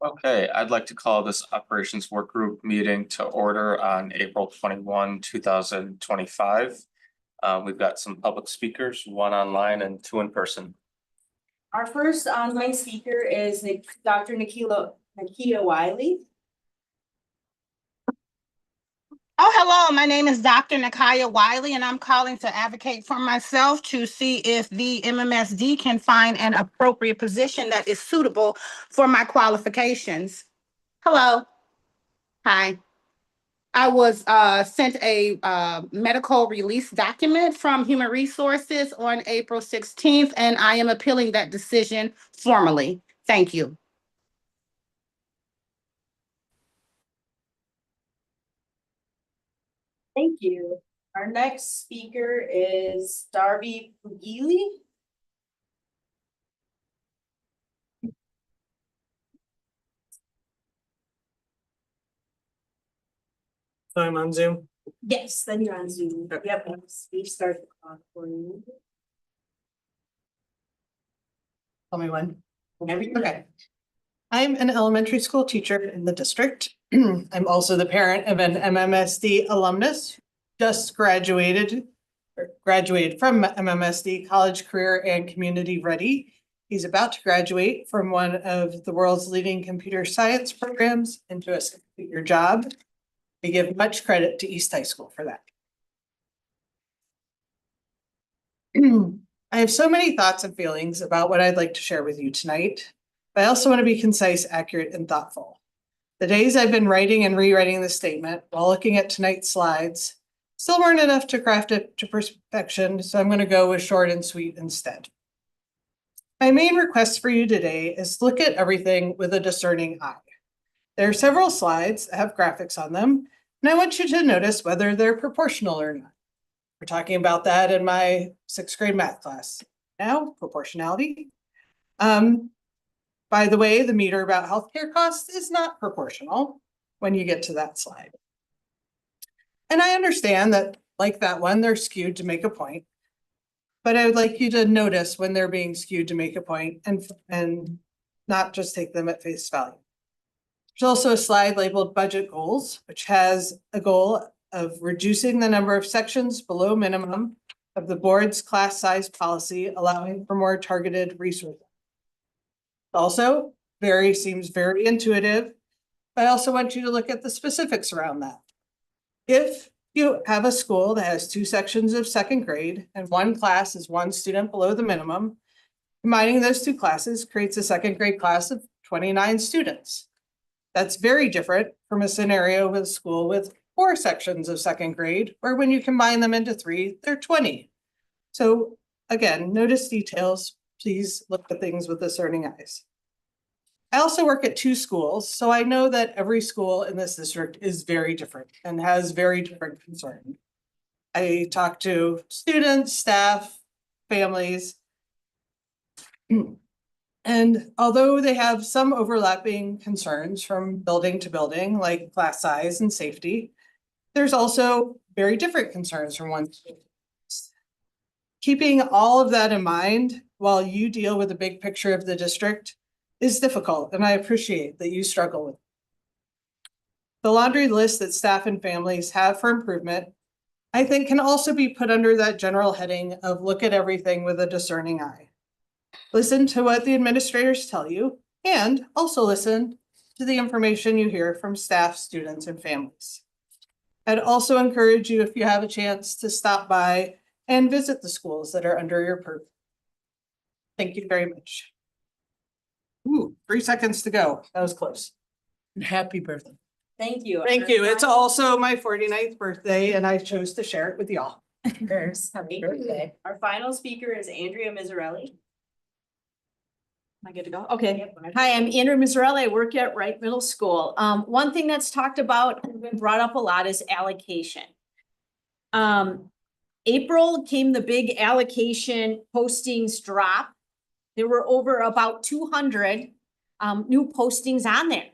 Okay, I'd like to call this operations work group meeting to order on April 21, 2025. We've got some public speakers, one online and two in person. Our first online speaker is Dr. Nakia Wiley. Oh, hello. My name is Dr. Nakia Wiley, and I'm calling to advocate for myself to see if the MMSD can find an appropriate position that is suitable for my qualifications. Hello. Hi. I was sent a medical release document from Human Resources on April 16th, and I am appealing that decision formally. Thank you. Thank you. Our next speaker is Darby Pugili. I'm on Zoom. Yes, then you're on Zoom. Okay. Yep, we start the clock for you. Tell me when. Whenever you're ready. I'm an elementary school teacher in the district. I'm also the parent of an MMSD alumnus, just graduated from MMSD, College Career and Community Ready. He's about to graduate from one of the world's leading computer science programs into a six-figure job. I give much credit to East High School for that. I have so many thoughts and feelings about what I'd like to share with you tonight, but I also want to be concise, accurate, and thoughtful. The days I've been writing and rewriting this statement while looking at tonight's slides still weren't enough to craft it to perfection, so I'm going to go with short and sweet instead. My main request for you today is to look at everything with a discerning eye. There are several slides that have graphics on them, and I want you to notice whether they're proportional or not. We're talking about that in my sixth grade math class. Now, proportionality. By the way, the meter about healthcare costs is not proportional when you get to that slide. And I understand that, like that one, they're skewed to make a point. But I would like you to notice when they're being skewed to make a point and not just take them at face value. There's also a slide labeled budget goals, which has a goal of reducing the number of sections below minimum of the board's class size policy, allowing for more targeted resources. Also, seems very intuitive, but I also want you to look at the specifics around that. If you have a school that has two sections of second grade and one class is one student below the minimum, combining those two classes creates a second grade class of 29 students. That's very different from a scenario with a school with 4 sections of second grade, where when you combine them into 3, they're 20. So again, notice details. Please look at things with discerning eyes. I also work at 2 schools, so I know that every school in this district is very different and has very different concerns. I talk to students, staff, families. And although they have some overlapping concerns from building to building, like class size and safety, there's also very different concerns from one school. Keeping all of that in mind while you deal with the big picture of the district is difficult, and I appreciate that you struggle with it. The laundry list that staff and families have for improvement, I think, can also be put under that general heading of look at everything with a discerning eye. Listen to what the administrators tell you, and also listen to the information you hear from staff, students, and families. I'd also encourage you, if you have a chance, to stop by and visit the schools that are under your purview. Thank you very much. Ooh, 3 seconds to go. That was close. Happy birthday. Thank you. Thank you. It's also my 49th birthday, and I chose to share it with y'all. Happy birthday. Our final speaker is Andrea Mizzarelli. Am I good to go? Okay. Yep, whenever. Hi, I'm Andrea Mizzarelli. I work at Wright Middle School. One thing that's talked about and been brought up a lot is allocation. April came the big allocation postings drop. There were over about 200 new postings on there.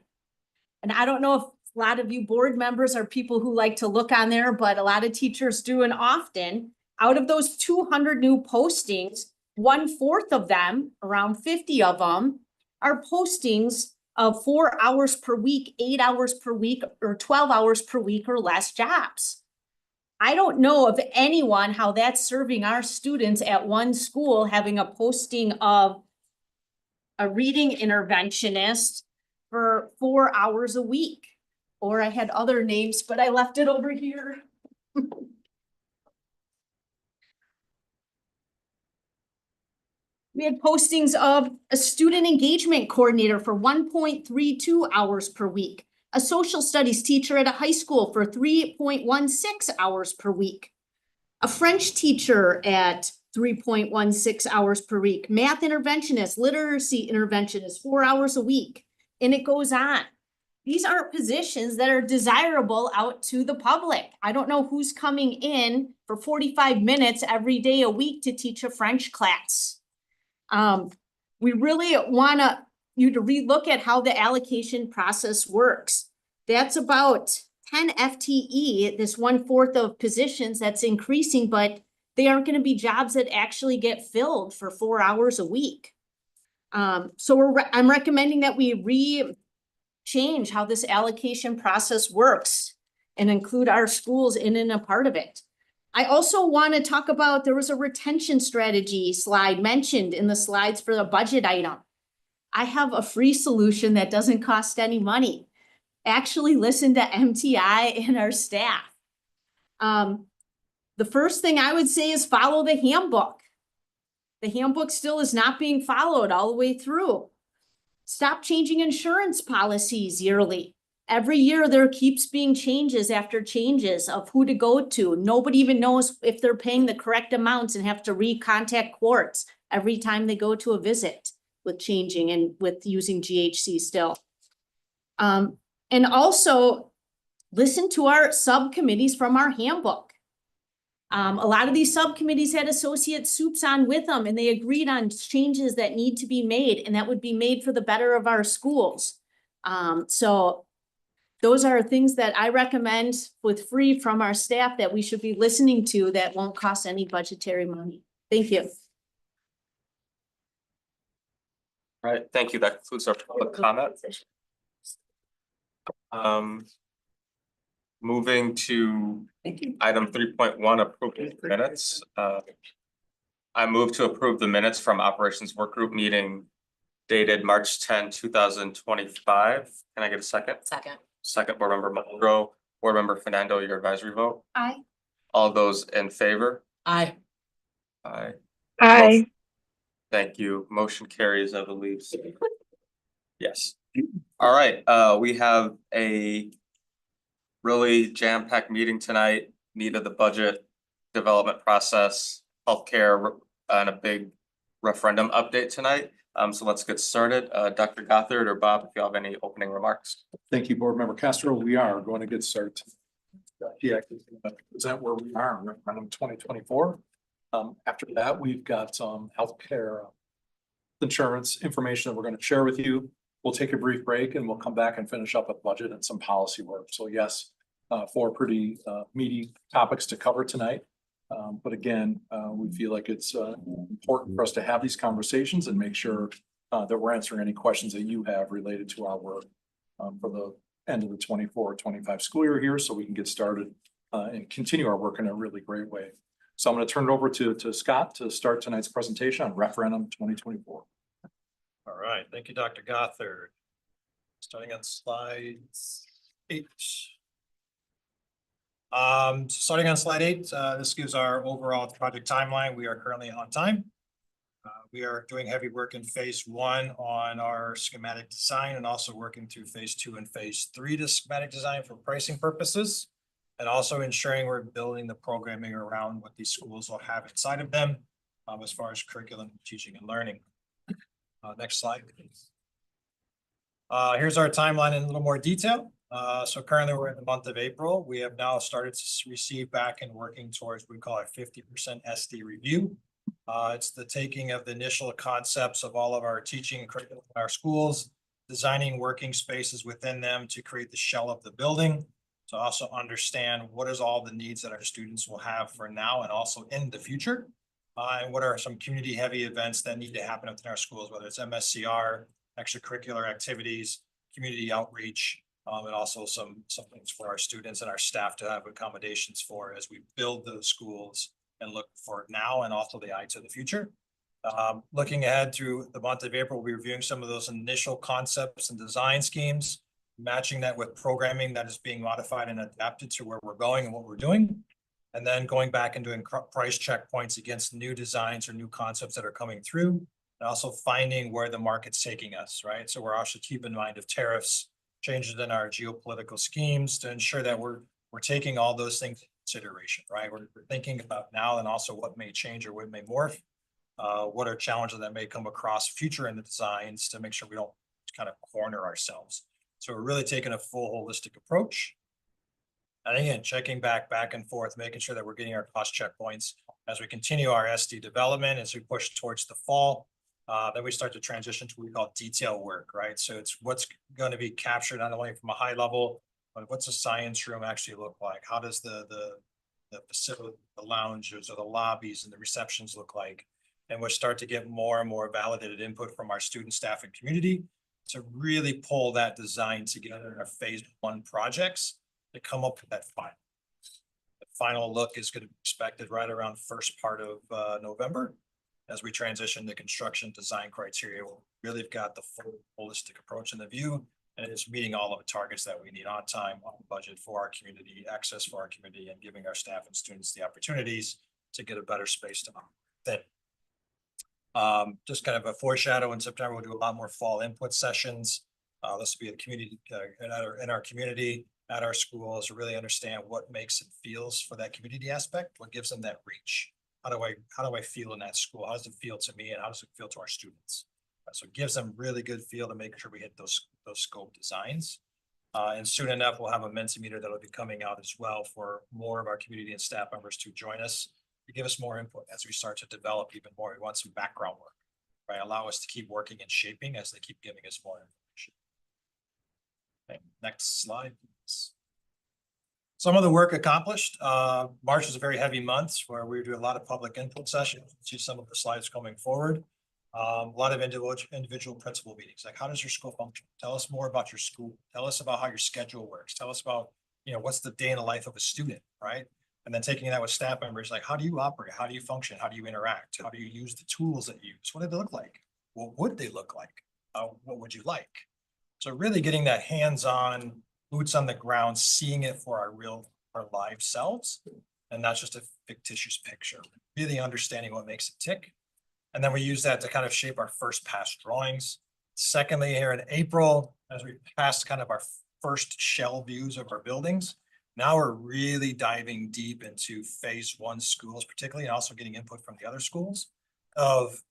And I don't know if a lot of you board members are people who like to look on there, but a lot of teachers do, and often. Out of those 200 new postings, 1/4 of them, around 50 of them, are postings of 4 hours per week, 8 hours per week, or 12 hours per week or less jobs. I don't know of anyone how that's serving our students at one school, having a posting of a reading interventionist for 4 hours a week. Or I had other names, but I left it over here. We had postings of a student engagement coordinator for 1.32 hours per week, a social studies teacher at a high school for 3.16 hours per week, a French teacher at 3.16 hours per week, math interventionist, literacy interventionist, 4 hours a week, and it goes on. These aren't positions that are desirable out to the public. I don't know who's coming in for 45 minutes every day a week to teach a French class. We really want you to relook at how the allocation process works. That's about 10 FTE, this 1/4 of positions that's increasing, but they aren't going to be jobs that actually get filled for 4 hours a week. So I'm recommending that we change how this allocation process works and include our schools in and a part of it. I also want to talk about, there was a retention strategy slide mentioned in the slides for the budget item. I have a free solution that doesn't cost any money. Actually listen to MTI and our staff. The first thing I would say is follow the handbook. The handbook still is not being followed all the way through. Stop changing insurance policies yearly. Every year there keeps being changes after changes of who to go to. Nobody even knows if they're paying the correct amounts and have to recontact courts every time they go to a visit with changing and with using GHC still. And also listen to our subcommittees from our handbook. A lot of these subcommittees had associate soups on with them, and they agreed on changes that need to be made, and that would be made for the better of our schools. So those are things that I recommend with free from our staff that we should be listening to that won't cost any budgetary money. Thank you. All right, thank you. That concludes our public comment. Moving to item 3.1, approval of minutes. I move to approve the minutes from operations work group meeting dated March 10, 2025. Can I get a second? Second, board member Muldrow, board member Fernando, your advisory vote. Aye. All those in favor? Aye. Aye. Aye. Thank you. Motion carries, I believe. Yes. All right, we have a really jam-packed meeting tonight. Need of the budget development process, healthcare, and a big referendum update tonight. So let's get started. Dr. Gothard or Bob, if you have any opening remarks. Thank you, Board Member Castro. We are going to get started. Present where we are in referendum 2024. After that, we've got some healthcare insurance information that we're going to share with you. We'll take a brief break and we'll come back and finish up with budget and some policy work. So yes, 4 pretty meaty topics to cover tonight. But again, we feel like it's important for us to have these conversations and make sure that we're answering any questions that you have related to our work for the end of the 24-25 school year here, so we can get started and continue our work in a really great way. So I'm going to turn it over to Scott to start tonight's presentation on referendum 2024. All right, thank you, Dr. Gothard. Starting on slide 8. Starting on slide 8, this gives our overall project timeline. We are currently on time. We are doing heavy work in phase 1 on our schematic design and also working through phase 2 and phase 3 to schematic design for pricing purposes, and also ensuring we're building the programming around what these schools will have inside of them as far as curriculum, teaching and learning. Next slide, please. Here's our timeline in a little more detail. So currently we're in the month of April. We have now started to receive back and working towards what we call a 50% SD review. It's the taking of the initial concepts of all of our teaching curriculum in our schools, designing working spaces within them to create the shell of the building, to also understand what is all the needs that our students will have for now and also in the future. And what are some community heavy events that need to happen within our schools, whether it's MSCR, extracurricular activities, community outreach, and also some things for our students and our staff to have accommodations for as we build those schools and look for now and also the eye to the future. Looking ahead through the month of April, we'll be reviewing some of those initial concepts and design schemes, matching that with programming that is being modified and adapted to where we're going and what we're doing. And then going back and doing price checkpoints against new designs or new concepts that are coming through. And also finding where the market's taking us, right? So we're also keeping in mind of tariffs, changes in our geopolitical schemes to ensure that we're taking all those things into consideration, right? We're thinking about now and also what may change or what may morph. What are challenges that may come across future in the designs to make sure we don't kind of corner ourselves. So we're really taking a full holistic approach. And again, checking back and forth, making sure that we're getting our cost checkpoints as we continue our SD development, as we push towards the fall. Then we start to transition to what we call detail work, right? So it's what's going to be captured not only from a high level, but what's a science room actually look like? How does the facility, the lounges or the lobbies and the receptions look like? And we'll start to get more and more validated input from our student, staff, and community to really pull that design together in our phase 1 projects to come up with that final. The final look is going to be expected right around first part of November as we transition to construction design criteria. We really have got the full holistic approach in the view, and it's meeting all of the targets that we need on time, on budget for our community, access for our community, and giving our staff and students the opportunities to get a better space to operate. Just kind of a foreshadow, in September, we'll do a lot more fall input sessions. This will be a community in our community, at our schools, to really understand what makes and feels for that community aspect, what gives them that reach. How do I feel in that school? How does it feel to me, and how does it feel to our students? So it gives them really good feel to make sure we hit those scope designs. And soon enough, we'll have a Mentimeter that'll be coming out as well for more of our community and staff members to join us, to give us more input as we start to develop even more. We want some background work, right? Allow us to keep working and shaping as they keep giving us more information. Okay, next slide, please. Some of the work accomplished. March is a very heavy month where we do a lot of public input sessions. See some of the slides coming forward. A lot of individual principal meetings. Like, how does your school function? Tell us more about your school. Tell us about how your schedule works. Tell us about, what's the day in the life of a student, right? And then taking that with staff members, like, how do you operate? How do you function? How do you interact? How do you use the tools that you use? What do they look like? What would they look like? What would you like? So really getting that hands-on, boots on the ground, seeing it for our live selves, and not just a fictitious picture. Really understanding what makes it tick. And then we use that to kind of shape our first pass drawings. Secondly, here in April, as we passed kind of our first shell views of our buildings, now we're really diving deep into phase 1 schools, particularly, and also getting input from the other schools of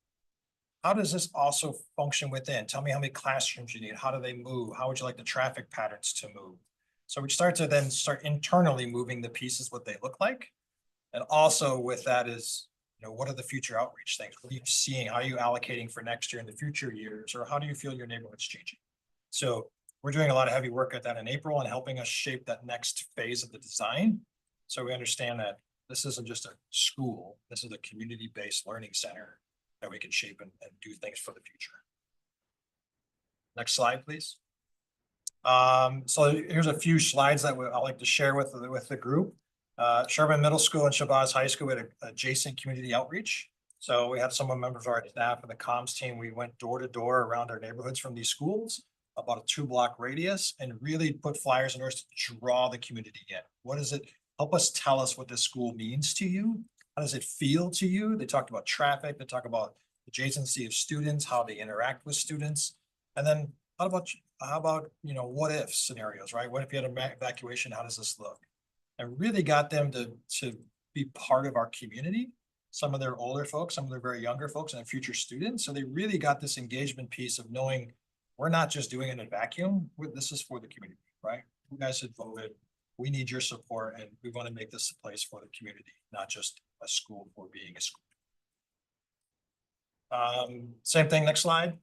how does this also function within? Tell me how many classrooms you need. How do they move? How would you like the traffic patterns to move? So we start internally moving the pieces, what they look like. And also with that is, what are the future outreach things? What are you seeing? How are you allocating for next year and the future years? Or how do you feel your neighborhood's changing? So we're doing a lot of heavy work at that in April and helping us shape that next phase of the design. So we understand that this isn't just a school. This is a community-based learning center that we can shape and do things for the future. Next slide, please. So here's a few slides that I'd like to share with the group. Sherman Middle School and Shabazz High School, we had adjacent community outreach. So we had some members of our staff and the comms team. We went door to door around our neighborhoods from these schools, about a 2-block radius, and really put flyers in order to draw the community in. What does it help us tell us what this school means to you? How does it feel to you? They talked about traffic. They talk about adjacency of students, how they interact with students. And then how about what if scenarios, right? What if you had an evacuation? How does this look? And really got them to be part of our community. Some of their older folks, some of their very younger folks, and future students. So they really got this engagement piece of knowing we're not just doing it in a vacuum. This is for the community, right? You guys had voted. We need your support, and we want to make this a place for the community, not just a school for being a school. Same thing, next slide.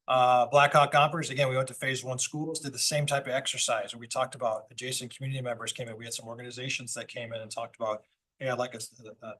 Blackhawk Gompers, again, we went to phase 1 schools, did the same type of exercise where we talked about adjacent community members came in. We had some organizations that came in and talked about, hey, I'd like us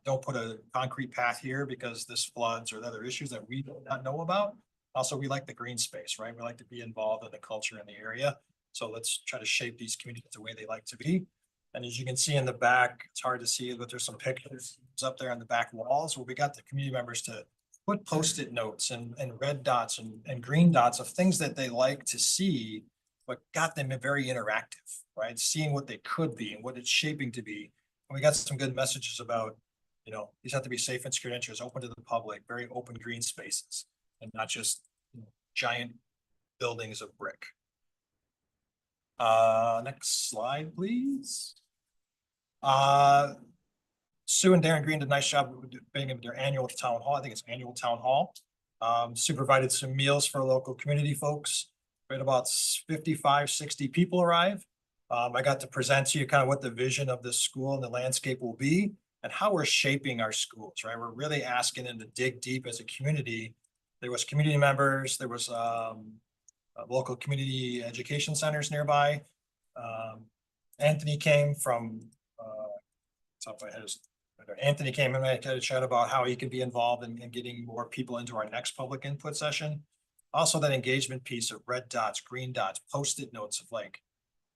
don't put a concrete path here because this floods or other issues that we do not know about. Also, we like the green space, right? We like to be involved in the culture in the area. So let's try to shape these communities the way they like to be. And as you can see in the back, it's hard to see, but there's some pictures up there on the back walls where we got the community members to put Post-it notes and red dots and green dots of things that they like to see, but got them very interactive, right? Seeing what they could be and what it's shaping to be. And we got some good messages about, you know, these have to be safe and secure entries, open to the public, very open green spaces, and not just giant buildings of brick. Next slide, please. Sue and Darren Green did a nice job of being their annual town hall. I think it's annual town hall. Sue provided some meals for local community folks. We had about 55, 60 people arrive. I got to present to you kind of what the vision of this school and the landscape will be and how we're shaping our schools, right? We're really asking them to dig deep as a community. There was community members, there was local community education centers nearby. Anthony came from, Anthony came and I had a chat about how he could be involved in getting more people into our next public input session. Also that engagement piece of red dots, green dots, Post-it notes of like,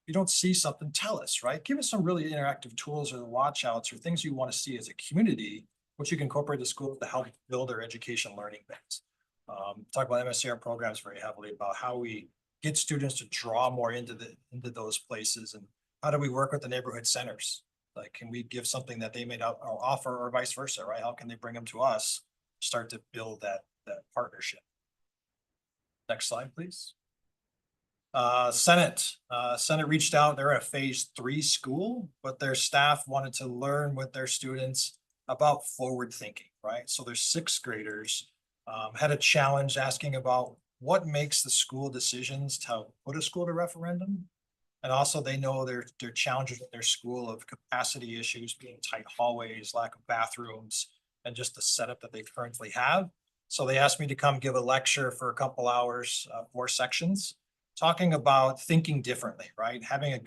if you don't see something, tell us, right? Give us some really interactive tools or watch outs or things you want to see as a community, which you can incorporate the school to help build their education learning things. Talk about MSCR programs very heavily about how we get students to draw more into those places and how do we work with the neighborhood centers? Like, can we give something that they may not offer or vice versa, right? How can they bring them to us? Start to build that partnership. Next slide, please. Senate reached out. They're in a phase 3 school, but their staff wanted to learn with their students about forward thinking, right? So their 6th graders had a challenge asking about what makes the school decisions to put a school to referendum. And also they know their challenges at their school of capacity issues, being tight hallways, lack of bathrooms, and just the setup that they currently have. So they asked me to come give a lecture for a couple hours, 4 sections, talking about thinking differently, right? Having a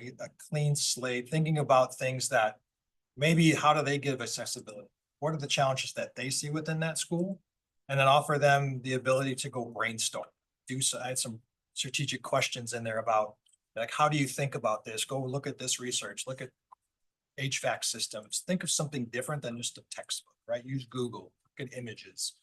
clean slate, thinking about things that maybe how do they give accessibility? What are the challenges that they see within that school? And then offer them the ability to go brainstorm. I had some strategic questions in there about like, how do you think about this? Go look at this research, look at HVAC systems, think of something different than just a textbook, right? Use Google, look at images.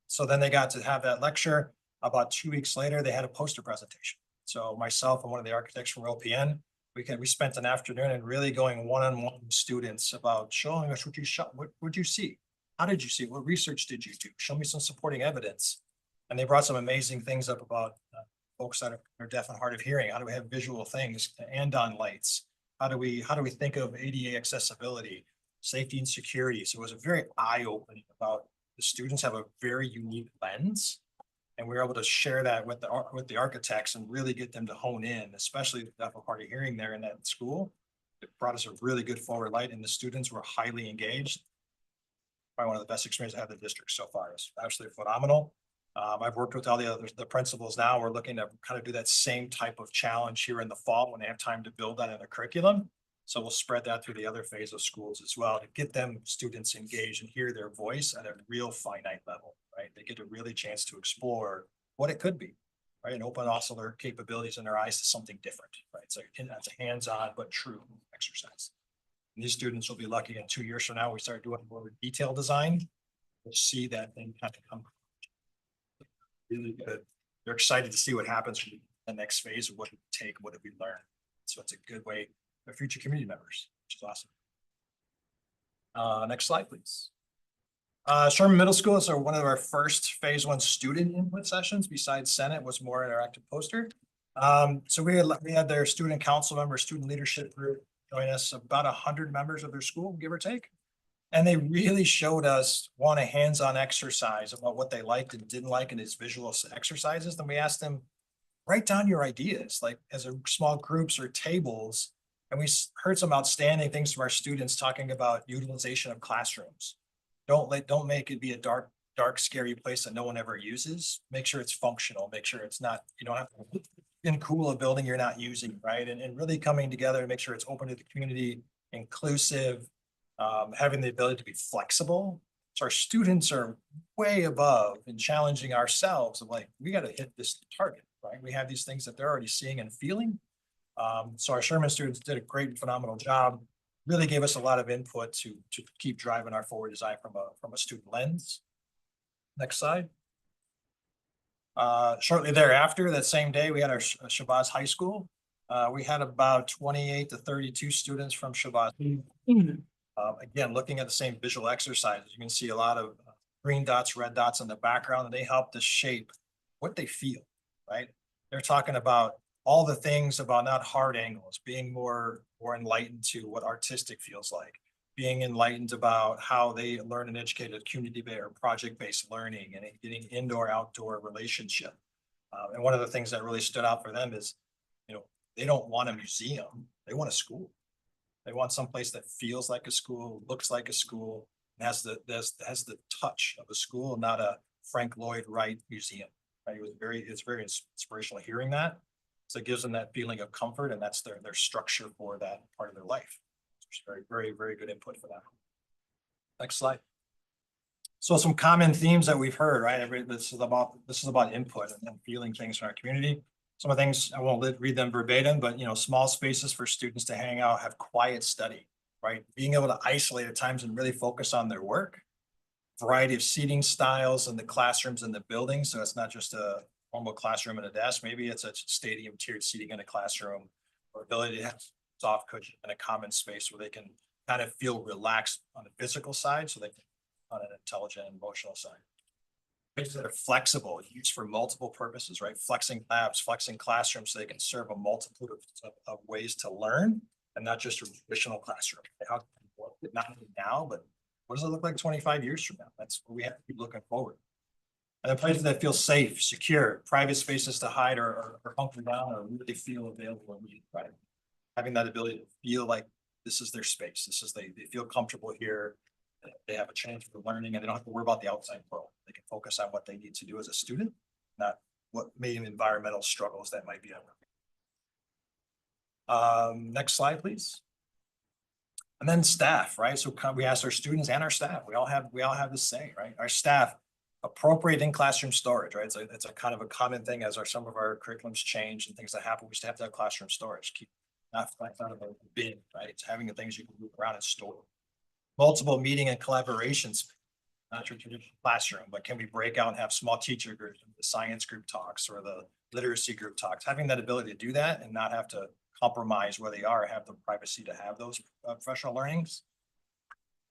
So then they got to have that lecture. About 2 weeks later, they had a poster presentation. So myself and one of the architects from OPN, we spent an afternoon and really going one-on-one with students about showing us what you shot, what would you see? How did you see it? What research did you do? Show me some supporting evidence. And they brought some amazing things up about folks that are deaf and hard of hearing. How do we have visual things, and-on lights? How do we think of ADA accessibility, safety and security? So it was a very eye-opening about the students have a very unique lens. And we were able to share that with the architects and really get them to hone in, especially the deaf and hard of hearing there in that school. It brought us a really good forward light and the students were highly engaged. Probably one of the best experiences I have in the district so far. It's absolutely phenomenal. I've worked with all the principals now. We're looking to kind of do that same type of challenge here in the fall when they have time to build that in their curriculum. So we'll spread that through the other phase of schools as well to get them students engaged and hear their voice at a real finite level, right? They get a really chance to explore what it could be, right? And open also their capabilities and their eyes to something different, right? So that's a hands-on but true exercise. And these students will be lucky in 2 years from now, we start doing more detailed design. We'll see that thing kind of come really good. They're excited to see what happens from the next phase of what we take, what did we learn. So it's a good way for future community members, which is awesome. Next slide, please. Sherman Middle School is one of our first phase 1 student input sessions. Besides Senate was more interactive poster. So we had their student council members, student leadership group join us, about 100 members of their school, give or take. And they really showed us a hands-on exercise about what they liked and didn't like in these visual exercises. Then we asked them, write down your ideas, like as a small groups or tables. And we heard some outstanding things from our students talking about utilization of classrooms. Don't make it be a dark, scary place that no one ever uses. Make sure it's functional. Make sure it's not, you don't have to cool a building you're not using, right? And really coming together to make sure it's open to the community, inclusive, having the ability to be flexible, So our students are way above and challenging ourselves of like, we gotta hit this target, right? We have these things that they're already seeing and feeling. So our Sherman students did a great and phenomenal job. Really gave us a lot of input to keep driving our forward design from a student lens. Next slide. Shortly thereafter, that same day, we had our Shabazz High School. We had about 28 to 32 students from Shabazz. Again, looking at the same visual exercises, you can see a lot of green dots, red dots in the background, and they help to shape what they feel, right? They're talking about all the things about not hard angles, being more enlightened to what artistic feels like, being enlightened about how they learn and educate at community-based or project-based learning and getting indoor-outdoor relationship. And one of the things that really stood out for them is, you know, they don't want a museum, they want a school. They want someplace that feels like a school, looks like a school, and has the touch of a school, not a Frank Lloyd Wright museum. Right? It's very inspirational hearing that. So it gives them that feeling of comfort, and that's their structure for that part of their life. It's very good input for that. Next slide. So some common themes that we've heard, right? This is about input and feeling things from our community. Some of the things, I won't read them verbatim, but small spaces for students to hang out, have quiet study, right? Being able to isolate at times and really focus on their work. Variety of seating styles in the classrooms and the buildings. So it's not just a normal classroom and a desk. Maybe it's a stadium tiered seating in a classroom, or ability to have soft cushion in a common space where they can kind of feel relaxed on the physical side, so they can on an intelligent and emotional side. Spaces that are flexible, used for multiple purposes, right? Flexing labs, flexing classrooms, so they can serve a multitude of ways to learn, and not just a traditional classroom. How not only now, but what does it look like 25 years from now? That's what we have to keep looking forward. And then places that feel safe, secure, private spaces to hide or hunker down or really feel available and read, right? Having that ability to feel like this is their space. They feel comfortable here. They have a chance for learning, and they don't have to worry about the outside world. They can focus on what they need to do as a student, not what maybe environmental struggles that might be at work. Next slide, please. And then staff, right? So we asked our students and our staff. We all have this say, right? Our staff, appropriate in classroom storage, right? It's a kind of a common thing as some of our curriculums change and things that happen. We just have to have classroom storage. Keep not out of a bin, right? It's having the things you can move around and store. Multiple meeting and collaborations, not your traditional classroom, but can we break out and have small teacher groups, the science group talks or the literacy group talks, having that ability to do that and not have to compromise where they are, have the privacy to have those professional learnings.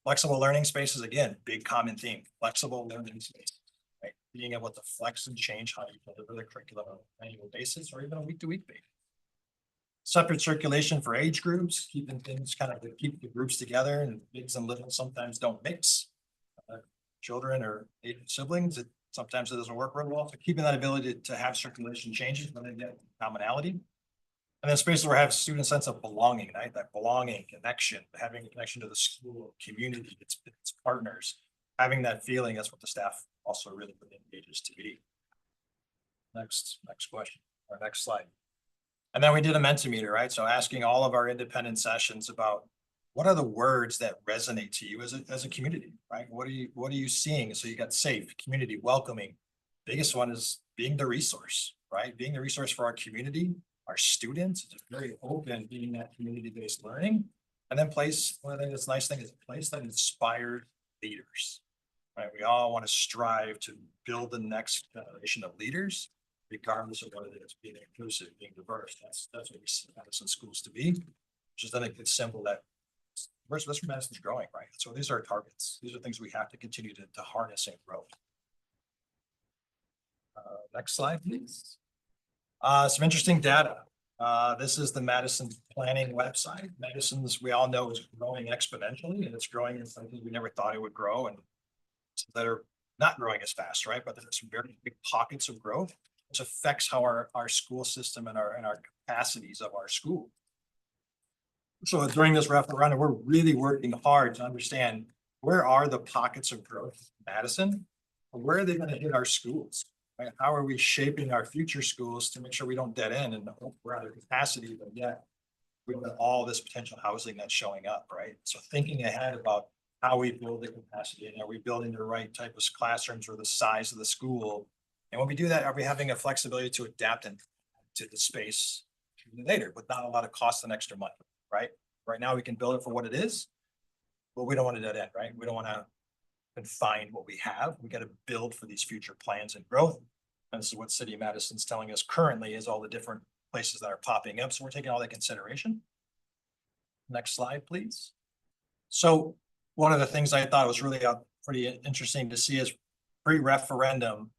Flexible learning spaces, again, big common theme, flexible learning spaces, right? Being able to flex and change how you deliver the curriculum on an annual basis or even a week-to-week basis. Separate circulation for age groups, keeping things kind of to keep the groups together, and bigs and littles sometimes don't mix. Children or siblings, sometimes it doesn't work very well. So keeping that ability to have circulation changes when they get commonality. And then spaces where have student sense of belonging, right? That belonging, connection, having a connection to the school, community, its partners, having that feeling, that's what the staff also really engages to be. Next question, or next slide. And then we did a Mentimeter, right? So asking all of our independent sessions about what are the words that resonate to you as a community, right? What are you seeing? So you got safe, community, welcoming. Biggest one is being the resource, right? Being the resource for our community, our students. It's very open, being that community-based learning. And then one of the nice thing is a place that inspires leaders, right? We all want to strive to build the next generation of leaders, regardless of what it is, being inclusive, being diverse. That's what we see Madison schools to be, which is then a good symbol that Western Madison's growing, right? So these are our targets. These are things we have to continue to harness and grow. Next slide, please. Some interesting data. This is the Madison planning website. Madison's, we all know, is growing exponentially, and it's growing in something we never thought it would grow, and that are not growing as fast, right? But there's some very big pockets of growth, which affects how our school system and our capacities of our school. So during this referendum, we're really working hard to understand where are the pockets of growth in Madison, and where are they going to hit our schools? Right? How are we shaping our future schools to make sure we don't dead end and we're out of capacity, but yet we've got all this potential housing that's showing up, right? So thinking ahead about how we build the capacity, and are we building the right type of classrooms or the size of the school? And when we do that, are we having a flexibility to adapt and to the space later with not a lot of cost and extra money, right? Right now, we can build it for what it is, but we don't want to dead end, right? We don't want to confine what we have. We got to build for these future plans and growth. And this is what City of Madison's telling us currently is all the different places that are popping up. So we're taking all that consideration. Next slide, please. So one of the things I thought was really pretty interesting to see is pre-referendum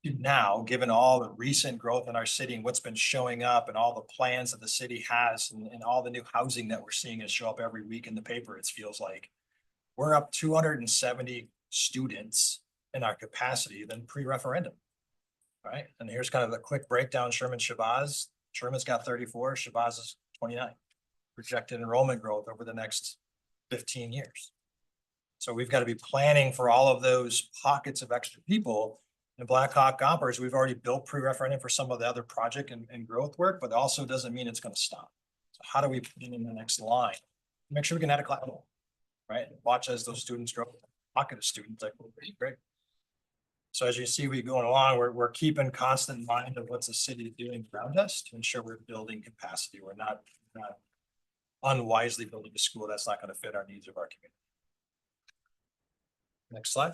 now, given all the recent growth in our city and what's been showing up and all the plans that the city has and all the new housing that we're seeing is show up every week in the paper, it feels like we're up 270 students in our capacity than pre-referendum. Right, and here's kind of the quick breakdown. Shabazz. Sherman's got 34, Shabazz is 29. Projected enrollment growth over the next 15 years. So we've got to be planning for all of those pockets of extra people. In Black Hawk Gompers, we've already built pre-referendum for some of the other project and growth work, but also doesn't mean it's going to stop. So how do we put it in the next line? Make sure we can add a class, right? Watch as those students grow. Pocket of students, like, great. So as you see, we going along, we're keeping constant mind of what's the city doing around us to ensure we're building capacity. We're not unwisely building a school that's not going to fit our needs of our community. Next slide.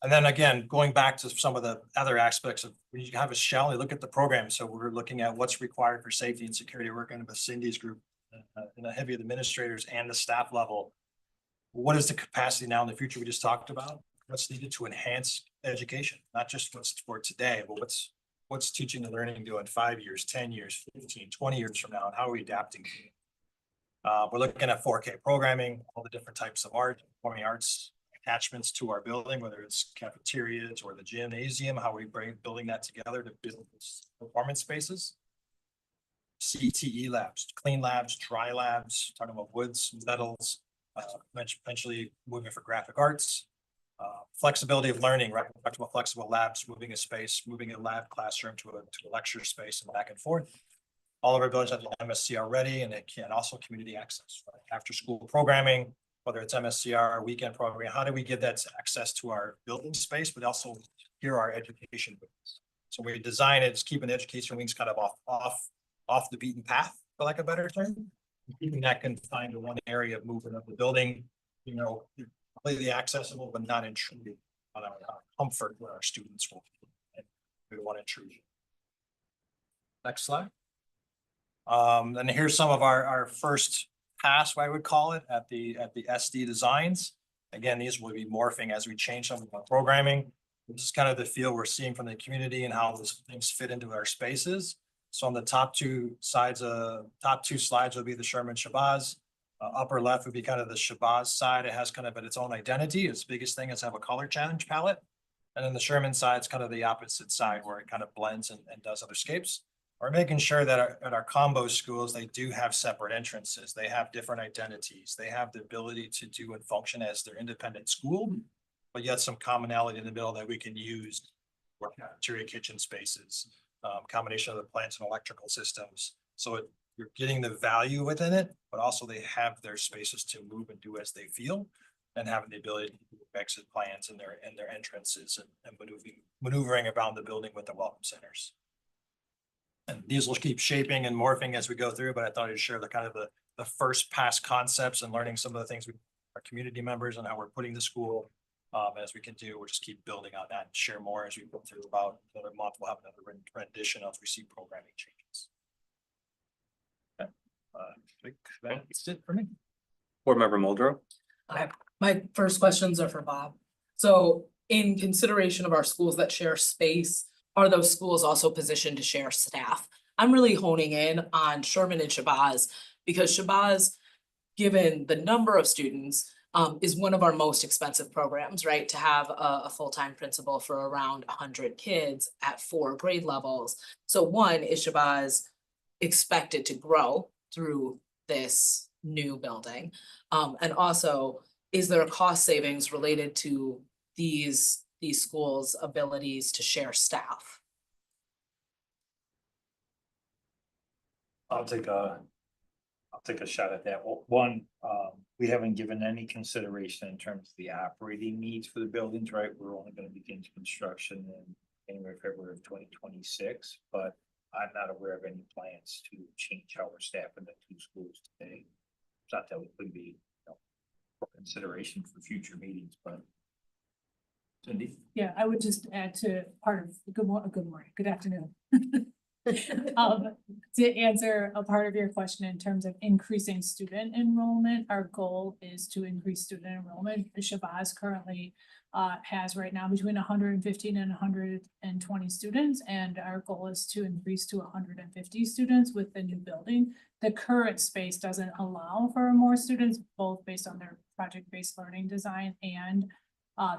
And then again, going back to some of the other aspects of when you have a shall look at the program. So we're looking at what's required for safety and security, working with Cindy's group and the heavy administrators and the staff level. What is the capacity now in the future we just talked about? What's needed to enhance education, not just what's for today, but what's teaching and learning do in 5 years, 10 years, 15, 20 years from now, and how are we adapting? We're looking at 4K programming, all the different types of art, performing arts attachments to our building, whether it's cafeterias or the gymnasium, how we building that together to build performance spaces. CTE labs, clean labs, dry labs, talking about woods, metals, eventually moving for graphic arts. Flexibility of learning, right? We talked about flexible labs, moving a space, moving a lab classroom to a lecture space and back and forth. All of our buildings have the MSCR ready, and it can also community access, right? After school programming, whether it's MSCR or weekend programming, how do we give that access to our building space, but also hear our education wings? So we design it as keeping education wings kind of off the beaten path, for lack of a better term. Keeping that confined to one area of movement of the building, you know, completely accessible, but not intruding on our comfort where our students will be. And we want intrusion. Next slide. And here's some of our first pass, what I would call it, at the SD designs. Again, these will be morphing as we change some of our programming. This is kind of the feel we're seeing from the community and how those things fit into our spaces. So on the top two slides will be the Sherman Shabazz. Upper left would be kind of the Shabazz side. It has kind of its own identity. Its biggest thing is have a color challenge palette. And then the Sherman side is kind of the opposite side where it kind of blends and does other scapes. We're making sure that at our combo schools, they do have separate entrances. They have different identities. They have the ability to do and function as their independent school, but yet some commonality in the middle that we can use for cafeteria, kitchen spaces, combination of the plants and electrical systems. So you're getting the value within it, but also they have their spaces to move and do as they feel, and having the ability to do exit plans in their entrances and maneuvering around the building with the welcome centers. And these will keep shaping and morphing as we go through, but I thought I'd share the kind of the first pass concepts and learning some of the things with our community members and how we're putting the school as we can do. We'll just keep building on that and share more as we go through. About another month, we'll have another rendition as we see programming changes. Okay. I think that's it for me. Board Member Muldrow. My first questions are for Bob. So in consideration of our schools that share space, are those schools also positioned to share staff? I'm really honing in on Sherman and Shabazz because Shabazz, given the number of students, is one of our most expensive programs, right? To have a full-time principal for around 100 kids at 4 grade levels. So one, is Shabazz expected to grow through this new building? And also, is there a cost savings related to these schools' abilities to share staff? I'll take take a shot at that. Well, one, we haven't given any consideration in terms of the operating needs for the buildings, right? We're only gonna begin construction in January, February of 2026, but I'm not aware of any plans to change how we're staffing the two schools today. It's not that it could be, for consideration for future meetings, but. Cindy? Yeah, I would just add to part of, good morning, good afternoon. To answer a part of your question in terms of increasing student enrollment, our goal is to increase student enrollment. Shabazz currently has right now between 115 and 120 students, and our goal is to increase to 150 students with the new building. The current space doesn't allow for more students, both based on their project-based learning design and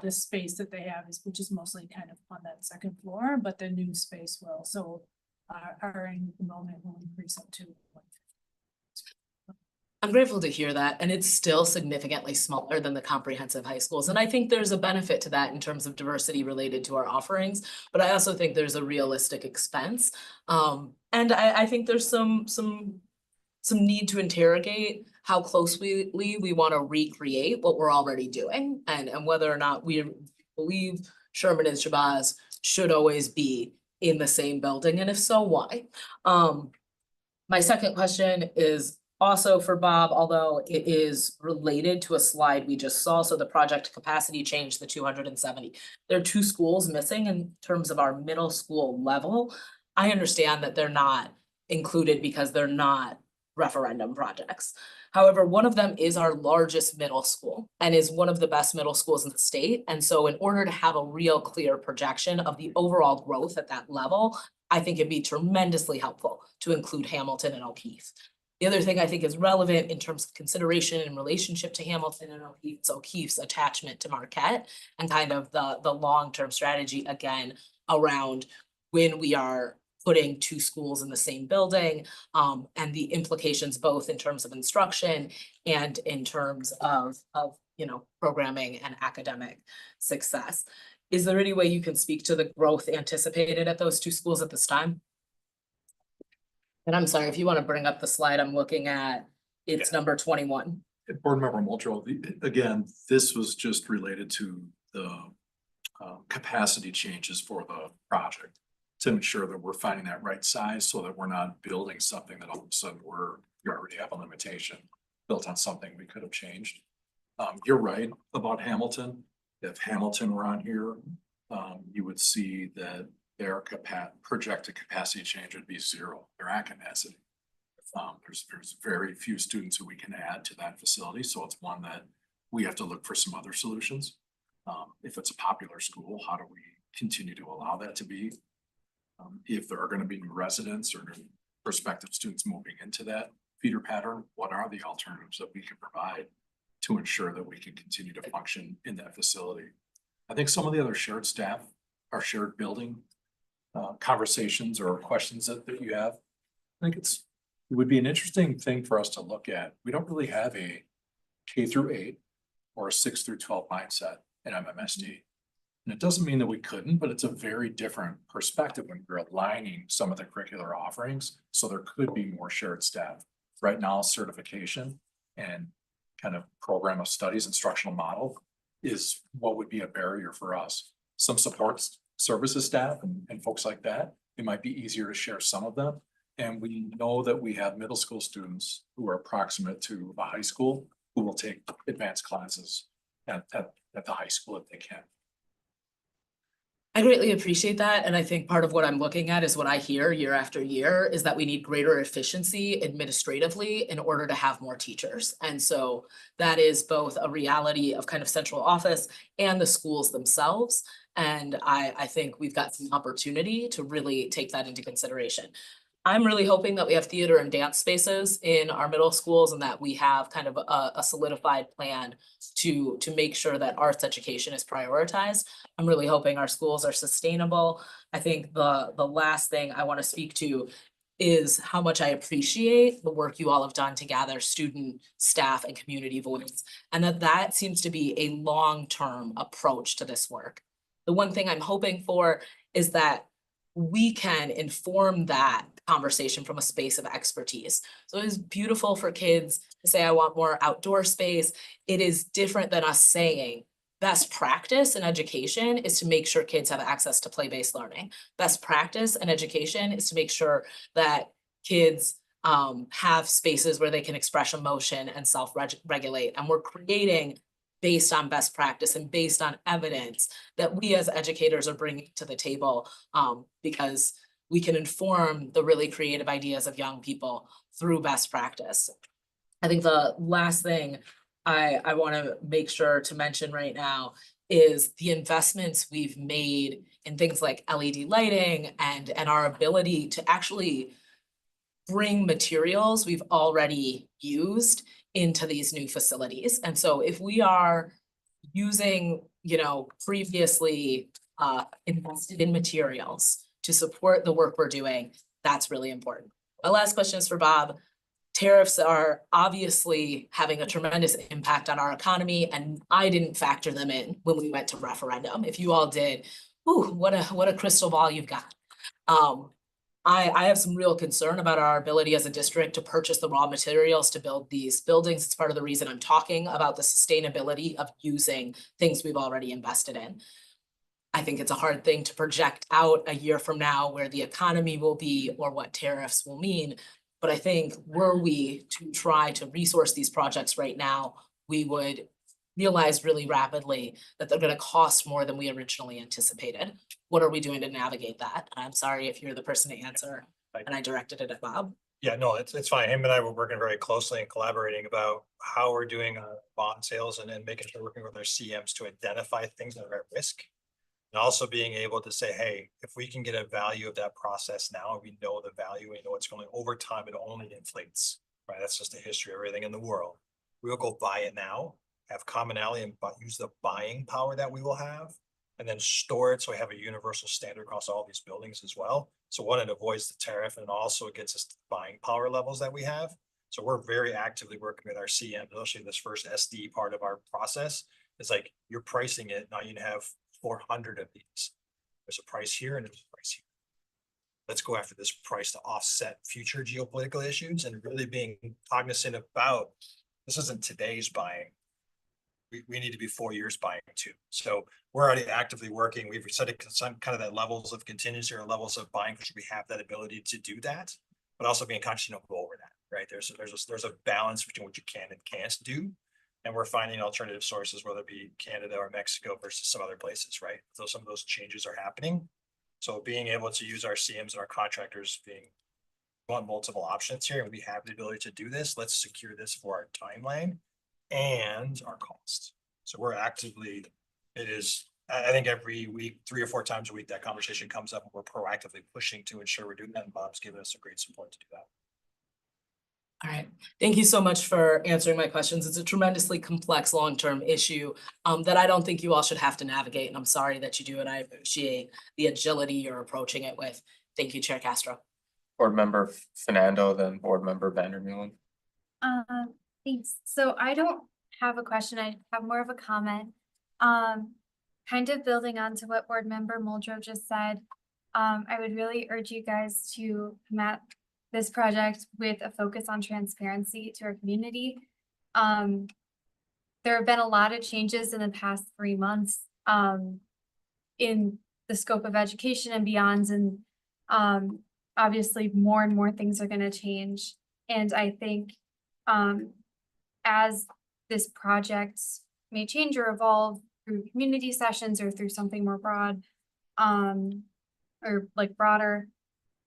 the space that they have which is mostly kind of on that second floor, but the new space will. So our enrollment will increase up to 150. I'm grateful to hear that, and it's still significantly smaller than the comprehensive high schools. And I think there's a benefit to that in terms of diversity related to our offerings, but I also think there's a realistic expense. And I think there's some need to interrogate how closely we want to recreate what we're already doing, and whether or not we believe Sherman and Shabazz should always be in the same building, and if so, why? My second question is also for Bob, although it is related to a slide we just saw. So the project capacity change, the 270. There are two schools missing in terms of our middle school level. I understand that they're not included because they're not referendum projects. However, one of them is our largest middle school and is one of the best middle schools in the state. And so in order to have a real clear projection of the overall growth at that level, I think it'd be tremendously helpful to include Hamilton and O'Keefe. The other thing I think is relevant in terms of consideration in relationship to Hamilton and O'Keefe's attachment to Marquette, and kind of the long-term strategy again around when we are putting two schools in the same building, and the implications both in terms of instruction and in terms of programming and academic success. Is there any way you can speak to the growth anticipated at those two schools at this time? And I'm sorry, if you want to bring up the slide I'm looking at, it's number 21. Board Member Muldrow, again, this was just related to the capacity changes for the project, to ensure that we're finding that right size so that we're not building something that all of a sudden we already have a limitation built on something we could have changed. You're right about Hamilton. If Hamilton were on here, you would see that their projected capacity change would be zero, their capacity. There's very few students who we can add to that facility, so it's one that we have to look for some other solutions. If it's a popular school, how do we continue to allow that to be? If there are going to be new residents or new prospective students moving into that feeder pattern, what are the alternatives that we can provide to ensure that we can continue to function in that facility? I think some of the other shared staff, our shared building conversations or questions that you have, I think it would be an interesting thing for us to look at. We don't really have a K-8 or a 6 through 12 mindset in MMSD. And it doesn't mean that we couldn't, but it's a very different perspective when we're aligning some of the curricular offerings. So there could be more shared staff. Right now, certification and kind of program of studies, instructional model is what would be a barrier for us. Some support services staff and folks like that, it might be easier to share some of them. And we know that we have middle school students who are approximate to the high school who will take advanced classes at the high school if they can. I greatly appreciate that. And I think part of what I'm looking at is what I hear year after year is that we need greater efficiency administratively in order to have more teachers. And so that is both a reality of kind of central office and the schools themselves. And I think we've got some opportunity to really take that into consideration. I'm really hoping that we have theater and dance spaces in our middle schools and that we have kind of a solidified plan to make sure that arts education is prioritized. I'm really hoping our schools are sustainable. I think the last thing I want to speak to is how much I appreciate the work you all have done to gather student, staff, and community voice, and that seems to be a long-term approach to this work. The one thing I'm hoping for is that we can inform that conversation from a space of expertise. So it is beautiful for kids to say, I want more outdoor space. It is different than us saying best practice in education is to make sure kids have access to play-based learning. Best practice in education is to make sure that kids have spaces where they can express emotion and self-regulate. And we're creating based on best practice and based on evidence that we as educators are bringing to the table, because we can inform the really creative ideas of young people through best practice. I think the last thing I want to make sure to mention right now is the investments we've made in things like LED lighting and our ability to actually bring materials we've already used into these new facilities. And so if we are using, previously invested in materials to support the work we're doing, that's really important. My last question is for Bob. Tariffs are obviously having a tremendous impact on our economy, and I didn't factor them in when we went to referendum. If you all did, ooh, what a crystal ball you've got. I have some real concern about our ability as a district to purchase the raw materials to build these buildings. It's part of the reason I'm talking about the sustainability of using things we've already invested in. I think it's a hard thing to project out a year from now where the economy will be or what tariffs will mean. But I think were we to try to resource these projects right now, we would realize really rapidly that they're going to cost more than we originally anticipated. What are we doing to navigate that? And I'm sorry if you're the person to answer and I directed it at Bob. Yeah, no, it's fine. Him and I were working very closely and collaborating about how we're doing bond sales and then making sure we're working with our CMs to identify things that are at risk. And also being able to say, hey, if we can get a value of that process now, we know the value, we know it's going over time, it only inflates, right? That's just the history of everything in the world. We'll go buy it now, have commonality and use the buying power that we will have, and then store it so we have a universal standard across all these buildings as well. So one, it avoids the tariff, and also it gets us to the buying power levels that we have. So we're very actively working with our CM, especially this first SD part of our process. It's like you're pricing it, now you have 400 of these. There's a price here and there's a price here. Let's go after this price to offset future geopolitical issues and really being cognizant about this isn't today's buying. We need to be 4 years buying too. So we're already actively working. We've set some kind of that levels of contingency or levels of buying because we have that ability to do that, but also being conscious of go over that, right? There's a balance between what you can and can't do. And we're finding alternative sources, whether it be Canada or Mexico versus some other places, right? So some of those changes are happening. So being able to use our CMs and our contractors we want multiple options here, and we have the ability to do this. Let's secure this for our timeline and our costs. So we're actively, I think every week, 3 or 4 times a week, that conversation comes up and we're proactively pushing to ensure we're doing that. And Bob's given us a great support to do that. All right. Thank you so much for answering my questions. It's a tremendously complex long-term issue that I don't think you all should have to navigate. And I'm sorry that you do. And I appreciate the agility you're approaching it with. Thank you, Chair Castro. Board Member Fernando, then Board Member Vandermeulen. Thanks. So I don't have a question. I have more of a comment. Kind of building on to what Board Member Muldrow just said. I would really urge you guys to come at this project with a focus on transparency to our community. There have been a lot of changes in the past 3 months in the scope of education and beyond, and obviously more and more things are going to change. And I think as this project may change or evolve through community sessions or through something more broad or like broader,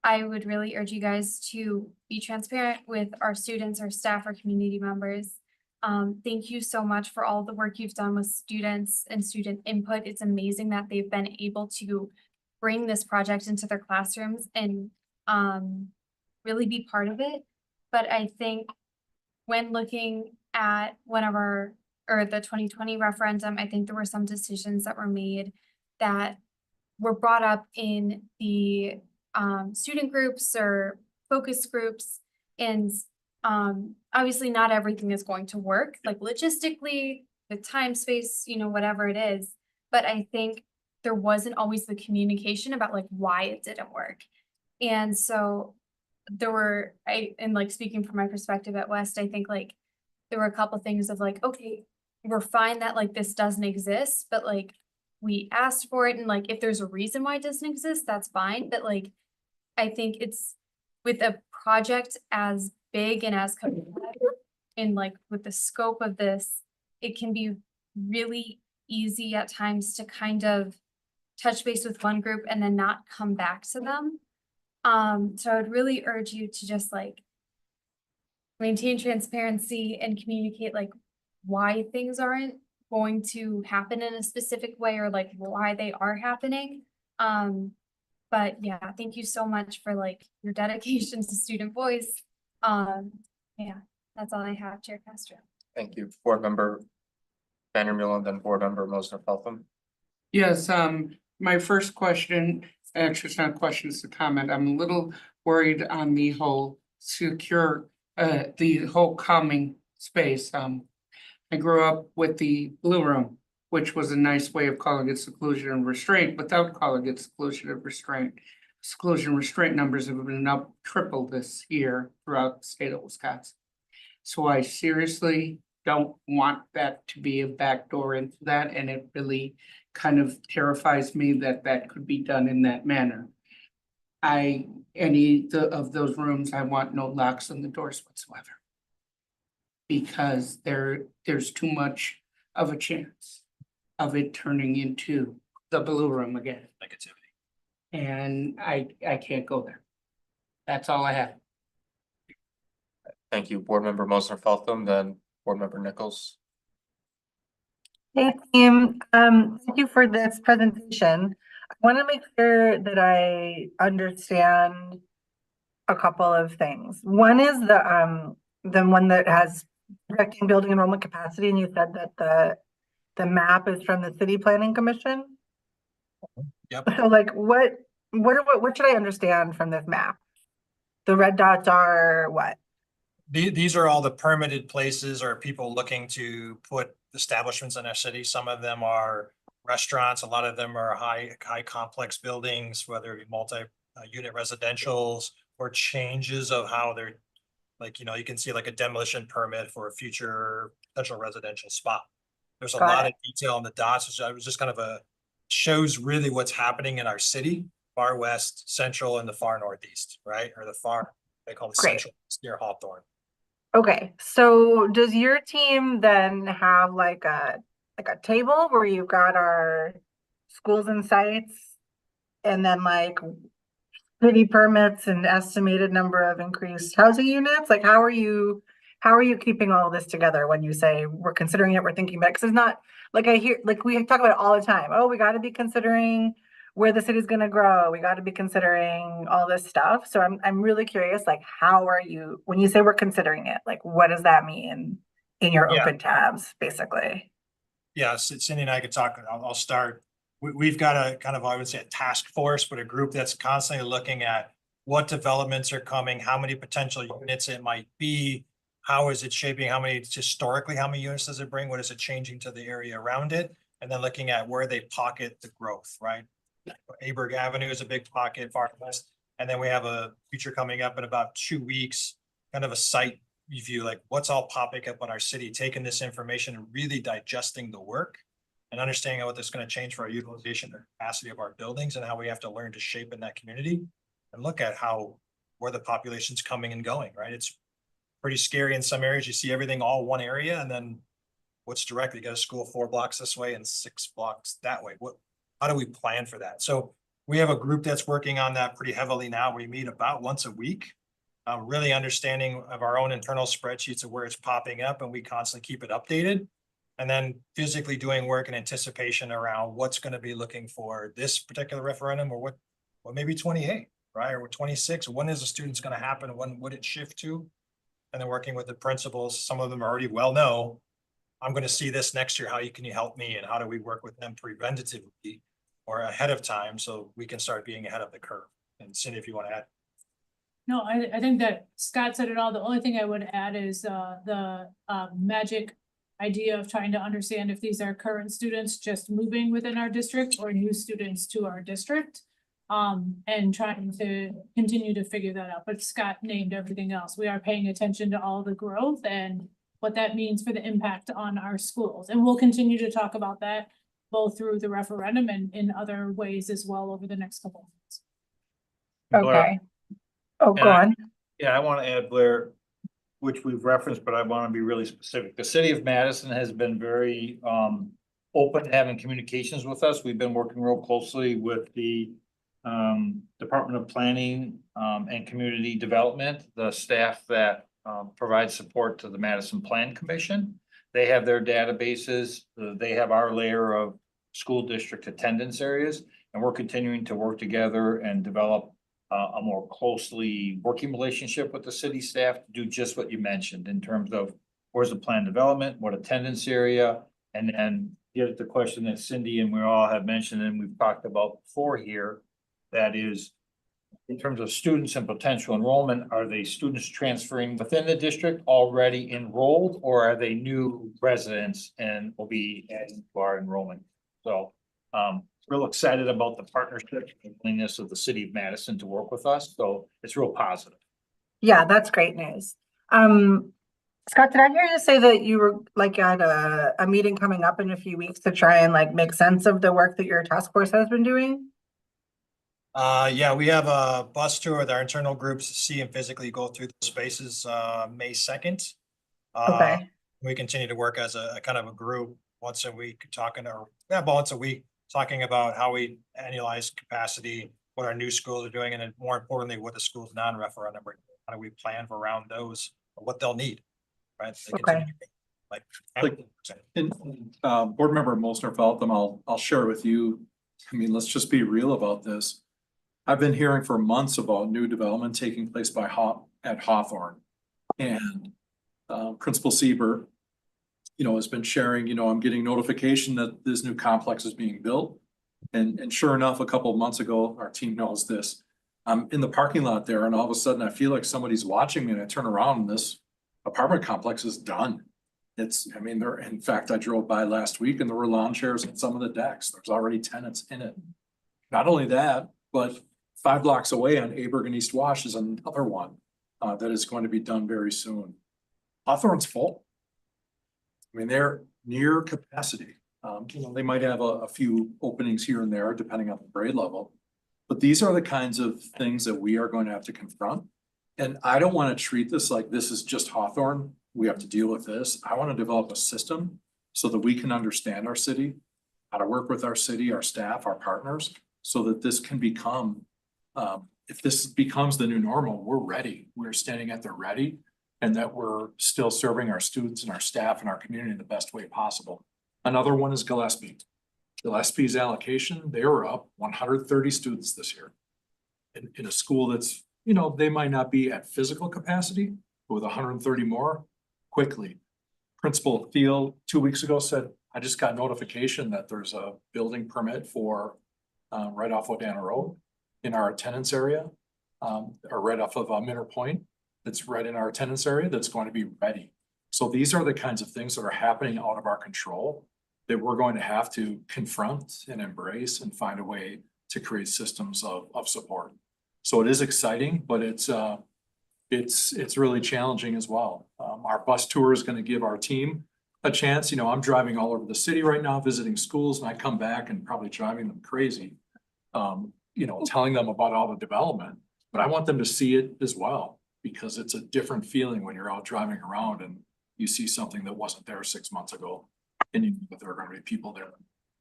I would really urge you guys to be transparent with our students, our staff, our community members. Thank you so much for all the work you've done with students and student input. It's amazing that they've been able to bring this project into their classrooms and really be part of it. But I think when looking at the 2020 referendum, I think there were some decisions that were made that were brought up in the student groups or focus groups, and obviously not everything is going to work like logistically with time, space, whatever it is. But I think there wasn't always the communication about like why it didn't work. And so there were, and like speaking from my perspective at West, I think like there were a couple things of like, okay, we're fine that like this doesn't exist, but like we asked for it and like if there's a reason why it doesn't exist, that's fine. But like I think it's with a project as big and as and like with the scope of this, it can be really easy at times to kind of touch base with one group and then not come back to them. So I would really urge you to just like maintain transparency and communicate like why things aren't going to happen in a specific way or like why they are happening. But yeah, thank you so much for like your dedication to student voice. Yeah, that's all I have, Chair Castro. Thank you. Board Member Vandermeer and then Board Member Mosner Feltham. Yes, my first question, actually it's not a question, it's a comment. I'm a little worried on the whole the whole calming space. I grew up with the Blue Room, which was a nice way of calling it seclusion and restraint without calling it seclusion and restraint. Seclusion and restraint numbers have been up triple this year throughout the state of Wisconsin. So I seriously don't want that to be a backdoor into that, and it really kind of terrifies me that that could be done in that manner. Any of those rooms, I want no locks on the doors whatsoever. Because there's too much of a chance of it turning into the Blue Room again. Negativity. And I can't go there. That's all I have. Thank you, Board Member Mosner Feltham, then Board Member Nichols. Hey team, thank you for this presentation. I want to make sure that I understand a couple of things. One is the one that has projecting building enrollment capacity, and you said that the map is from the City Planning Commission. Yep. So like what should I understand from this map? The red dots are what? These are all the permitted places or people looking to put establishments in our city. Some of them are restaurants, a lot of them are high complex buildings, whether it be multi-unit residentials or changes of how they're, like, you know, you can see like a demolition permit for a future potential residential spot. There's a lot of detail on the dots, which I was just kind of shows really what's happening in our city, far west, central, and the far northeast, right? Or the far, they call the central near Hawthorne. Okay, so does your team then have like a table where you've got our schools and sites and then like city permits and estimated number of increased housing units? Like how are you keeping all this together when you say we're considering it, we're thinking about it? Because it's not like I hear, like we talk about it all the time. Oh, we got to be considering where the city's going to grow. We got to be considering all this stuff. So I'm really curious, like, how are you, when you say we're considering it, like, what does that mean in your open tabs, basically? Yeah, Cindy and I could talk. I'll start. We've got a kind of, I would say, a task force, but a group that's constantly looking at what developments are coming, how many potential units it might be, how is it shaping, how many units does it bring, what is it changing to the area around it, and then looking at where they pocket the growth, right? Aberg Avenue is a big pocket, far west, and then we have a feature coming up in about 2 weeks, kind of a site review, like what's all popping up in our city, taking this information and really digesting the work and understanding what this is going to change for our utilization and capacity of our buildings and how we have to learn to shape in that community and look at where the population's coming and going, right? It's pretty scary in some areas. You see everything all one area, and then what's directly, you got a school 4 blocks this way and 6 blocks that way. How do we plan for that? So we have a group that's working on that pretty heavily now. We meet about once a week, really understanding of our own internal spreadsheets of where it's popping up, and we constantly keep it updated. And then physically doing work in anticipation around what's going to be looking for this particular referendum, or what maybe 28, right? Or 26, when is the students going to happen? When would it shift to? And then working with the principals, some of them already know, I'm going to see this next year. Can you help me? And how do we work with them preventatively or ahead of time so we can start being ahead of the curve? And Cindy, if you want to add. No, I think that Scott said it all. The only thing I would add is the magic idea of trying to understand if these are current students just moving within our district or new students to our district. and trying to continue to figure that out. But Scott named everything else. We are paying attention to all the growth and what that means for the impact on our schools. And we'll continue to talk about that both through the referendum and in other ways as well over the next couple of months. Okay. Oh, go And on. Yeah, I want to add, Blair, which we've referenced, but I want to be really specific. The city of Madison has been very open to having communications with us. We've been working real closely with the Department of Planning and Community Development, the staff that provides support to the Madison Plan Commission. They have their databases, they have our layer of school district attendance areas, and we're continuing to work together and develop a more closely working relationship with the city staff to do just what you mentioned in terms of where's the plan development, what attendance area, and then get at the question that Cindy and we all have mentioned and we've talked about before here. That is, in terms of students and potential enrollment, are they students transferring within the district already enrolled, or are they new residents and will be adding to our enrollment? So, real excited about the partnership and willingness of the city of Madison to work with us. So it's real positive. Yeah, that's great news. Scott, did I hear you say that you were like at a meeting coming up in a few weeks to try and like make sense of the work that your task force has been doing? Yeah, we have a bus tour with our internal groups to see and physically go through the spaces, May 2nd. Okay. We continue to work as a kind of a group once a week, once a week, talking about how we annualize capacity, what our new schools are doing, and then more importantly, what the schools non-referendum are doing. How do we plan for around those, what they'll need, right? They continue to be, And board member Molsner felt them, I'll share with you. I mean, let's just be real about this. I've been hearing for months about new development taking place at Hawthorne. And Principal Siebert, has been sharing, I'm getting notification that this new complex is being built. And sure enough, a couple of months ago, our team knows this. I'm in the parking lot there and all of a sudden I feel like somebody's watching me and I turn around and this apartment complex is done. In fact, I drove by last week and there were lawn chairs on some of the decks. There's already tenants in it. Not only that, but 5 blocks away on Aberg and East Wash is another one that is going to be done very soon. Hawthorne's full. They're near capacity. They might have a few openings here and there depending on the grade level. But these are the kinds of things that we are going to have to confront. And I don't want to treat this like this is just Hawthorne. We have to deal with this. I want to develop a system so that we can understand our city, how to work with our city, our staff, our partners, so that this can become, if this becomes the new normal, we're ready. We're standing at the ready, and that we're still serving our students and our staff and our community in the best way possible. Another one is Gillespie. Gillespie's allocation, they were up 130 students this year. In a school that's, they might not be at physical capacity, but with 130 more, quickly. Principal Thiel 2 weeks ago said, I just got notification that there's a building permit for right off Odana Road in our attendance area, or right off of Minter Point. That's right in our attendance area that's going to be ready. So these are the kinds of things that are happening out of our control that we're going to have to confront and embrace and find a way to create systems of support. So it is exciting, but it's really challenging as well. Our bus tour is going to give our team a chance. I'm driving all over the city right now, visiting schools, and I come back and probably driving them crazy, telling them about all the development, but I want them to see it as well, because it's a different feeling when you're out driving around and you see something that wasn't there 6 months ago, and you know that there are going to be people there.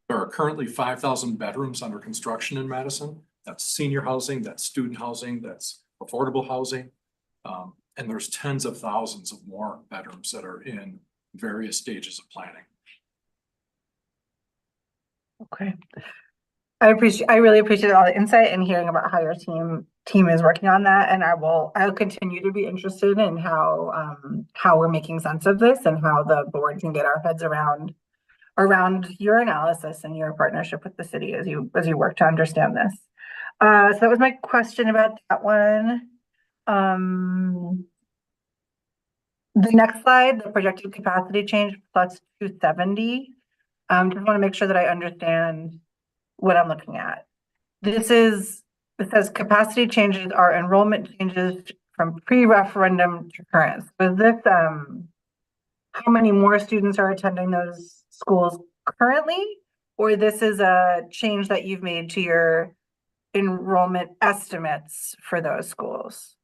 There are currently 5,000 bedrooms under construction in Madison. That's senior housing, that's student housing, that's affordable housing. And there's tens of thousands of more bedrooms that are in various stages of planning. Okay. I really appreciate all the insight and hearing about how your team is working on that. And I'll continue to be interested in how we're making sense of this and how the board can get our heads around your analysis and your partnership with the city as you work to understand this. So that was my question about that one. The next slide, the projected capacity change plus 270. Just want to make sure that I understand what I'm looking at. This is it says capacity changes are enrollment changes from pre-referendum to current. So is this, how many more students are attending those schools currently? Or this is a change that you've made to your enrollment estimates for those schools?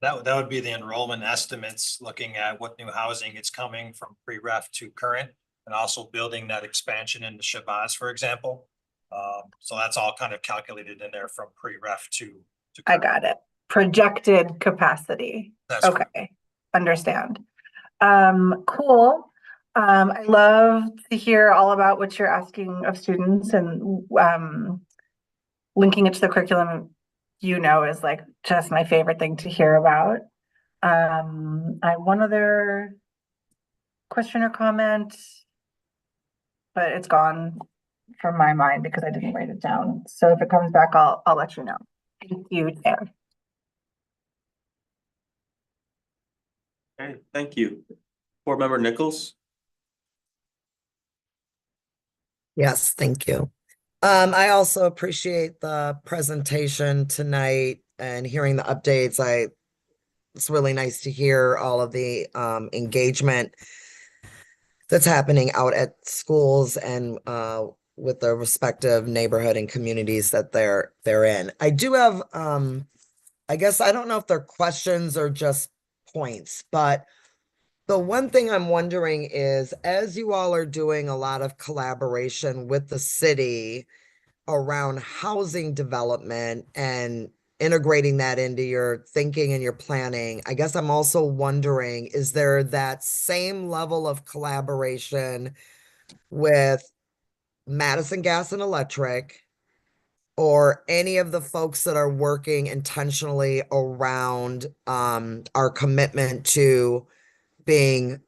That would be the enrollment estimates, looking at what new housing is coming from pre-ref to current, and also building that expansion into Shabazz, for example. So that's all kind of calculated in there from pre-ref to. I got it. Projected capacity. That's correct. Okay, understand. Cool. I love to hear all about what you're asking of students, and linking it to the curriculum, is like just my favorite thing to hear about. I have one other question or comment, but it's gone from my mind because I didn't write it down. So if it comes back, I'll let you know. Thank you, Chair. Okay, thank you. Board Member Nichols? Yes, thank you. I also appreciate the presentation tonight and hearing the updates. It's really nice to hear all of the engagement that's happening out at schools and with the respective neighborhood and communities that they're in. I do have I guess I don't know if they're questions or just points, but the one thing I'm wondering is, as you all are doing a lot of collaboration with the city around housing development and integrating that into your thinking and your planning, I guess I'm also wondering, is there that same level of collaboration with Madison Gas and Electric, or any of the folks that are working intentionally around our commitment to being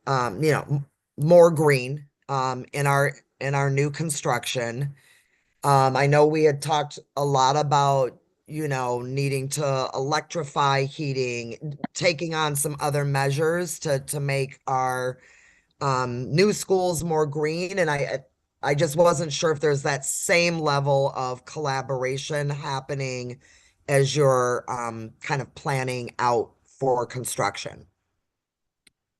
more green in our new construction? I know we had talked a lot about needing to electrify heating, taking on some other measures to make our new schools more green, and I just wasn't sure if there's that same level of collaboration happening as you're kind of planning out for construction.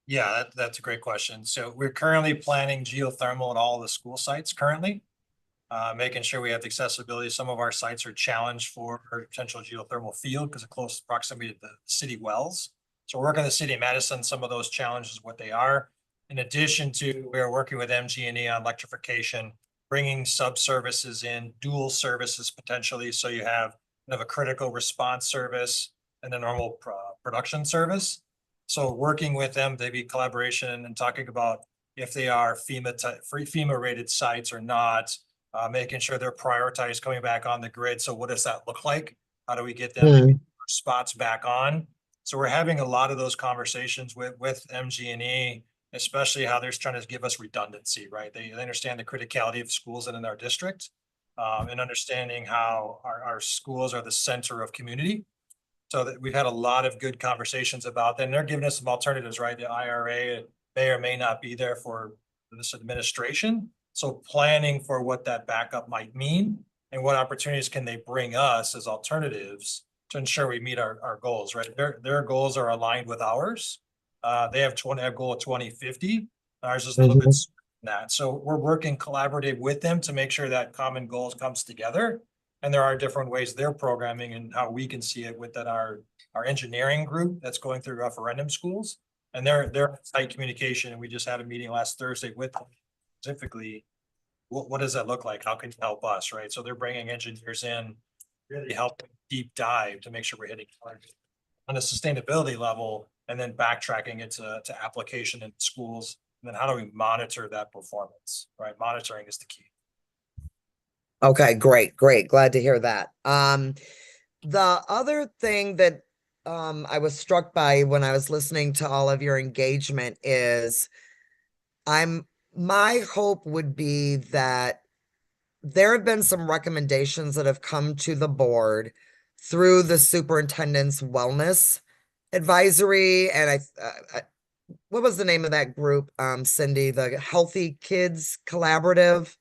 Yeah, that's a great question. So we're currently planning geothermal at all the school sites currently. Making sure we have the accessibility. Some of our sites are challenged for potential geothermal field because of close proximity to the city wells. So we're working with the city of Madison, some of those challenges, what they are. In addition to, we're working with MG&E on electrification, bringing sub-services in, dual services potentially. So you have a critical response service and a normal production service. So working with them, they be collaboration and talking about if they are FEMA rated sites or not, making sure they're prioritized coming back on the grid. So what does that look like? How do we get them spots back on? So we're having a lot of those conversations with MG&E, especially how they're trying to give us redundancy, right? They understand the criticality of schools in our district, and understanding how our schools are the center of community. So that we've had a lot of good conversations about that, and they're giving us some alternatives, right? The IRA may or may not be there for this administration. So planning for what that backup might mean and what opportunities can they bring us as alternatives to ensure we meet our goals, right? Their goals are aligned with ours. They have a goal of 2050. Ours is a little bit than that. So we're working collaborative with them to make sure that common goals comes together. And there are different ways they're programming and how we can see it within our engineering group that's going through referendum schools. And they're tight communication. And we just had a meeting last Thursday with them specifically. What does that look like? How can you help us, right? So they're bringing engineers in, really helping deep dive to make sure we're hitting targets on a sustainability level, and then backtracking it to application in schools. And then how do we monitor that performance, right? Monitoring is the key. Okay, great. Glad to hear that. The other thing that I was struck by when I was listening to all of your engagement is my hope would be that there have been some recommendations that have come to the board through the superintendent's wellness advisory. And what was the name of that group, Cindy? The Healthy Kids Collaborative?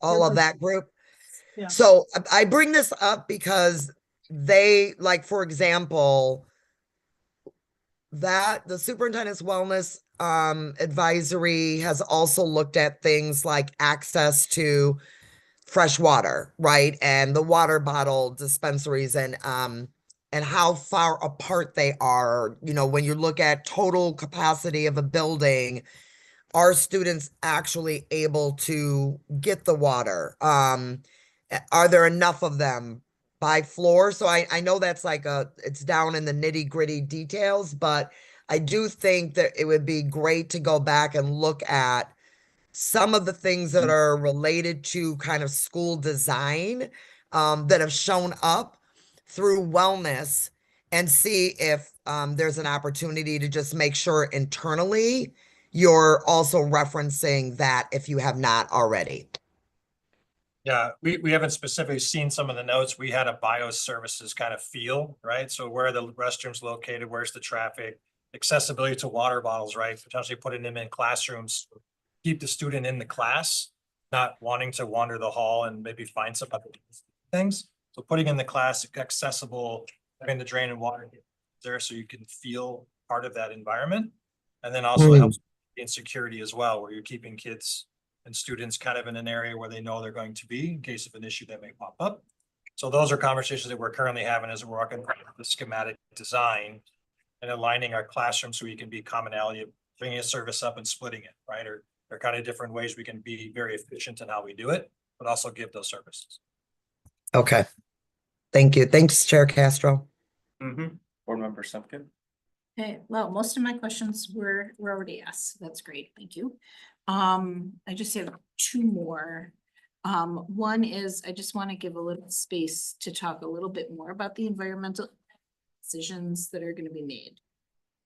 All of that group. Yeah. So I bring this up because they, like, for example, that the superintendent's wellness advisory has also looked at things like access to fresh water, right? And the water bottle dispensaries and how far apart they are. You know, when you look at total capacity of a building, are students actually able to get the water? Are there enough of them by floor? So I know that's like it's down in the nitty gritty details, but I do think that it would be great to go back and look at some of the things that are related to kind of school design that have shown up through wellness and see if there's an opportunity to just make sure internally you're also referencing that if you have not already. Yeah, we haven't specifically seen some of the notes. We had a bioservices kind of feel, right? So where are the restrooms located? Where's the traffic? Accessibility to water bottles, right? Potentially putting them in classrooms, keep the student in the class, not wanting to wander the hall and maybe find some other things. So putting in the class accessible, having the drain and water there so you can feel part of that environment. And then also helps in security as well, where you're keeping kids and students kind of in an area where they know they're going to be in case of an issue that may pop up. So those are conversations that we're currently having as we're working on the schematic design and aligning our classrooms so we can be commonality of bringing a service up and splitting it, right? Or there are kind of different ways we can be very efficient in how we do it, but also give those services. Okay. Thank you. Thanks, Chair Castro. Board Member Simpkin. Okay, well, most of my questions were already asked. That's great. Thank you. I just have two more. One is I just want to give a little space to talk a little bit more about the environmental decisions that are going to be made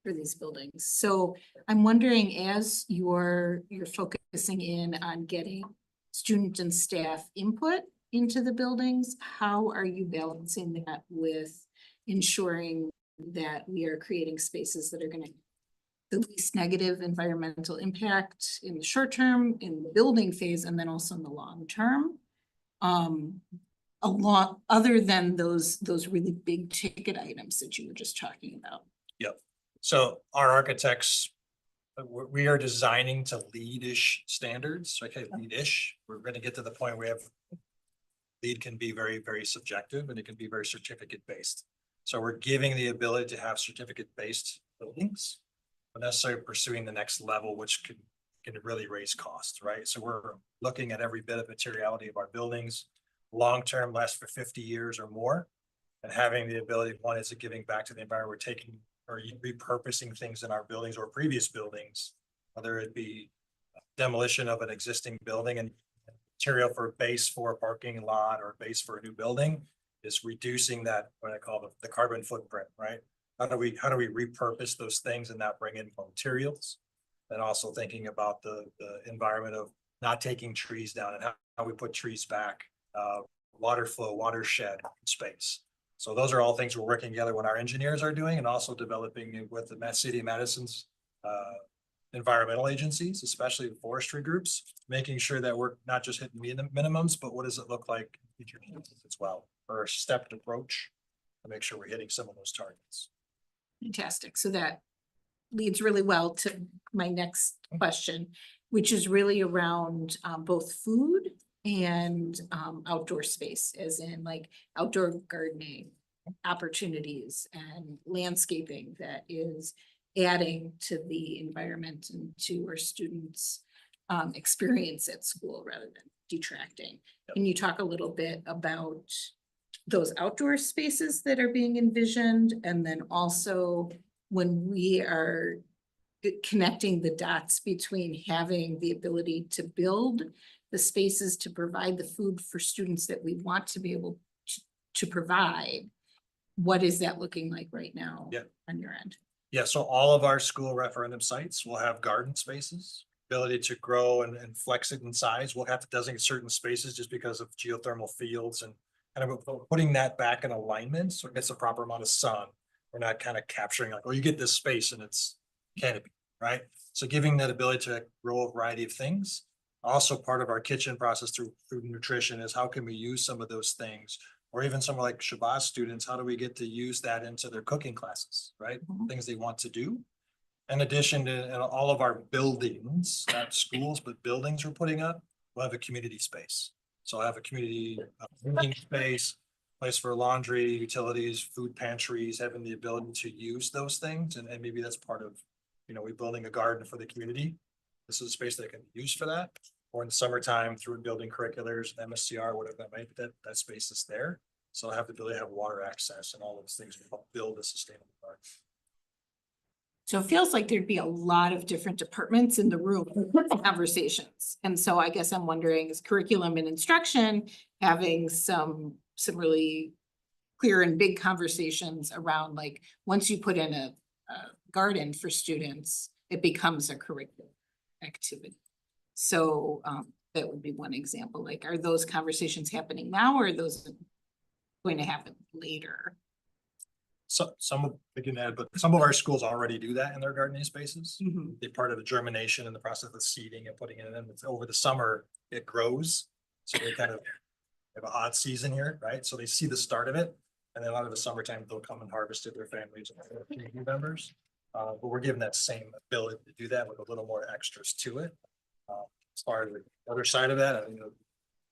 for these buildings. So I'm wondering, as you're focusing in on getting student and staff input into the buildings, how are you balancing that with ensuring that we are creating spaces that are going to the least negative environmental impact in the short term, in the building phase, and then also in the long term? A lot other than those really big ticket items that you were just talking about. Yep. So our architects, we are designing to LEED-ish standards. Okay, LEED-ish. We're going to get to the point where we have LEED can be very, very subjective and it can be very certificate based. So we're giving the ability to have certificate based buildings, but necessarily pursuing the next level, which can really raise costs, right? So we're looking at every bit of materiality of our buildings, long-term, last for 50 years or more, and having the ability, one is giving back to the environment. We're taking or repurposing things in our buildings or previous buildings, whether it be demolition of an existing building and material for base for a parking lot or base for a new building is reducing that, what I call the carbon footprint, right? How do we repurpose those things and not bring in more materials? And also thinking about the environment of not taking trees down and how we put trees back, water flow, watershed space. So those are all things we're working together when our engineers are doing and also developing with the City of Madison's environmental agencies, especially the forestry groups, making sure that we're not just hitting minimums, but what does it look like in future as well, or a stepped approach to make sure we're hitting some of those targets. Fantastic. So that leads really well to my next question, which is really around both food and outdoor space, as in like outdoor gardening opportunities and landscaping that is adding to the environment and to our students' experience at school rather than detracting. Yep. Can you talk a little bit about those outdoor spaces that are being envisioned, and then also when we are connecting the dots between having the ability to build the spaces to provide the food for students that we want to be able to provide, what is that looking like right now? Yeah. On your end? Yeah, so all of our school referendum sites will have garden spaces, ability to grow and flex it in size. We'll have to designate certain spaces just because of geothermal fields and kind of putting that back in alignment so it gets the proper amount of sun. We're not kind of capturing like, oh, you get this space and it's canopy, right? So giving that ability to grow a variety of things. Also, part of our kitchen process through food and nutrition is how can we use some of those things? Or even some like Shabazz students, how do we get to use that into their cooking classes, right? Things they want to do. In addition to all of our buildings, not schools, but buildings we're putting up, we'll have a community space. So I'll have a community cooking space, place for laundry, utilities, food pantries, having the ability to use those things. And maybe that's part of, we're building a garden for the community. This is a space that can be used for that. Or in the summertime through building curriculars, MSCR, whatever that might be, that space is there. So I have the ability to have water access and all those things to help build a sustainable garden. So it feels like there'd be a lot of different departments in the room for conversations. And so I guess I'm wondering, is curriculum and instruction having some really clear and big conversations around, like, once you put in a garden for students, it becomes a curriculum activity. So that would be one example. Like, are those conversations happening now, or are those going to happen later? So some of, but some of our schools already do that in their gardening spaces. Mhm. They're part of the germination and the process of seeding and putting it in. Over the summer, it grows. So they kind of have an odd season here, right? So they see the start of it. And then a lot of the summertime, they'll come and harvest it, their families and their community members. But we're given that same ability to do that with a little more extras to it. As far as the other side of that,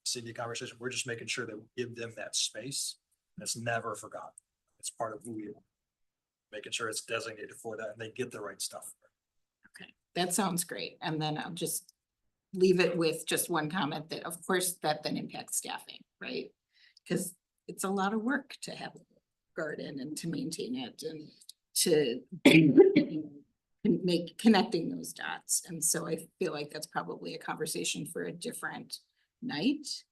CD conversation, we're just making sure that we give them that space. And it's never forgotten. It's part of who we are. Making sure it's designated for that and they get the right stuff. Okay, that sounds great. And then I'll just leave it with just one comment that, of course, that then impacts staffing, right? Because it's a lot of work to have a garden and to maintain it and to make connecting those dots. And so I feel like that's probably a conversation for a different night.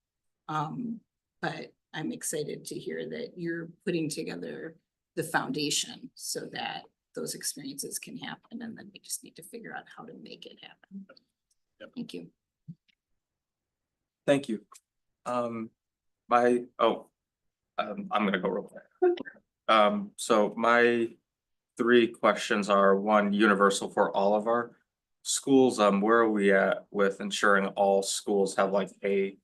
But I'm excited to hear that you're putting together the foundation so that those experiences can happen. And then we just need to figure out how to make it happen. Yep. Thank you. Thank you. I'm gonna go real quick. So my 3 questions are: one, universal for all of our schools. Where are we at with ensuring all schools have like a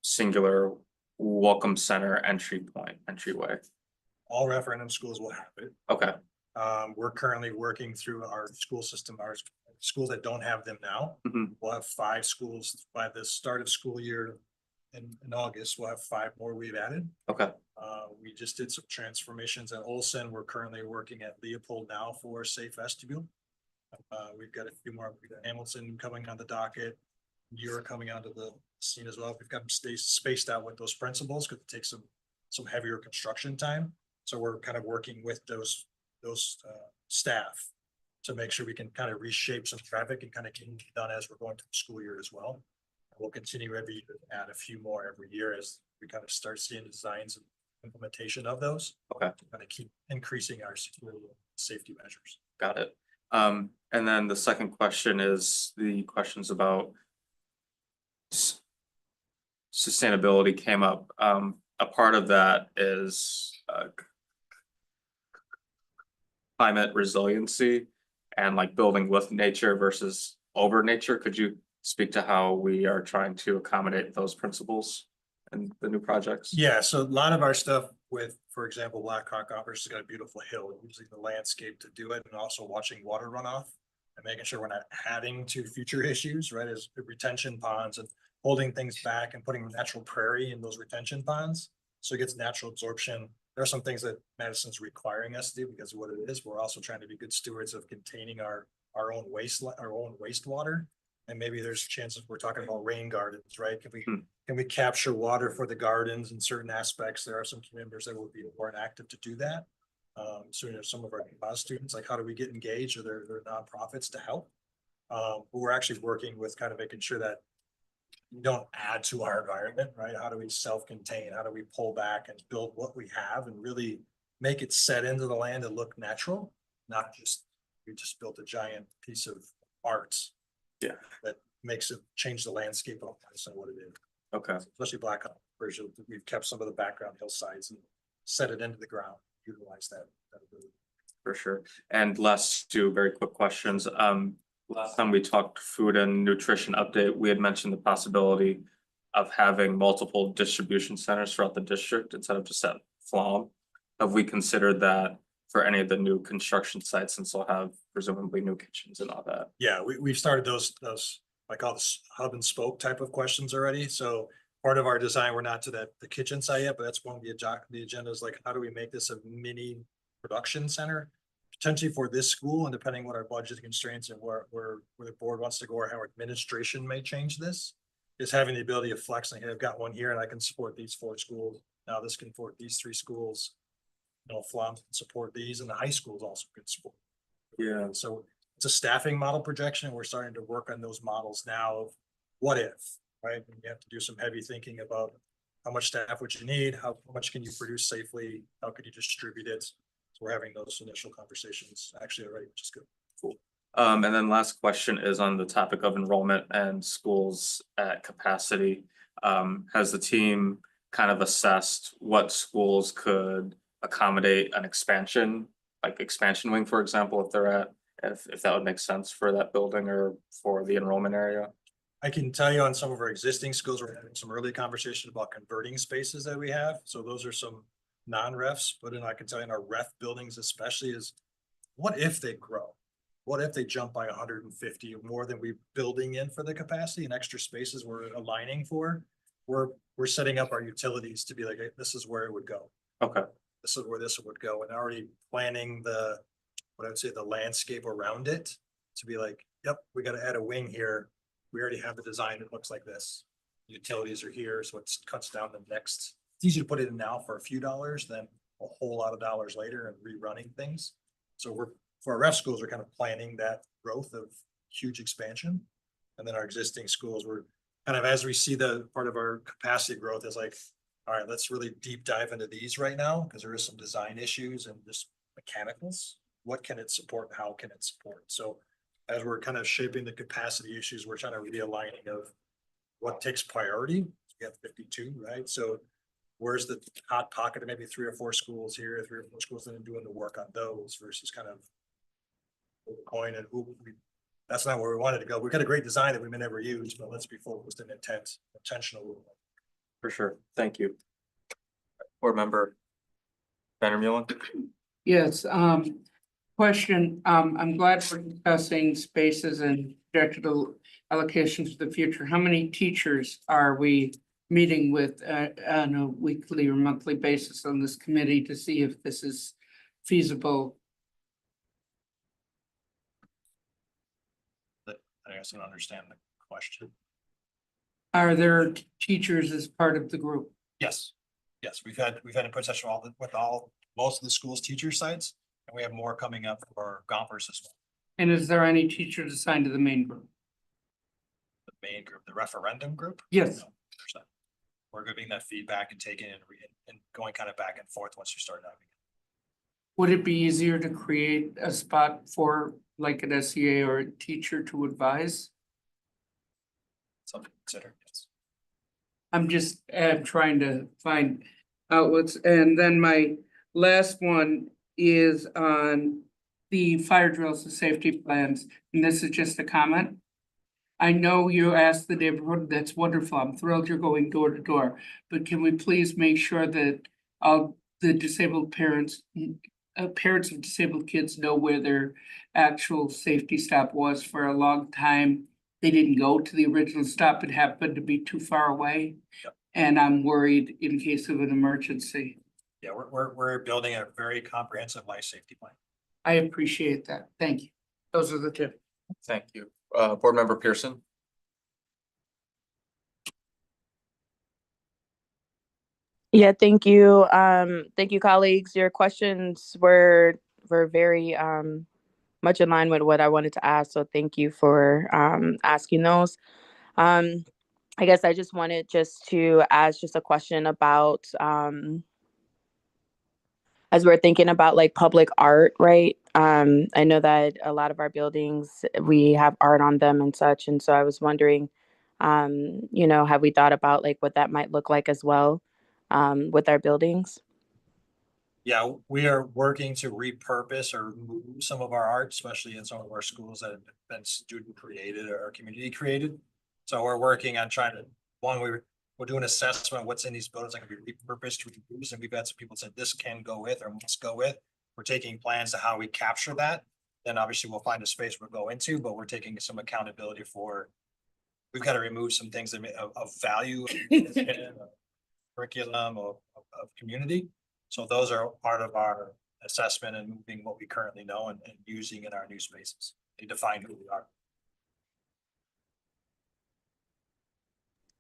singular welcome center entryway? All referendum schools will have it. Okay. We're currently working through our school system, our schools that don't have them now. Mhm. We'll have 5 schools by the start of school year in August. We'll have 5 more we've added. Okay. We just did some transformations at Olson. We're currently working at Leopold now for safe vestibule. We've got a few more. We've got Hamilton coming on the docket. You're coming onto the scene as well. We've got them spaced out with those principals because it takes some heavier construction time. So we're kind of working with those staff to make sure we can kind of reshape some traffic and kind of get it done as we're going to the school year as well. We'll continue every year to add a few more every year as we kind of start seeing designs and implementation of those. Okay. To kind of keep increasing our security and safety measures. Got it. And then the second question is the questions about sustainability came up. A part of that is climate resiliency and like building with nature versus over nature. Could you speak to how we are trying to accommodate those principles in the new projects? Yeah, so a lot of our stuff with, for example, Blackhawk Offers has got a beautiful hill, using the landscape to do it, and also watching water runoff and making sure we're not adding to future issues, right? As retention ponds and holding things back and putting natural prairie in those retention ponds. So it gets natural absorption. There are some things that Madison's requiring us to do because of what it is. We're also trying to be good stewards of containing our own wastewater. And maybe there's chances we're talking about rain gardens, right? Can we capture water for the gardens in certain aspects? There are some members that will be more active to do that. So some of our students, like, how do we get engaged, or their nonprofits to help? But we're actually working with kind of making sure that we don't add to our environment, right? How do we self-contain? How do we pull back and build what we have and really make it set into the land and look natural? Not just, we just built a giant piece of art. Yeah. That makes it change the landscape of what it is. Okay. Especially Blackhawk version, we've kept some of the background hillsides and set it into the ground, utilize that ability. For sure. And last 2 very quick questions. last time we talked food and nutrition update, we had mentioned the possibility of having multiple distribution centers throughout the district instead of just at Flom. Have we considered that for any of the new construction sites, since they'll have presumably new kitchens and all that? Yeah, we've started those, I call this hub and spoke type of questions already. So part of our design, we're not to the kitchen side yet, but that's one of the agenda is like, how do we make this a mini production center? Potentially for this school, and depending what our budget constraints and where the board wants to go or how administration may change this, is having the ability of flexing. Hey, I've got one here and I can support these 4 schools. Now this can support these 3 schools. You know, Flom can support these, and the high schools also can support. Yeah. And so it's a staffing model projection. We're starting to work on those models now of what if, right? And you have to do some heavy thinking about how much staff would you need, how much can you produce safely, how could you distribute it? So we're having those initial conversations actually already, which is good. Cool. And then last question is on the topic of enrollment and schools at capacity. Has the team kind of assessed what schools could accommodate an expansion, like expansion wing, for example, if they're at, if that would make sense for that building or for the enrollment area? I can tell you on some of our existing schools, we're having some early conversations about converting spaces that we have. So those are some non-refs, but then I can tell you in our ref buildings especially is, what if they grow? What if they jump by 150 or more than we're building in for the capacity and extra spaces we're aligning for? We're setting up our utilities to be like, hey, this is where it would go. Okay. This is where this would go, and already planning what I would say, the landscape around it to be like, yep, we got to add a wing here. We already have the design. It looks like this. Utilities are here, so it cuts down the next. It's easy to put it in now for a few dollars than a whole lot of dollars later and rerunning things. So for our ref schools, we're kind of planning that growth of huge expansion. And then our existing schools, we're kind of, as we see the part of our capacity growth is like, all right, let's really deep dive into these right now, because there is some design issues and just mechanicals. What can it support? How can it support? So as we're kind of shaping the capacity issues, we're trying to realigning of what takes priority. We have 52, right? So where's the hot pocket of maybe 3 or 4 schools here, 3 or 4 schools that are doing the work on those versus kind of coin and that's not where we wanted to go. We've got a great design that we may never use, but let's be focused and intentional. For sure. Thank you. Board member Banner Mullen. Yes, question, I'm glad we're discussing spaces and projected allocations for the future. How many teachers are we meeting with on a weekly or monthly basis on this committee to see if this is feasible? I guess I don't understand the question. Are there teachers as part of the group? Yes, we've had input session with most of the schools' teacher sites, and we have more coming up for Gompers as well. And is there any teachers assigned to the main group? The main group, the referendum group? Yes. No, there's not. We're giving that feedback and taking it and going kind of back and forth once you start diving. Would it be easier to create a spot for like an SEA or a teacher to advise? Something to consider, yes. I'm trying to find outlets. And then my last one is on the fire drills and safety plans. And this is just a comment. I know you asked the neighborhood, that's wonderful. I'm thrilled you're going door to door, but can we please make sure that the disabled parents of disabled kids know where their actual safety stop was? For a long time, they didn't go to the original stop. It happened to be too far away. Yep. And I'm worried in case of an emergency. Yeah, we're building a very comprehensive life safety plan. I appreciate that. Thank you. Those are the two. Thank you. Board member Pearson. Yeah, thank you. Thank you, colleagues. Your questions were very much in line with what I wanted to ask. So thank you for asking those. I guess I just wanted to ask just a question about as we're thinking about like public art, right? I know that a lot of our buildings, we have art on them and such. And so I was wondering, have we thought about like what that might look like as well with our buildings? Yeah, we are working to repurpose or move some of our art, especially in some of our schools that have been student created or community created. So we're working on trying to, we're doing assessment of what's in these buildings that can be repurposed, reused, and we've had some people said this can go with or must go with. We're taking plans to how we capture that. Then obviously we'll find a space we'll go into, but we're taking some accountability for. We've got to remove some things that of value, curriculum of community. So those are part of our assessment and moving what we currently know and using in our new spaces. They define who we are.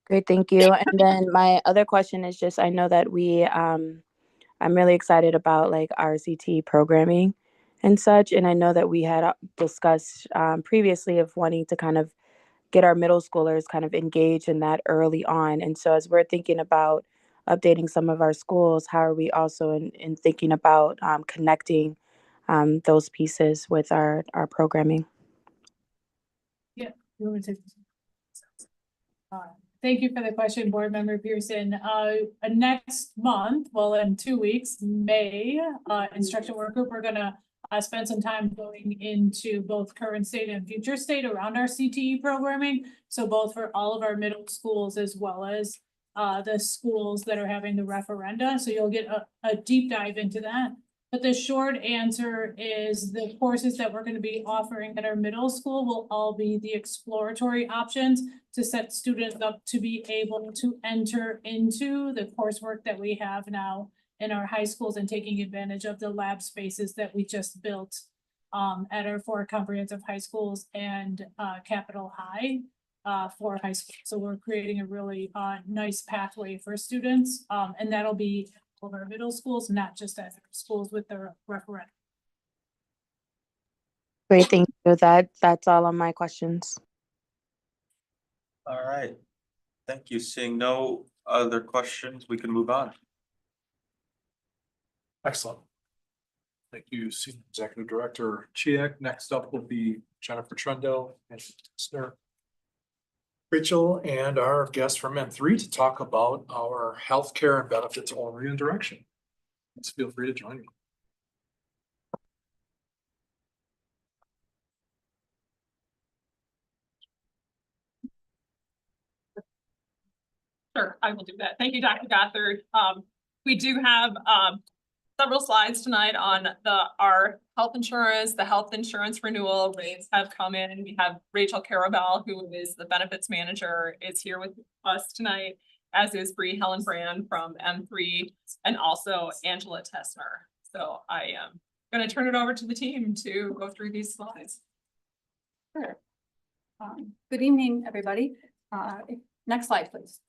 Great, thank you. And then my other question is just, I know that I'm really excited about like RCT programming and such. And I know that we had discussed previously of wanting to kind of get our middle schoolers kind of engaged in that early on. And so as we're thinking about updating some of our schools, how are we also in thinking about connecting those pieces with our programming? Yeah. You want me to take this? Thank you for the question, Board Member Pearson. Next month, well, in 2 weeks, May, instruction work group, we're gonna spend some time going into both current state and future state around our CTE programming. So both for all of our middle schools as well as the schools that are having the referenda. So you'll get a deep dive into that. But the short answer is the courses that we're going to be offering at our middle school will all be the exploratory options to set students up to be able to enter into the coursework that we have now in our high schools and taking advantage of the lab spaces that we just built at our 4 comprehensive high schools and Capitol High for high school. So we're creating a really nice pathway for students and that'll be of our middle schools, not just at schools with their referendum. Great, thank you. That's all of my questions. All right. Thank you. Seeing no other questions, we can move on. Excellent. Thank you, Senior Executive Director Chiak. Next up will be Jennifer Trendell and Mr. Rachel and our guest from M3 to talk about our healthcare and benefits oriented direction. Please feel free to join me. Sure, I will do that. Thank you, Dr. Gothard. We do have several slides tonight on our health insurance. The health insurance renewal rates have come in. We have Rachel Carabell, who is the benefits manager, is here with us tonight, as is Bree Hellenbrand from M3 and also Angela Tessner. So I am going to turn it over to the team to go through these slides. Sure. Good evening, everybody. Next slide, please.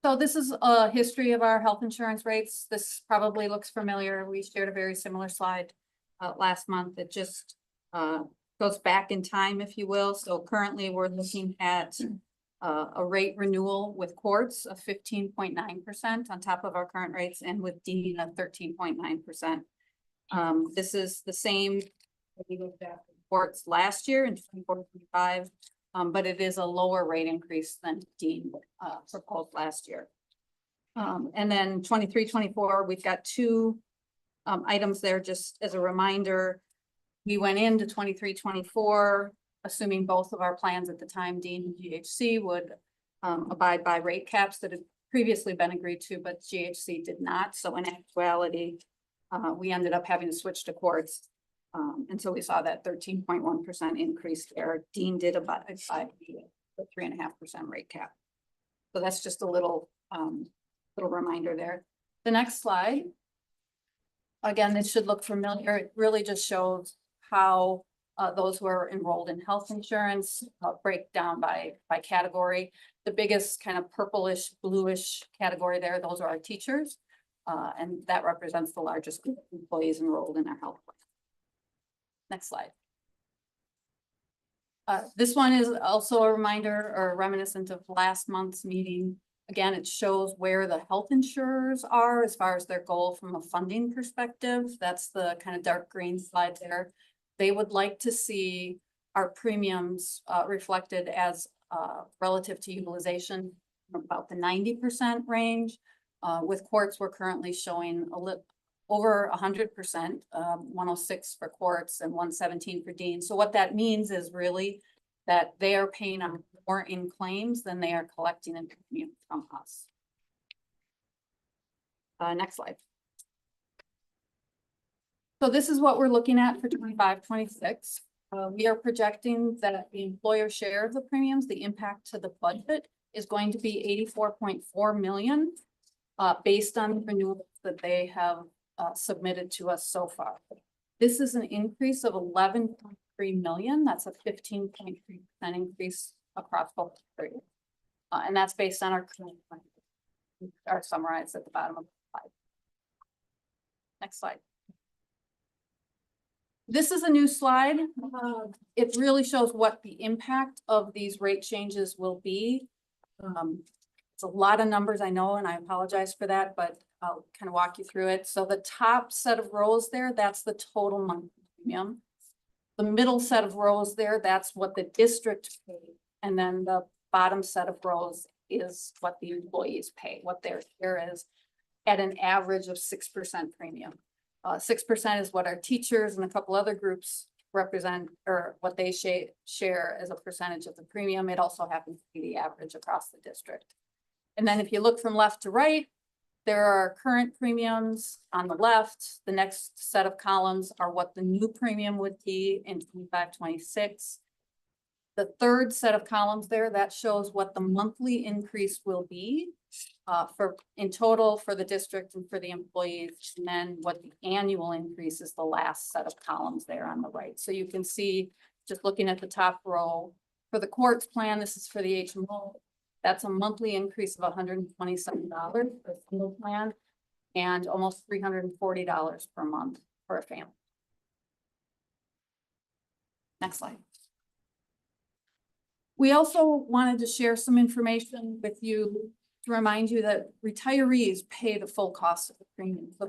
So this is a history of our health insurance rates. This probably looks familiar. We shared a very similar slide last month. It just goes back in time, if you will. So currently we're looking at a rate renewal with courts of 15.9% on top of our current rates and with Dean of 13.9%. This is the same courts last year in 24-25. But it is a lower rate increase than Dean proposed last year. And then 23-24, we've got 2 items there just as a reminder. We went into 23-24, assuming both of our plans at the time, Dean and GHC, would abide by rate caps that had previously been agreed to, but GHC did not. So in actuality, we ended up having to switch to courts. And so we saw that 13.1% increase there. Dean did about the 3.5% rate cap. So that's just a little reminder there. The next slide. Again, this should look familiar. It really just shows how those who are enrolled in health insurance break down by category. The biggest kind of purplish, bluish category there, those are our teachers. And that represents the largest group of employees enrolled in our health plan. Next slide. This one is also a reminder or reminiscent of last month's meeting. Again, it shows where the health insurers are as far as their goal from a funding perspective. That's the kind of dark green slide there. They would like to see our premiums reflected as relative to utilization about the 90% range. With courts, we're currently showing over 100%, 106 for courts and 117 for dean. So what that means is really that they are paying out more in claims than they are collecting in premium from us. Next slide. So this is what we're looking at for 25-26. We are projecting that the employer share of the premiums, the impact to the budget, is going to be 84.4 million, based on the renewals that they have submitted to us so far. This is an increase of 11.3 million. That's a 15.3% increase across both periods. And that's based on our current plan, are summarized at the bottom of the slide. Next slide. This is a new slide. It really shows what the impact of these rate changes will be. It's a lot of numbers, I know, and I apologize for that, but I'll kind of walk you through it. So the top set of rows there, that's the total monthly premium. The middle set of rows there, that's what the district paid. And then the bottom set of rows is what the employees pay, what their share is at an average of 6% premium. 6% is what our teachers and a couple other groups represent, or what they share as a percentage of the premium. It also happens to be the average across the district. And then if you look from left to right, there are current premiums on the left. The next set of columns are what the new premium would be in 25-26. The third set of columns there, that shows what the monthly increase will be for in total for the district and for the employees, and then what the annual increase is, the last set of columns there on the right. So you can see, just looking at the top row, for the courts plan, this is for the HMO, that's a monthly increase of $127 for a single plan and almost $340 per month for a family. Next slide. We also wanted to share some information with you to remind you that retirees pay the full cost of the premium. So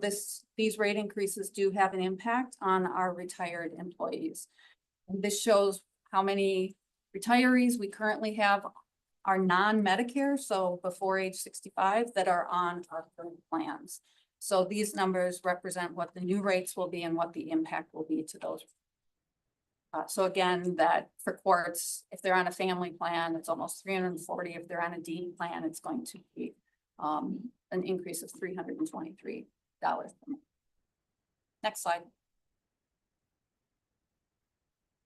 these rate increases do have an impact on our retired employees. And this shows how many retirees we currently have are non-Medicare, so before age 65, that are on our current plans. So these numbers represent what the new rates will be and what the impact will be to those. So again, that for courts, if they're on a family plan, it's almost 340. If they're on a dean plan, it's going to be an increase of $323 per month. Next slide.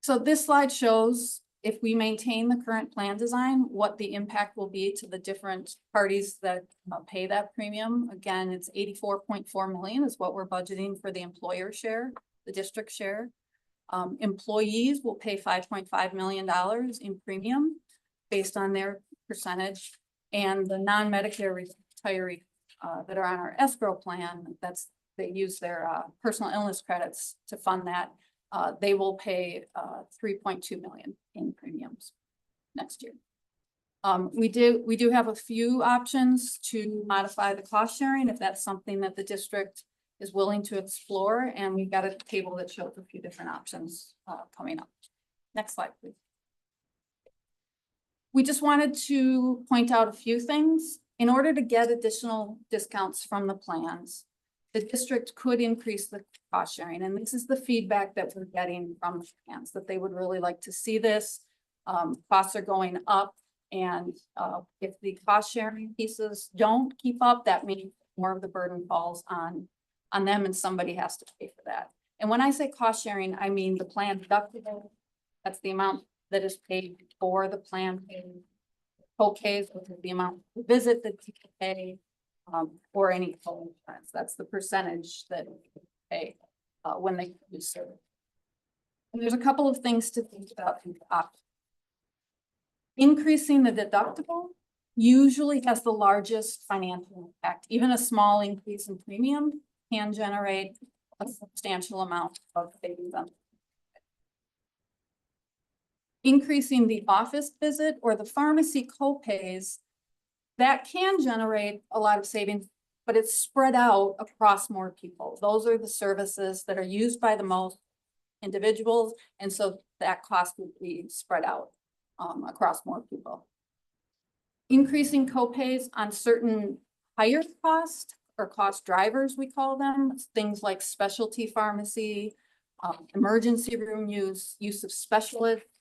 So this slide shows, if we maintain the current plan design, what the impact will be to the different parties that pay that premium. Again, it's 84.4 million is what we're budgeting for the employer share, the district share. Employees will pay $5.5 million in premium based on their percentage, and the non-Medicare retiree that are on our escrow plan, they use their personal illness credits to fund that. They will pay $3.2 million in premiums next year. We do have a few options to modify the cost sharing if that's something that the district is willing to explore, and we've got a table that shows a few different options coming up. Next slide, please. We just wanted to point out a few things. In order to get additional discounts from the plans, the district could increase the cost sharing, and this is the feedback that we're getting from the plans, that they would really like to see this. Costs are going up, and if the cost sharing pieces don't keep up, that means more of the burden falls on them, and somebody has to pay for that. And when I say cost sharing, I mean the plan deductible. That's the amount that is paid for the plan paying co-pays, which is the amount to visit that you can pay, or any co-insurance. That's the percentage that you pay when they use service. And there's a couple of things to think about. Increasing the deductible usually has the largest financial impact. Even a small increase in premium can generate a substantial amount of savings. Increasing the office visit or the pharmacy co-pays, that can generate a lot of savings, but it's spread out across more people. Those are the services that are used by the most individuals, and so that cost would be spread out across more people. Increasing co-pays on certain higher cost or cost drivers, we call them, things like specialty pharmacy, emergency room use of specialists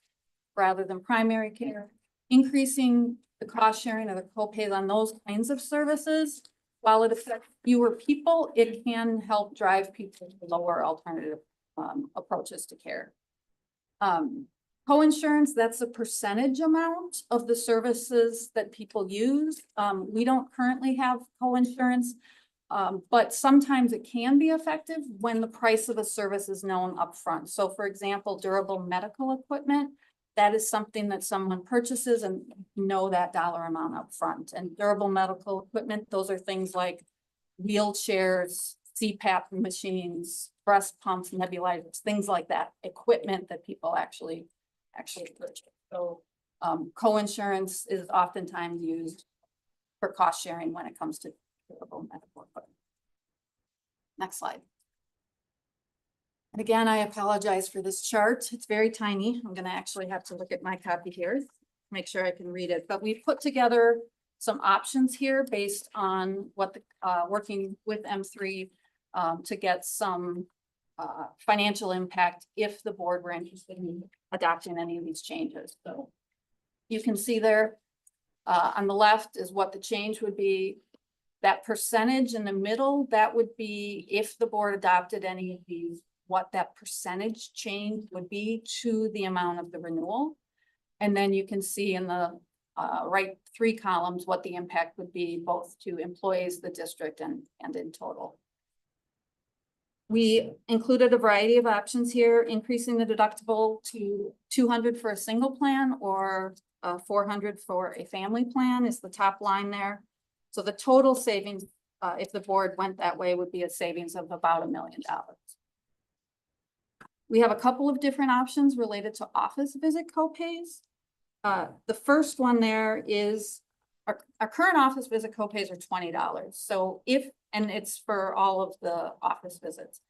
rather than primary care, increasing the cost sharing or the co-pays on those kinds of services. While it affects fewer people, it can help drive people to lower alternative approaches to care. Co-insurance, that's a percentage amount of the services that people use. We don't currently have co-insurance, but sometimes it can be effective when the price of a service is known upfront. So for example, durable medical equipment, that is something that someone purchases and know that dollar amount upfront. And durable medical equipment, those are things like wheelchairs, CPAP machines, breast pumps, nebulizers, things like that, equipment that people actually purchase. So co-insurance is oftentimes used for cost sharing when it comes to durable medical equipment. Next slide. And again, I apologize for this chart. It's very tiny. I'm going to actually have to look at my copy here, make sure I can read it. But we've put together some options here based on what the working with M3 to get some financial impact if the board were interested in adopting any of these changes. So you can see there on the left is what the change would be. That percentage in the middle, that would be if the board adopted any of these, what that percentage change would be to the amount of the renewal. And then you can see in the right 3 columns what the impact would be both to employees, the district, and in total. We included a variety of options here, increasing the deductible to $200 for a single plan or $400 for a family plan is the top line there. So the total savings, if the board went that way, would be a savings of about $1 million. We have a couple of different options related to office visit copays. The first one there is our current office visit copays are $20. So and it's for all of the office visits.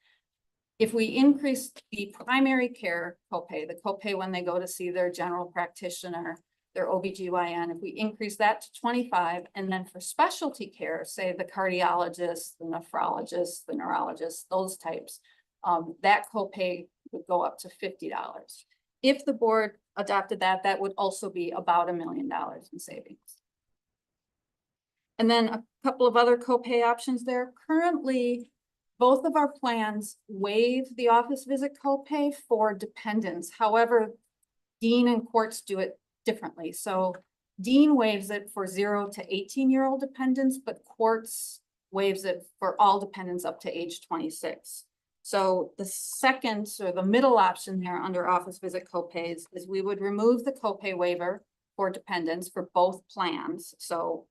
If we increase the primary care copay, the copay when they go to see their general practitioner, their OBGYN, if we increase that to 25, and then for specialty care, say the cardiologist, the nephrologist, the neurologist, those types, that copay would go up to $50. If the board adopted that, that would also be about $1 million in savings. And then a couple of other copay options there. Currently, both of our plans waive the office visit copay for dependents. However, Dean and Quartz do it differently. So Dean waives it for 0 to 18-year-old dependents, but Quartz waives it for all dependents up to age 26. So the second or the middle option there under office visit copays is we would remove the copay waiver for dependents for both plans. So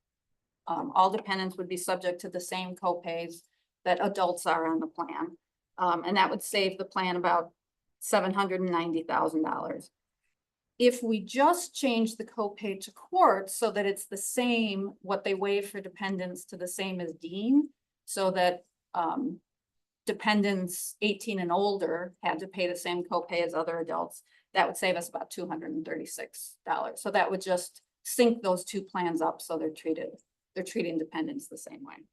all dependents would be subject to the same copays that adults are on the plan. And that would save the plan about $790,000. If we just change the copay to Quartz so that it's the same, what they waive for dependents to the same as Dean, so that dependents 18 and older had to pay the same copay as other adults, that would save us about $236. So that would just sync those 2 plans up so they're treating dependents the same way.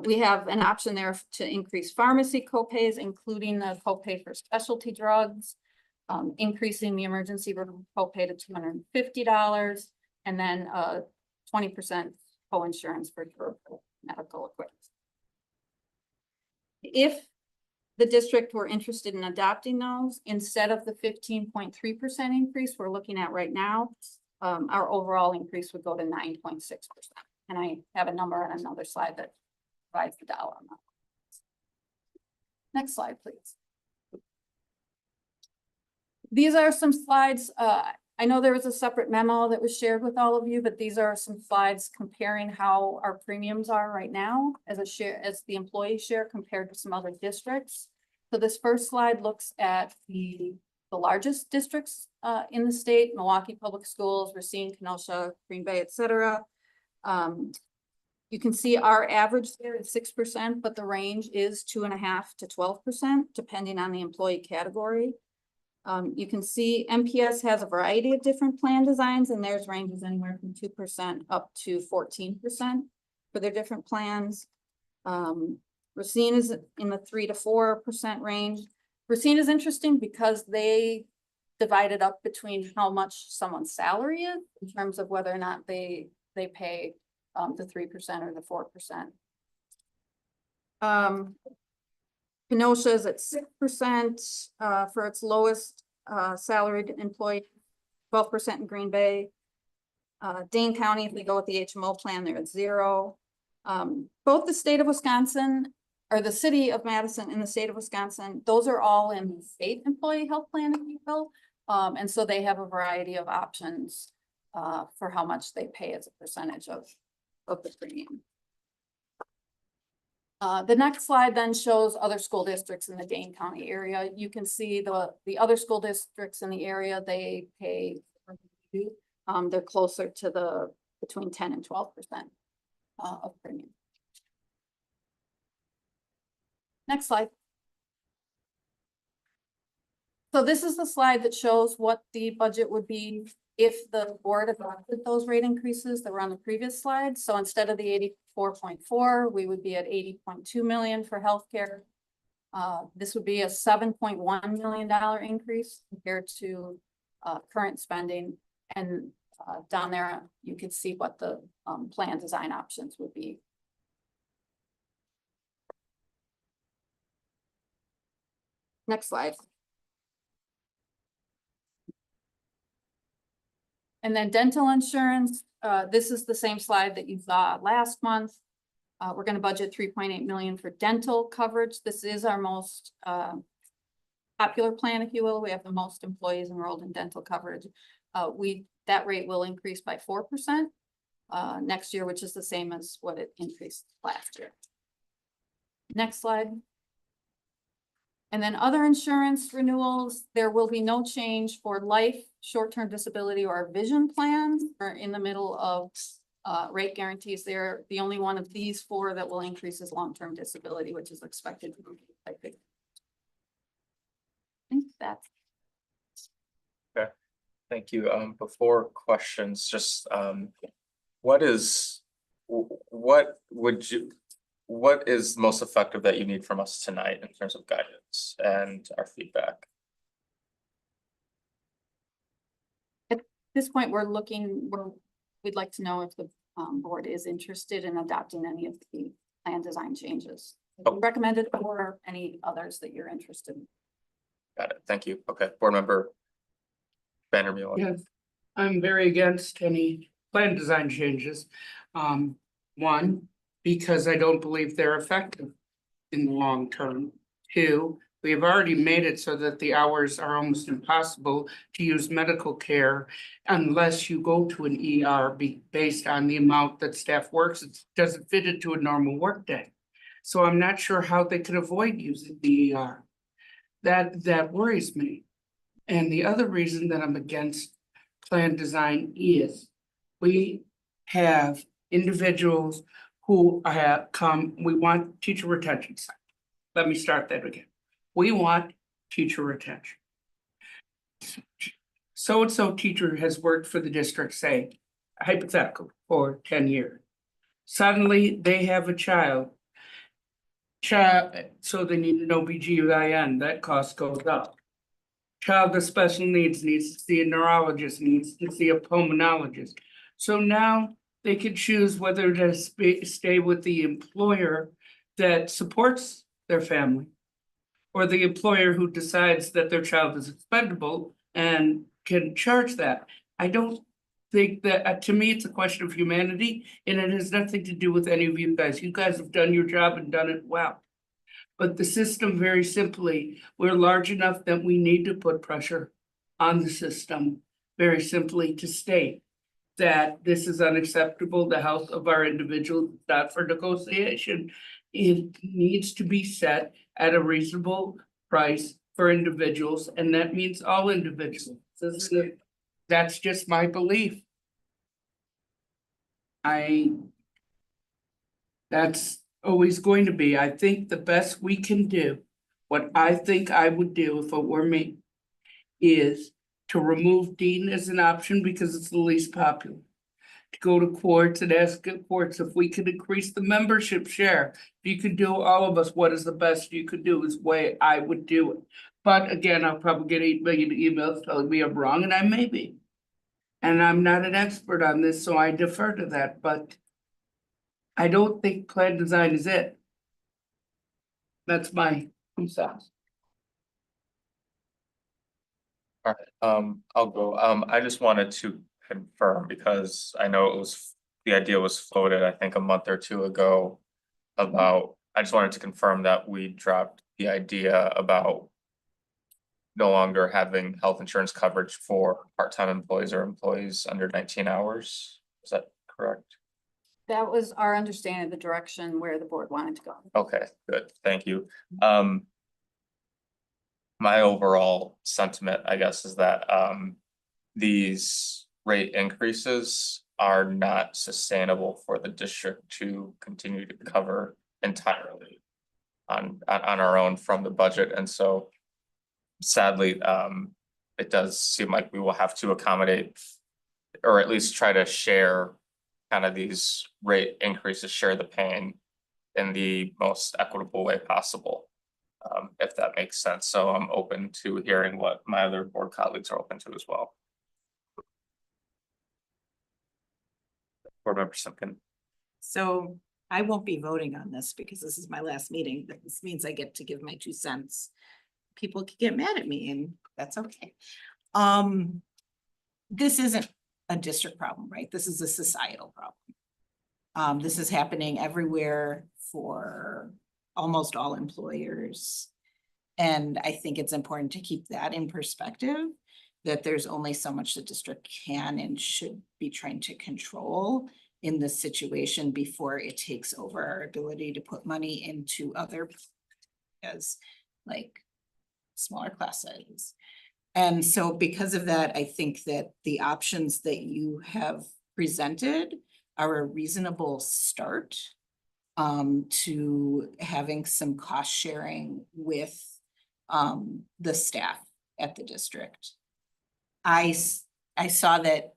We have an option there to increase pharmacy copays, including the copay for specialty drugs, increasing the emergency room copay to $250, and then 20% co-insurance for durable medical equipment. If the district were interested in adopting those, instead of the 15.3% increase we're looking at right now, our overall increase would go to 9.6%. And I have a number on another slide that provides the dollar amount. Next slide, please. These are some slides. I know there was a separate memo that was shared with all of you, but these are some slides comparing how our premiums are right now as the employee share compared to some other districts. So this first slide looks at the largest districts in the state: Milwaukee Public Schools, Racine, Kenosha, Green Bay, etc. You can see our average there is 6%, but the range is 2.5% to 12%, depending on the employee category. You can see MPS has a variety of different plan designs and theirs ranges anywhere from 2% up to 14% for their different plans. Racine is in the 3 to 4% range. Racine is interesting because they divide it up between how much someone's salary is in terms of whether or not they pay the 3% or the 4%. Kenosha is at 6% for its lowest salaried employee, 12% in Green Bay. Dane County, if we go with the HMO plan, they're at 0. Both the state of Wisconsin or the city of Madison and the state of Wisconsin, those are all in the state employee health plan, if you will. And so they have a variety of options for how much they pay as a percentage of the premium. The next slide then shows other school districts in the Dane County area. You can see the other school districts in the area, they pay, they're closer to the between 10 and 12% of premium. Next slide. So this is the slide that shows what the budget would be if the board adopted those rate increases that were on the previous slide. So instead of the 84.4, we would be at 80.2 million for healthcare. This would be a $7.1 million increase compared to current spending. And down there, you could see what the plan design options would be. Next slide. And then dental insurance, this is the same slide that you saw last month. We're going to budget 3.8 million for dental coverage. This is our most popular plan, if you will. We have the most employees enrolled in dental coverage. That rate will increase by 4% next year, which is the same as what it increased last year. Next slide. And then other insurance renewals, there will be no change for life, short-term disability, or vision plans. We're in the middle of rate guarantees. They're the only one of these 4 that will increase is long-term disability, which is expected to be quite big. I think that's. Okay, thank you. Before questions, just what is most effective that you need from us tonight in terms of guidance and our feedback? At this point, we'd like to know if the board is interested in adopting any of the plan design changes recommended or any others that you're interested in. Got it. Thank you. Okay, board member Vandermeer. Yes, I'm very against any plan design changes. One, because I don't believe they're effective in the long term. 2, we have already made it so that the hours are almost impossible to use medical care unless you go to an ER based on the amount that staff works. It doesn't fit into a normal workday. So I'm not sure how they could avoid using the ER. That worries me. And the other reason that I'm against plan design is we have individuals who have we want teacher retention. Let me start that again. We want teacher retention. So-and-so teacher has worked for the district, say, hypothetical, for 10 years. Suddenly they have a child, so they need an OBGYN, that cost goes up. Child with special needs to see a neurologist, needs to see a pulmonologist. So now they can choose whether to stay with the employer that supports their family or the employer who decides that their child is expendable and can charge that. I don't think that, to me, it's a question of humanity, and it has nothing to do with any of you guys. You guys have done your job and done it well. But the system, very simply, we're large enough that we need to put pressure on the system, very simply, to state that this is unacceptable. The health of our individuals, not for negotiation. It needs to be set at a reasonable price for individuals, and that means all individuals. That's just my belief. That's always going to be. I think the best we can do, what I think I would do if it were me, is to remove Dean as an option because it's the least popular. To go to courts and ask the courts if we could increase the membership share. If you could do all of us, what is the best you could do is the way I would do it. But again, I'll probably get 8 million emails telling me I'm wrong, and I may be. And I'm not an expert on this, so I defer to that, but I don't think plan design is it. That's my 2 cents. All right, I'll go. I just wanted to confirm because I know the idea was floated, I think, a month or two ago. I just wanted to confirm that we dropped the idea about no longer having health insurance coverage for part-time employees or employees under 19 hours. Is that correct? That was our understanding of the direction where the board wanted to go. Okay, good, thank you. My overall sentiment, I guess, is that these rate increases are not sustainable for the district to continue to cover entirely on our own from the budget, and so sadly, it does seem like we will have to accommodate or at least try to share kind of these rate increases, share the pain in the most equitable way possible. If that makes sense. So I'm open to hearing what my other board colleagues are open to as well. Board Member Simpkin. So I won't be voting on this because this is my last meeting, but this means I get to give my 2 cents. People can get mad at me and that's okay. This isn't a district problem, right? This is a societal problem. This is happening everywhere for almost all employers. And I think it's important to keep that in perspective, that there's only so much the district can and should be trying to control in this situation before it takes over our ability to put money into other as like smaller class sizes. And so because of that, I think that the options that you have presented are a reasonable start to having some cost sharing with the staff at the district. I saw that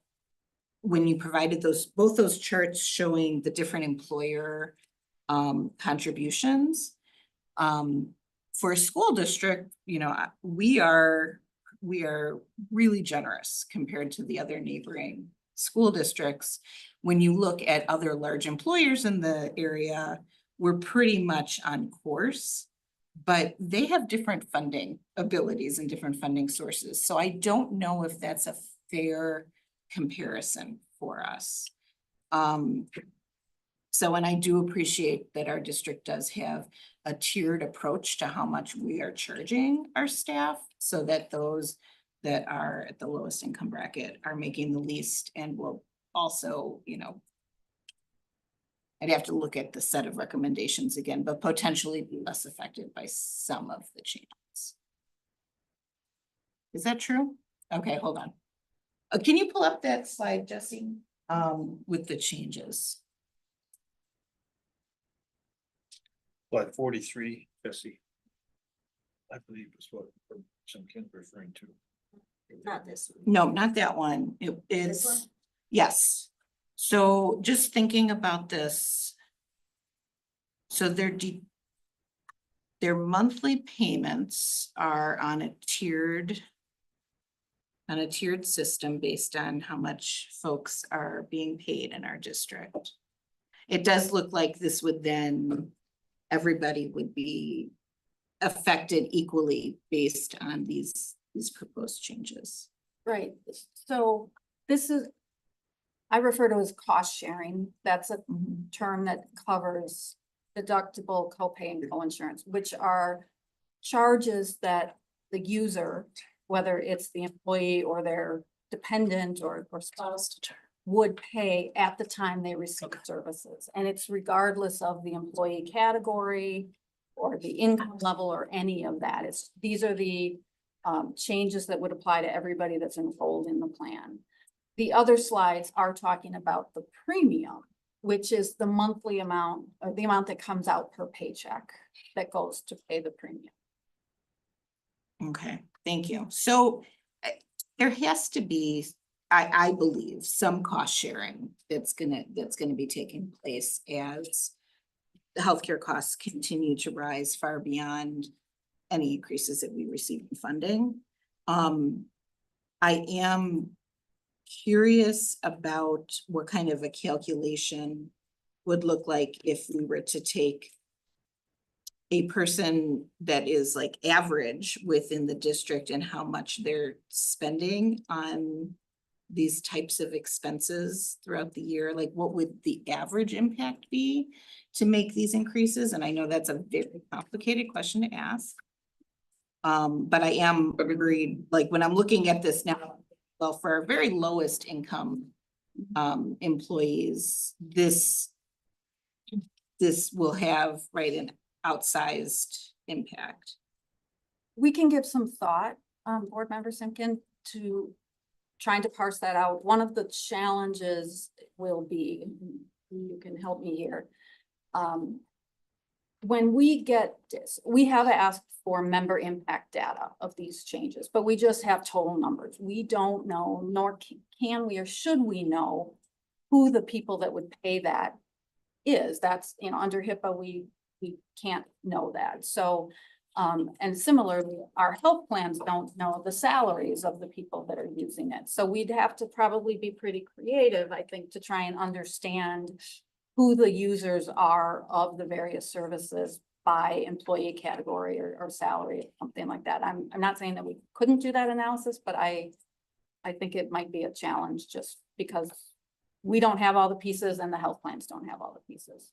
when you provided both those charts showing the different employer contributions, for a school district, you know, we are really generous compared to the other neighboring school districts. When you look at other large employers in the area, we're pretty much on course, but they have different funding abilities and different funding sources. So I don't know if that's a fair comparison for us. So, and I do appreciate that our district does have a tiered approach to how much we are charging our staff so that those that are at the lowest income bracket are making the least and will also, you know, I'd have to look at the set of recommendations again, but potentially be less affected by some of the changes. Is that true? Okay, hold on. Can you pull up that slide, Jesse, with the changes? Slide 43, Jesse. I believe is what Simpkin's referring to. Not this one. No, not that one. It's, one? Yes. So just thinking about this. So their monthly payments are on a tiered system based on how much folks are being paid in our district. It does look like this would then, everybody would be affected equally based on these proposed changes. Right, so this is, I refer to as cost sharing. That's a term that covers deductible, copay, and co-insurance, which are charges that the user, whether it's the employee or their dependent or spouse, would pay at the time they receive services. And it's regardless of the employee category or the income level or any of that. These are the changes that would apply to everybody that's enrolled in the plan. The other slides are talking about the premium, which is the monthly amount or the amount that comes out per paycheck that goes to pay the premium. Okay, thank you. So there has to be, I believe, some cost sharing that's gonna be taking place as the healthcare costs continue to rise far beyond any increases that we receive in funding. I am curious about what kind of a calculation would look like if we were to take a person that is like average within the district and how much they're spending on these types of expenses throughout the year. Like, what would the average impact be to make these increases? And I know that's a very complicated question to ask. But I am agreed, like when I'm looking at this now, well, for our very lowest income employees, this will have, right, an outsized impact. We can give some thought, Board Member Simkin, to trying to parse that out. One of the challenges will be, you can help me here. When we get this, we have asked for member impact data of these changes, but we just have total numbers. We don't know, nor can we or should we know who the people that would pay that is. That's, you know, under HIPAA, we can't know that. So, and similarly, our health plans don't know the salaries of the people that are using it. So we'd have to probably be pretty creative, I think, to try and understand who the users are of the various services by employee category or salary, something like that. I'm not saying that we couldn't do that analysis, but I think it might be a challenge just because we don't have all the pieces and the health plans don't have all the pieces.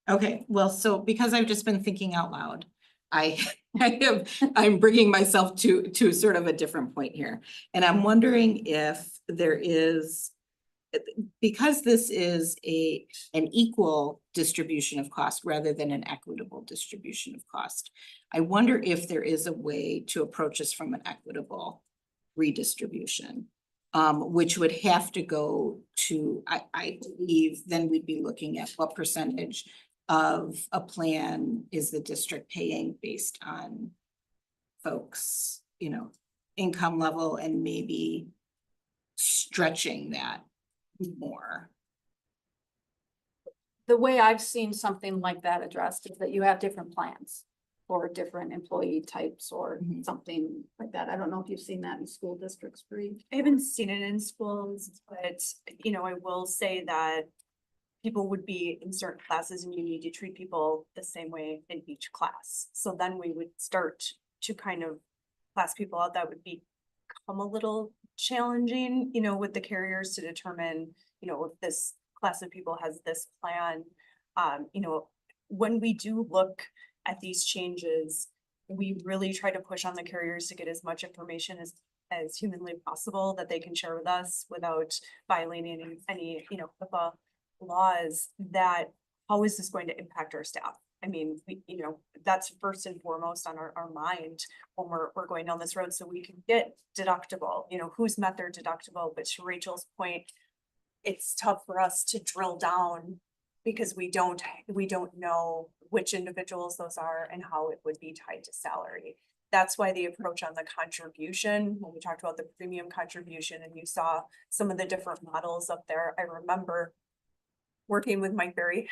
Okay, well, so because I've just been thinking out loud, I'm bringing myself to sort of a different point here. And I'm wondering if there is, because this is an equal distribution of cost rather than an equitable distribution of cost. I wonder if there is a way to approach this from an equitable redistribution, which would have to go to, I believe, then we'd be looking at what percentage of a plan is the district paying based on folks, you know, income level, and maybe stretching that more. The way I've seen something like that addressed is that you have different plans for different employee types or something like that. I don't know if you've seen that in school districts, Bree. I haven't seen it in schools, but you know, I will say that people would be in certain classes and you need to treat people the same way in each class. So then we would start to kind of class people out. That would become a little challenging, you know, with the carriers to determine, you know, if this class of people has this plan. You know, when we do look at these changes, we really try to push on the carriers to get as much information as humanly possible that they can share with us without violating any you know, HIPAA laws. That how is this going to impact our staff? I mean, you know, that's first and foremost on our mind when we're going down this road, so we can get deductible, you know, who's met their deductible. But to Rachel's point, it's tough for us to drill down because we don't know which individuals those are and how it would be tied to salary. That's why the approach on the contribution, when we talked about the premium contribution and you saw some of the different models up there, I remember working with Mike Berry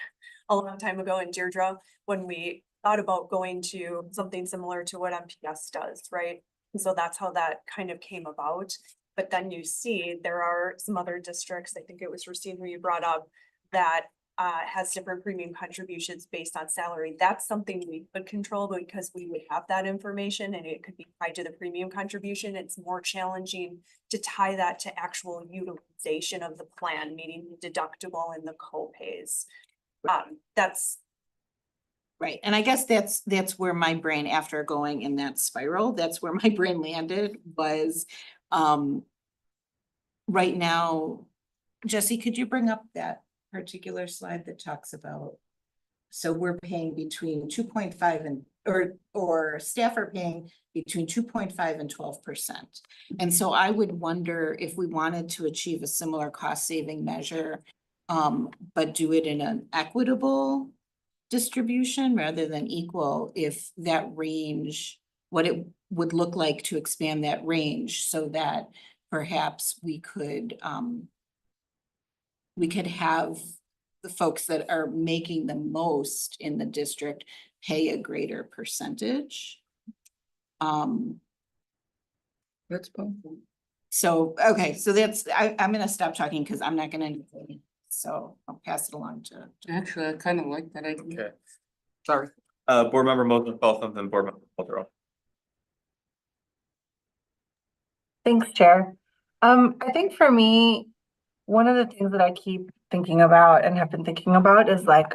a long time ago in Deirdre when we thought about going to something similar to what MPS does, right? And so that's how that kind of came about. But then you see there are some other districts, I think it was Racine who you brought up, that has different premium contributions based on salary. That's something we could control because we would have that information and it could be tied to the premium contribution. It's more challenging to tie that to actual utilization of the plan, meaning the deductible and the co-pays. That's right. And I guess that's where my brain, after going in that spiral, that's where my brain landed was, right now, Jesse, could you bring up that particular slide that talks about, so we're paying between 2.5 and or staff are paying between 2.5 and 12%. And so I would wonder if we wanted to achieve a similar cost saving measure, but do it in an equitable distribution rather than equal, if that range, what it would look like to expand that range so that perhaps we could have the folks that are making the most in the district pay a greater percentage. That's possible. So, okay, so I'm gonna stop talking because I'm not gonna, so I'll pass it along to. Actually, I kind of like that idea. Okay, Sorry. board member Feltham, then board member Muldrow. Thanks, Chair. I think for me, one of the things that I keep thinking about and have been thinking about is like,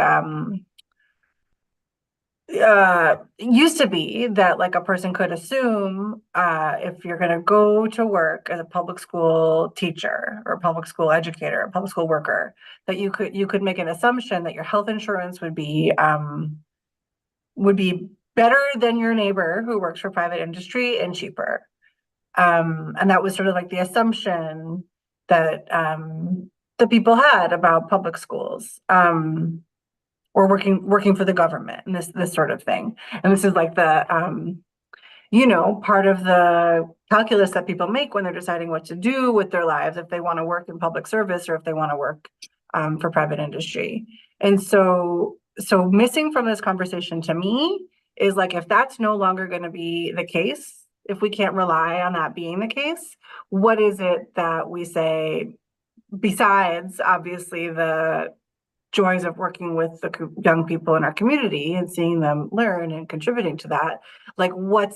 it used to be that like a person could assume, if you're gonna go to work as a public school teacher or a public school educator, a public school worker, that you could make an assumption that your health insurance would be better than your neighbor who works for private industry and cheaper. And that was sort of like the assumption that the people had about public schools, or working for the government and this sort of thing. And this is like the part of the calculus that people make when they're deciding what to do with their lives, if they want to work in public service or if they want to work for private industry. And so missing from this conversation to me is like, if that's no longer going to be the case, if we can't rely on that being the case, what is it that we say, besides obviously the joys of working with the young people in our community and seeing them learn and contributing to that, like what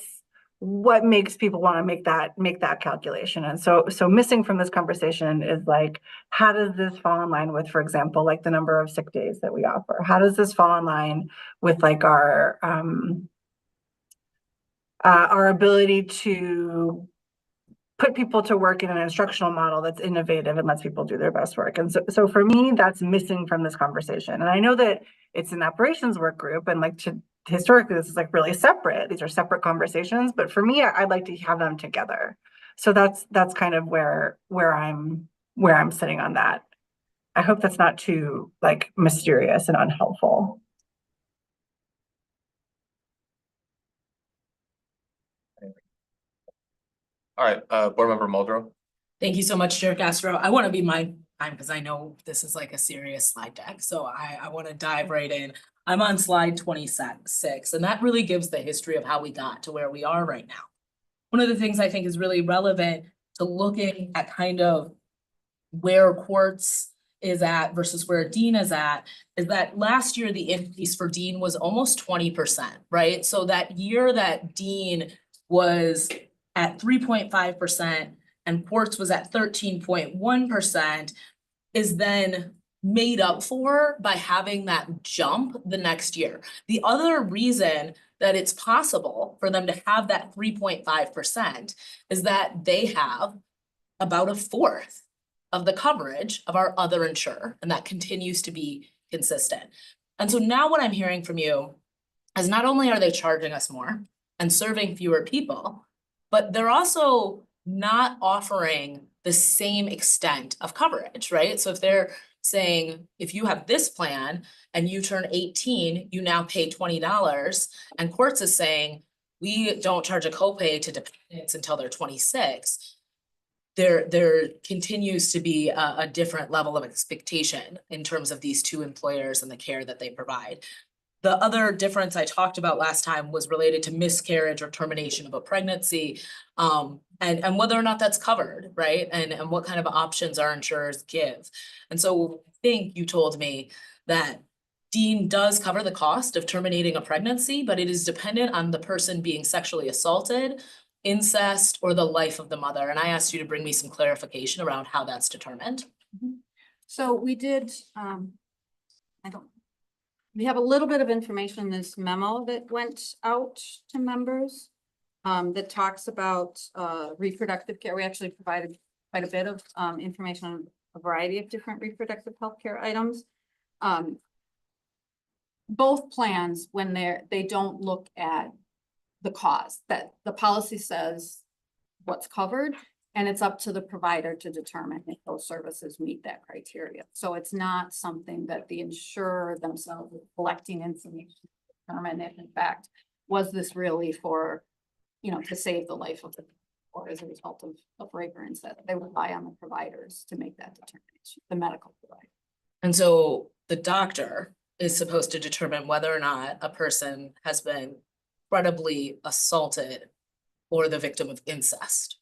makes people want to make that calculation? And so missing from this conversation is like, how does this fall in line with, for example, like the number of sick days that we offer? How does this fall in line with like our ability to put people to work in an instructional model that's innovative and lets people do their best work? And so for me, that's missing from this conversation. And I know that it's an operations work group, and like historically, this is like really separate. These are separate conversations, but for me, I'd like to have them together. So that's kind of where I'm sitting on that. I hope that's not too like mysterious and unhelpful. All right, board member Muldrow. Thank you so much, Chair Castro. I want to be my time because I know this is like a serious slide deck, so I want to dive right in. I'm on slide 26, and that really gives the history of how we got to where we are right now. One of the things I think is really relevant to looking at kind of where Quartz is at versus where Dean is at is that last year the increase for Dean was almost 20%, right? So that year that Dean was at 3.5% and Quartz was at 13.1% is then made up for by having that jump the next year. The other reason that it's possible for them to have that 3.5% is that they have about a fourth of the coverage of our other insurer, and that continues to be consistent. And so now what I'm hearing from you is not only are they charging us more and serving fewer people, but they're also not offering the same extent of coverage, right? So if they're saying, if you have this plan and you turn 18, you now pay $20, and Quartz is saying, we don't charge a copay to dependents until they're 26, there continues to be a different level of expectation in terms of these two employers and the care that they provide. The other difference I talked about last time was related to miscarriage or termination of a pregnancy, and whether or not that's covered, right? And what kind of options our insurers give. And so I think you told me that Dean does cover the cost of terminating a pregnancy, but it is dependent on the person being sexually assaulted, incest, or the life of the mother. And I asked you to bring me some clarification around how that's determined. So we did, we have a little bit of information in this memo that went out to members that talks about reproductive care. We actually provided quite a bit of information on a variety of different reproductive health care items. Both plans, when they don't look at the cost, that the policy says what's covered, and it's up to the provider to determine if those services meet that criteria. So it's not something that the insurer themselves is collecting information to determine if in fact, was this really for, to save the life of or as a result of reference, that they rely on the providers to make that determination, the medical provider. And so the doctor is supposed to determine whether or not a person has been credibly assaulted or the victim of incest.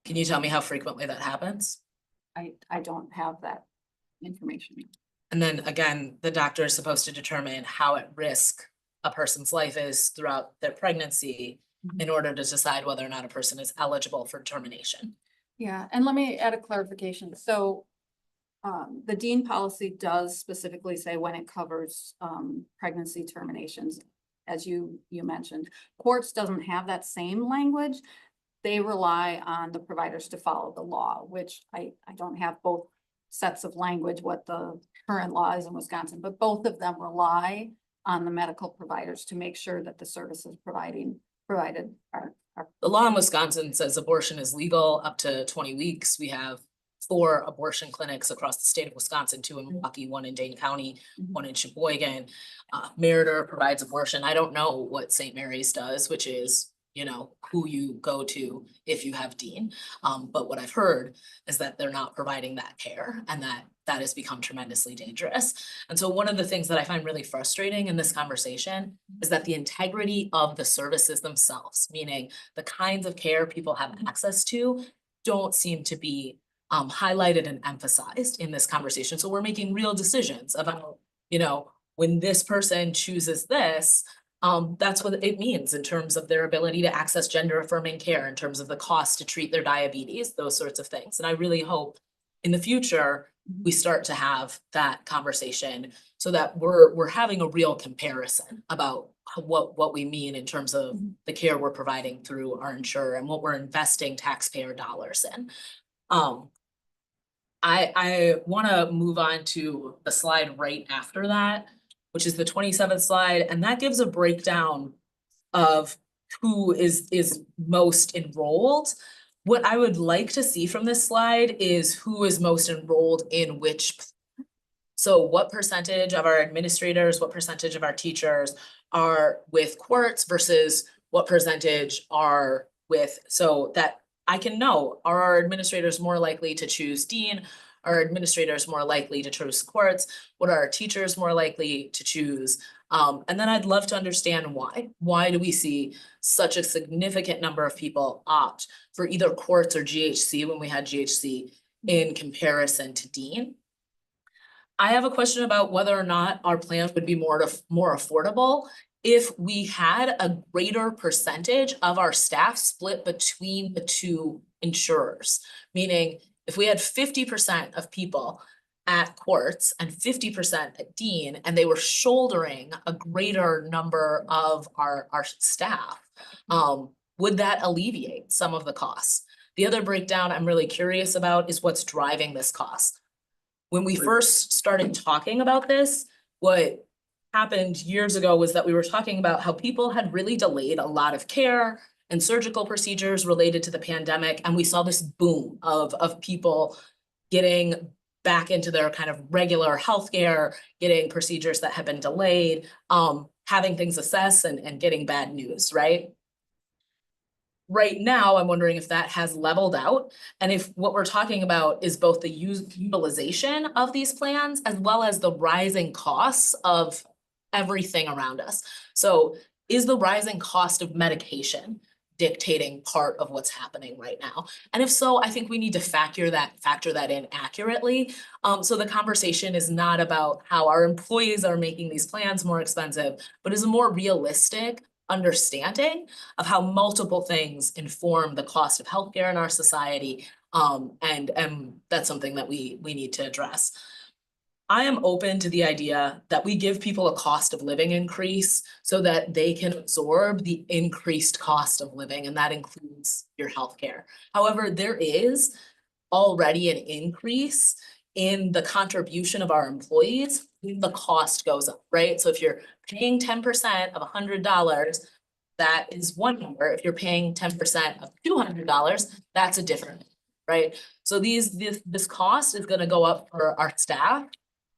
Can you tell me how frequently that happens? I don't have that information. And then again, the doctor is supposed to determine how at risk a person's life is throughout their pregnancy in order to decide whether or not a person is eligible for termination. Yeah, and let me add a clarification. So the dean policy does specifically say when it covers pregnancy terminations, as you mentioned. Courts doesn't have that same language. They rely on the providers to follow the law, which I don't have both sets of language, what the current law is in Wisconsin, but both of them rely on the medical providers to make sure that the services provided are. The law in Wisconsin says abortion is legal up to 20 weeks. We have 4 abortion clinics across the state of Wisconsin, 2 in Milwaukee, 1 in Dane County, 1 in Sheboygan. Meritor provides abortion. I don't know what St. Mary's does, which is, you know, who you go to if you have Dean. But what I've heard is that they're not providing that care and that has become tremendously dangerous. And so one of the things that I find really frustrating in this conversation is that the integrity of the services themselves, meaning the kinds of care people have access to, don't seem to be highlighted and emphasized in this conversation. So we're making real decisions about, you know, when this person chooses this, that's what it means in terms of their ability to access gender affirming care, in terms of the cost to treat their diabetes, those sorts of things. And I really hope in the future, we start to have that conversation so that we're having a real comparison about what we mean in terms of the care we're providing through our insurer and what we're investing taxpayer dollars in. I want to move on to the slide right after that, which is the 27th slide, and that gives a breakdown of who is most enrolled. What I would like to see from this slide is who is most enrolled in which. So what percentage of our administrators, what percentage of our teachers are with courts versus what percentage are with, so that I can know, are our administrators more likely to choose Dean? Are administrators more likely to choose courts? What are our teachers more likely to choose? And then I'd love to understand why. Why do we see such a significant number of people opt for either courts or GHC when we had GHC in comparison to Dean? I have a question about whether or not our plans would be more affordable if we had a greater percentage of our staff split between the 2 insurers. Meaning, if we had 50% of people at courts and 50% at Dean, and they were shouldering a greater number of our staff, would that alleviate some of the costs? The other breakdown I'm really curious about is what's driving this cost. When we first started talking about this, what happened years ago was that we were talking about how people had really delayed a lot of care and surgical procedures related to the pandemic. And we saw this boom of people getting back into their kind of regular healthcare, getting procedures that had been delayed, having things assessed and getting bad news, right? Right now, I'm wondering if that has leveled out and if what we're talking about is both the utilization of these plans as well as the rising costs of everything around us. So is the rising cost of medication dictating part of what's happening right now? And if so, I think we need to factor that in accurately. So the conversation is not about how our employees are making these plans more expensive, but is a more realistic understanding of how multiple things inform the cost of healthcare in our society. And that's something that we need to address. I am open to the idea that we give people a cost of living increase so that they can absorb the increased cost of living, and that includes your healthcare. However, there is already an increase in the contribution of our employees, the cost goes up, right? So if you're paying 10% of $100, that is one number. If you're paying 10% of $200, that's a different, right? So this cost is gonna go up for our staff,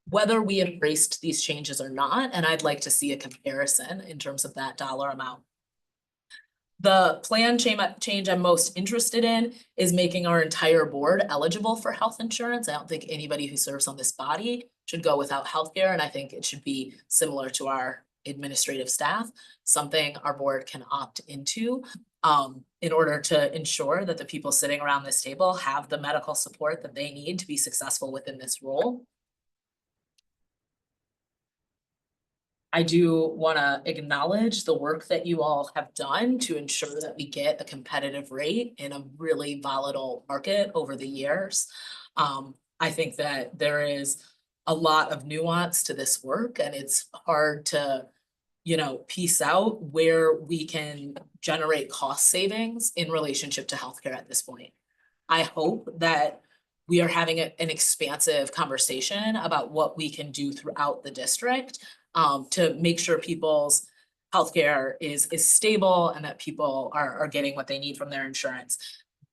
whether we embraced these changes or not, and I'd like to see a comparison in terms of that dollar amount. The plan change I'm most interested in is making our entire board eligible for health insurance. I don't think anybody who serves on this body should go without healthcare, and I think it should be similar to our administrative staff, something our board can opt into in order to ensure that the people sitting around this table have the medical support that they need to be successful within this role. I do want to acknowledge the work that you all have done to ensure that we get a competitive rate in a really volatile market over the years. I think that there is a lot of nuance to this work, and it's hard to, piece out where we can generate cost savings in relationship to healthcare at this point. I hope that we are having an expansive conversation about what we can do throughout the district to make sure people's healthcare is stable and that people are getting what they need from their insurance.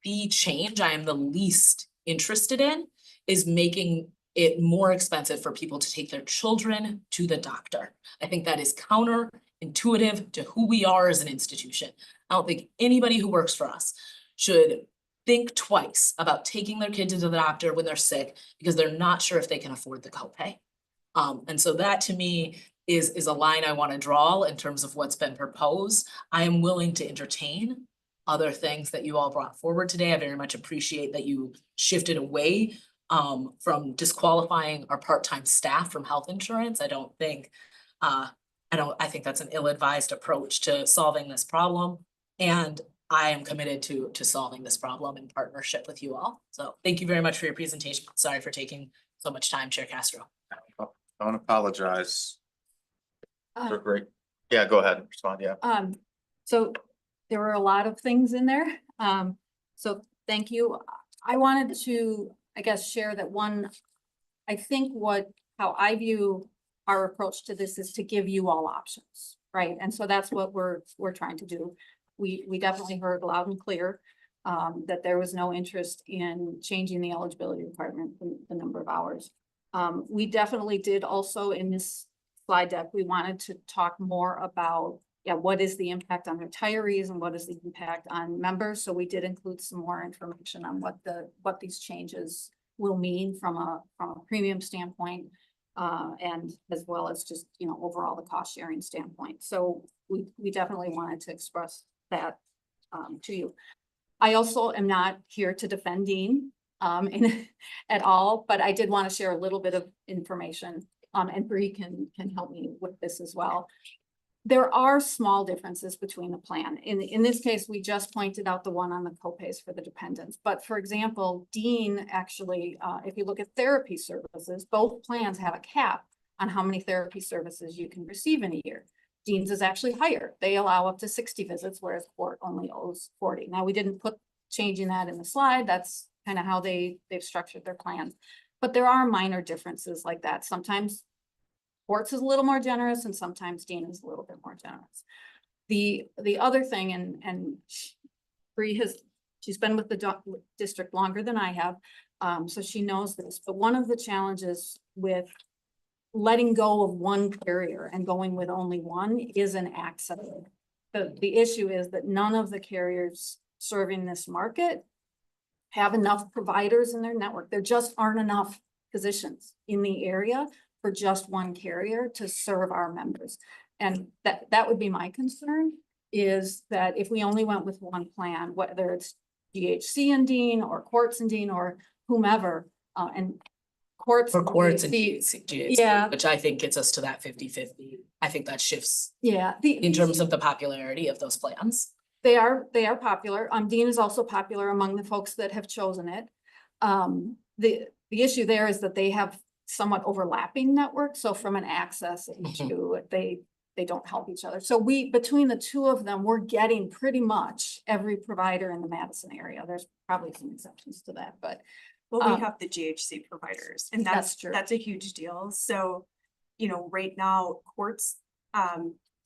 The change I am the least interested in is making it more expensive for people to take their children to the doctor. I think that is counterintuitive to who we are as an institution. I don't think anybody who works for us should think twice about taking their kid to the doctor when they're sick because they're not sure if they can afford the copay. And so that to me is a line I want to draw in terms of what's been proposed. I am willing to entertain other things that you all brought forward today. I very much appreciate that you shifted away from disqualifying our part-time staff from health insurance. I think that's an ill-advised approach to solving this problem. And I am committed to solving this problem in partnership with you all. So thank you very much for your presentation. Sorry for taking so much time, Chair Castro. Don't apologize. You're great. Yeah, go ahead and respond, yeah. So there were a lot of things in there. So thank you. I wanted to, I guess, share that I think how I view our approach to this is to give you all options, right? And so that's what we're trying to do. We definitely heard loud and clear that there was no interest in changing the eligibility requirement, the number of hours. We definitely did also in this slide deck, we wanted to talk more about, what is the impact on retirees and what is the impact on members? So we did include some more information on what these changes will mean from a premium standpoint, and as well as just, overall the cost sharing standpoint. So we definitely wanted to express that to you. I also am not here to defend Dean at all, but I did want to share a little bit of information, and Bree can help me with this as well. There are small differences between the plan. In this case, we just pointed out the one on the copays for the dependents. But for example, Dean actually, if you look at therapy services, both plans have a cap on how many therapy services you can receive in a year. Dean's is actually higher. They allow up to 60 visits, whereas Court only owes 40. Now, we didn't put changing that in the slide. That's kind of how they've structured their plans. But there are minor differences like that. Sometimes Courts is a little more generous and sometimes Dean is a little bit more generous. The other thing, and Bree she's been with the district longer than I have, so she knows this, but one of the challenges with letting go of one carrier and going with only one is an access. The issue is that none of the carriers serving this market have enough providers in their network. There just aren't enough positions in the area for just one carrier to serve our members. And that would be my concern, is that if we only went with one plan, whether it's GHC and Dean or Courts and Dean or whomever, and Courts. For Courts and GHC, yeah, which I think gets us to that 50-50. I think that shifts in terms of the popularity of those plans. They are popular. Dean is also popular among the folks that have chosen it. The issue there is that they have somewhat overlapping networks. So from an access issue, they don't help each other. So between the two of them, we're getting pretty much every provider in the Madison area. There's probably some exceptions to that, but well, we have the GHC providers, and that's true. That's a huge deal. So, right now, Courts,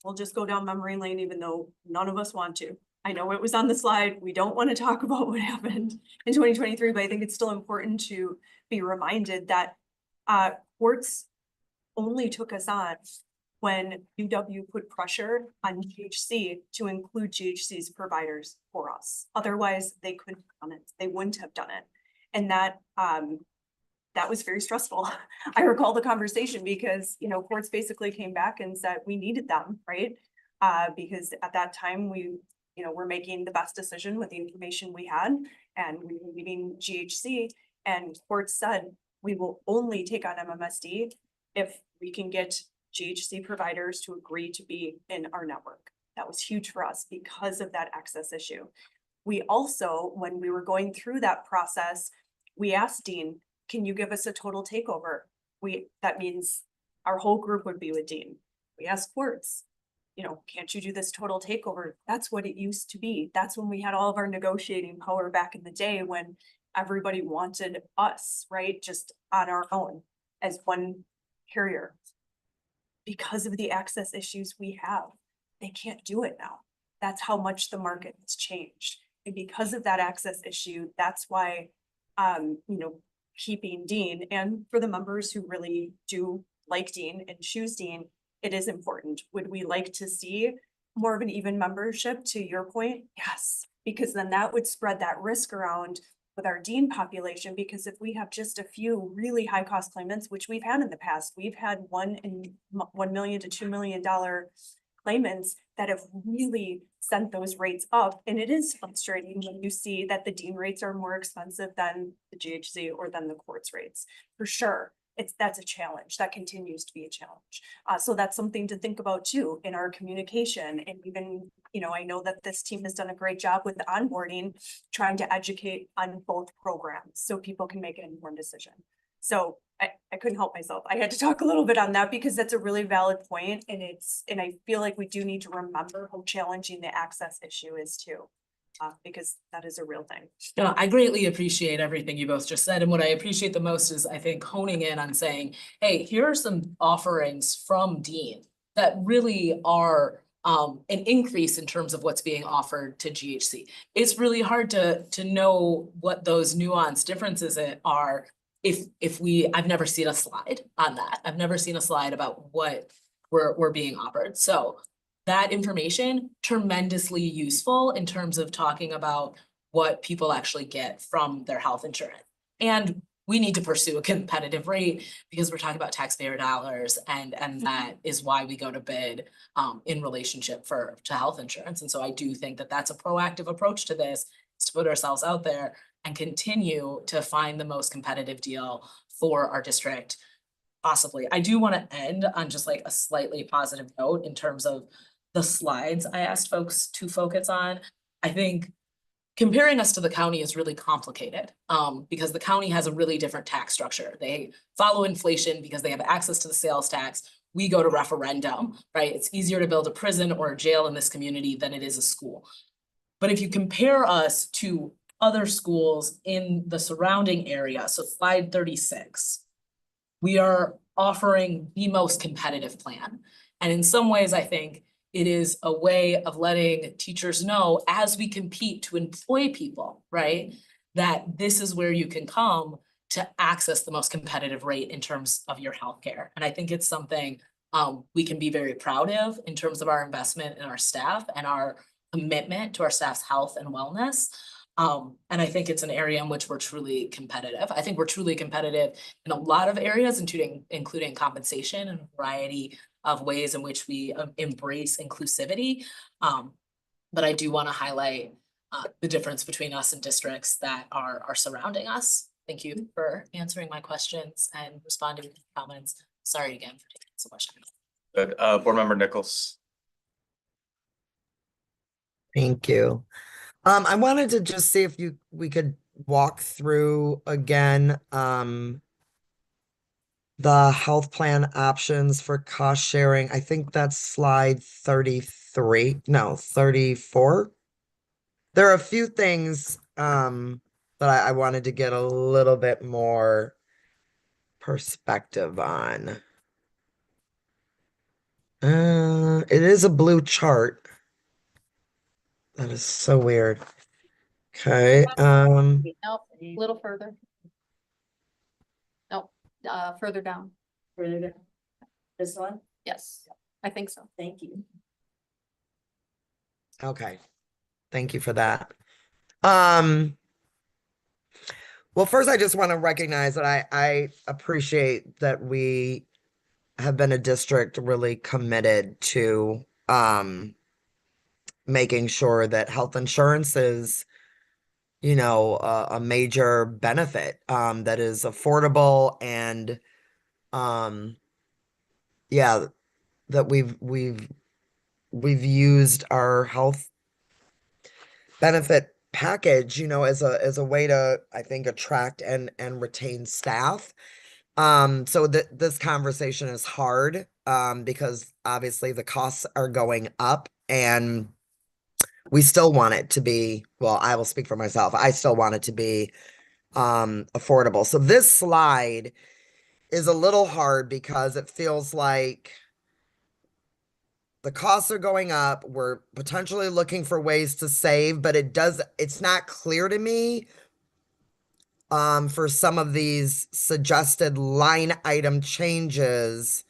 we'll just go down memory lane, even though none of us want to. I know it was on the slide. We don't want to talk about what happened in 2023, but I think it's still important to be reminded that Courts only took us on when UW put pressure on GHC to include GHC's providers for us. Otherwise, they couldn't have done it. They wouldn't have done it. And that was very stressful. I recall the conversation because, you know, courts basically came back and said we needed them, right? Because at that time we, you know, were making the best decision with the information we had, and we were meeting GHC, and courts said we will only take on MMSD if we can get GHC providers to agree to be in our network. That was huge for us because of that access issue. We also, when we were going through that process, we asked Dean, can you give us a total takeover? That means our whole group would be with Dean. We asked courts, you know, can't you do this total takeover? That's what it used to be. That's when we had all of our negotiating power back in the day, when everybody wanted us, right? Just on our own as one carrier. Because of the access issues we have, they can't do it now. That's how much the market has changed. And because of that access issue, that's why, you know, keeping Dean, and for the members who really do like Dean and choose Dean, it is important. Would we like to see more of an even membership, to your point? Yes, because then that would spread that risk around with our Dean population, because if we have just a few really high cost claimants, which we've had in the past, we've had $1 million to $2 million claimants that have really sent those rates up. And it is frustrating when you see that the Dean rates are more expensive than the GHC or than the courts rates, for sure. That's a challenge. That continues to be a challenge. So that's something to think about too in our communication. And even, you know, I know that this team has done a great job with the onboarding, trying to educate on both programs so people can make an informed decision. So I couldn't help myself. I had to talk a little bit on that because that's a really valid point, and I feel like we do need to remember how challenging the access issue is too. Because that is a real thing. No, I greatly appreciate everything you both just said. And what I appreciate the most is, I think, honing in on saying, hey, here are some offerings from Dean that really are an increase in terms of what's being offered to GHC. It's really hard to know what those nuanced differences are I've never seen a slide on that. I've never seen a slide about what we're being offered. So that information, tremendously useful in terms of talking about what people actually get from their health insurance. And we need to pursue a competitive rate because we're talking about taxpayer dollars, and that is why we go to bid in relationship to health insurance. And so I do think that that's a proactive approach to this, is to put ourselves out there and continue to find the most competitive deal for our district. Possibly. I do want to end on just like a slightly positive note in terms of the slides I asked folks to focus on. I think comparing us to the county is really complicated because the county has a really different tax structure. They follow inflation because they have access to the sales tax. We go to referendum, right? It's easier to build a prison or a jail in this community than it is a school. But if you compare us to other schools in the surrounding area, so slide 36, we are offering the most competitive plan. And in some ways, I think it is a way of letting teachers know as we compete to employ people, right? That this is where you can come to access the most competitive rate in terms of your healthcare. And I think it's something we can be very proud of in terms of our investment in our staff and our commitment to our staff's health and wellness. And I think it's an area in which we're truly competitive. I think we're truly competitive in a lot of areas, including compensation and a variety of ways in which we embrace inclusivity. But I do want to highlight the difference between us and districts that are surrounding us. Thank you for answering my questions and responding to comments. Sorry again for taking so much time. Good. Board Member Nichols. Thank you. I wanted to just see if we could walk through again the health plan options for cost sharing. I think that's slide 34. There are a few things that I wanted to get a little bit more perspective on. It is a blue chart. That is so weird. Okay. Nope, a little further. Nope, further down. Further down. This one? Yes. I think so. Thank you. Okay, thank you for that. Well, first, I just want to recognize that I appreciate that we have been a district really committed to making sure that health insurance is, you know, a major benefit that is affordable and yeah, that we've used our health benefit package, you know, as a way to, I think, attract and retain staff. So this conversation is hard because obviously the costs are going up and we still want it to be, well, I will speak for myself. I still want it to be affordable. So this slide is a little hard because it feels like the costs are going up. We're potentially looking for ways to save, but it's not clear to me for some of these suggested line item changes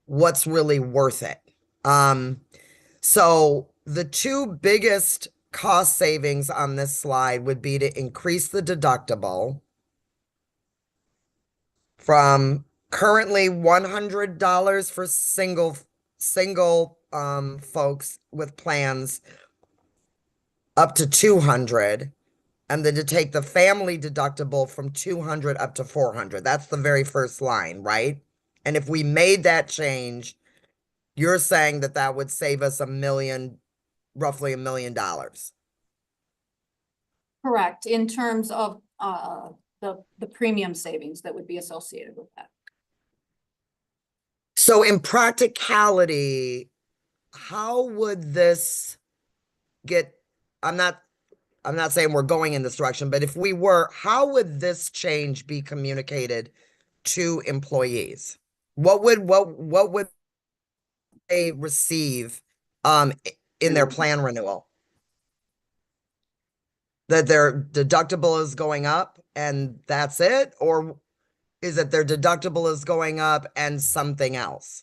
what's really worth it. So the two biggest cost savings on this slide would be to increase the deductible from currently $100 for single folks with plans up to $200, and then to take the family deductible from $200 up to $400. That's the very first line, right? And if we made that change, you're saying that that would save us roughly $1 million. Correct, in terms of the premium savings that would be associated with that. So in practicality, how would this get, I'm not saying we're going in this direction, but if we were, how would this change be communicated to employees? What would they receive in their plan renewal? That their deductible is going up and that's it? Or is it their deductible is going up and something else?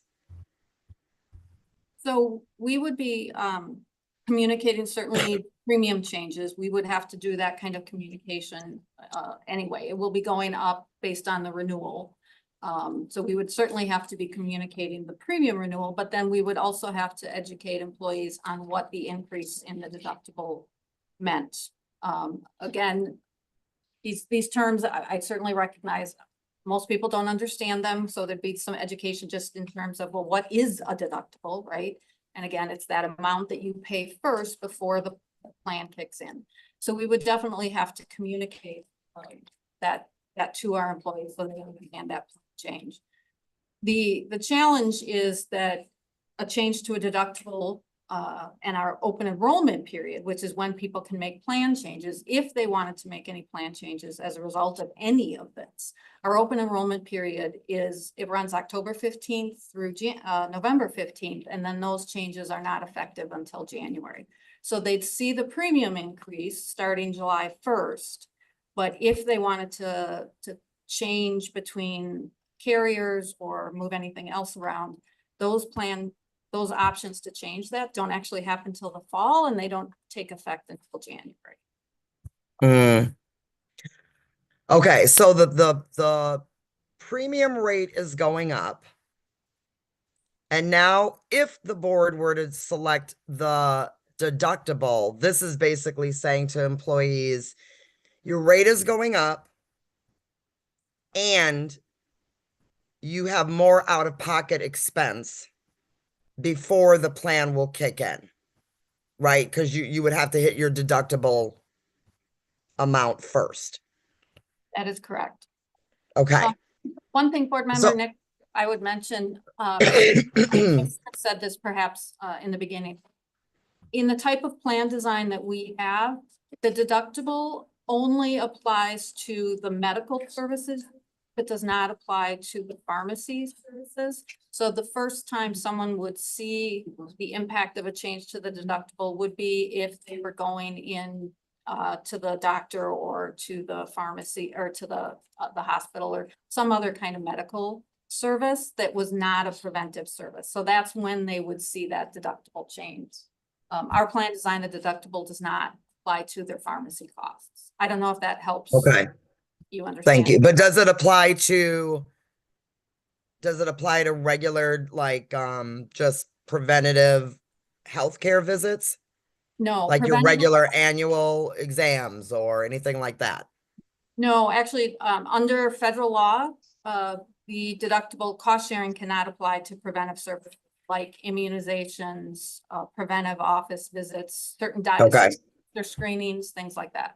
So we would be communicating certainly premium changes. We would have to do that kind of communication anyway. It will be going up based on the renewal. So we would certainly have to be communicating the premium renewal, but then we would also have to educate employees on what the increase in the deductible meant. Again, these terms, I certainly recognize most people don't understand them, so there'd be some education just in terms of, well, what is a deductible, right? And again, it's that amount that you pay first before the plan kicks in. So we would definitely have to communicate that to our employees so they understand that change. The challenge is that a change to a deductible and our open enrollment period, which is when people can make plan changes, if they wanted to make any plan changes as a result of any of this. Our open enrollment period it runs October 15th through November 15th, and then those changes are not effective until January. So they'd see the premium increase starting July 1st. But if they wanted to change between carriers or move anything else around, those options to change that don't actually happen till the fall, and they don't take effect until January. Okay, so the premium rate is going up. And now if the board were to select the deductible, this is basically saying to employees, your rate is going up and you have more out-of-pocket expense before the plan will kick in, right? Because you would have to hit your deductible amount first. That is correct. Okay. One thing, board member Nick, I would mention, I said this perhaps in the beginning. In the type of plan design that we have, the deductible only applies to the medical services. It does not apply to the pharmacy services. So the first time someone would see the impact of a change to the deductible would be if they were going in to the doctor or to the pharmacy or to the hospital or some other kind of medical service that was not a preventive service. So that's when they would see that deductible change. Our plan design, the deductible does not apply to their pharmacy costs. I don't know if that helps. Okay, You understand? thank you. But does it apply to regular, like, just preventative healthcare visits? No. Like your preventative- regular annual exams or anything like that? No, actually, under federal law, the deductible cost sharing cannot apply to preventive services like immunizations, preventive office visits, certain Okay. their screenings, things like that.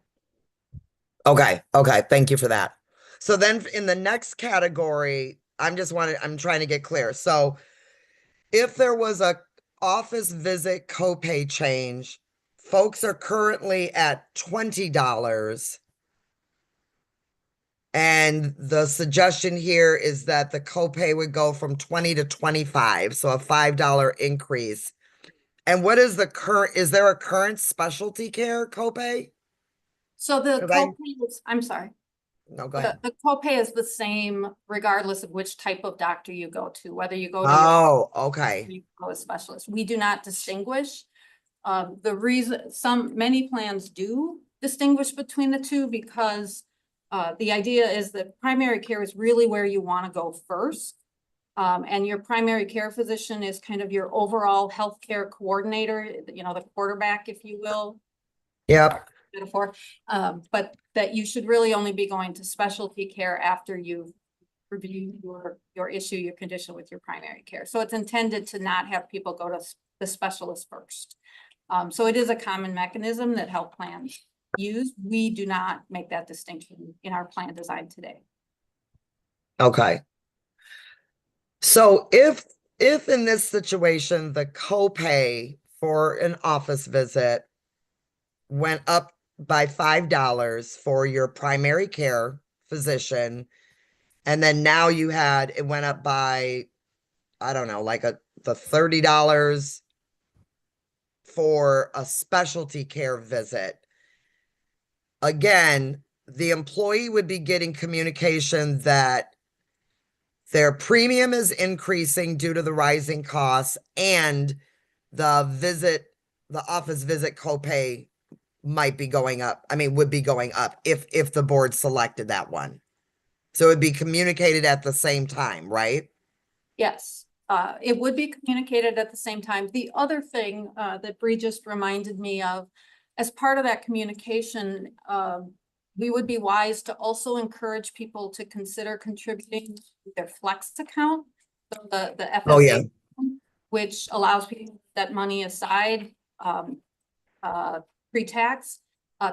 Okay, thank you for that. So then in the next category, I'm trying to get clear. So if there was a office visit copay change, folks are currently at $20. And the suggestion here is that the copay would go from 20 to 25, so a $5 increase. And what is is there a current specialty care copay? So the 'Cause I- copay is, I'm sorry. No, go ahead. The copay is the same regardless of which type of doctor you go to, whether you go to Oh, okay. you go to a specialist. We do not distinguish. The reason, many plans do distinguish between the two because the idea is that primary care is really where you want to go first. And your primary care physician is kind of your overall healthcare coordinator, you know, the quarterback, if you will. Yep. Metaphor, but that you should really only be going to specialty care after you've reviewed your issue, your condition with your primary care. So it's intended to not have people go to the specialist first. So it is a common mechanism that health plans use. We do not make that distinction in our plan design today. Okay. So if in this situation, the copay for an office visit went up by $5 for your primary care physician, and then now it went up by, I don't know, like the $30 for a specialty care visit. Again, the employee would be getting communication that their premium is increasing due to the rising costs, and the office visit copay might be going up. I mean, would be going up if the board selected that one. So it'd be communicated at the same time, right? Yes, it would be communicated at the same time. The other thing that Bree just reminded me of, as part of that communication, we would be wise to also encourage people to consider contributing to their flex account. So the FSA, Oh, yeah. which allows people to put that money aside pre-tax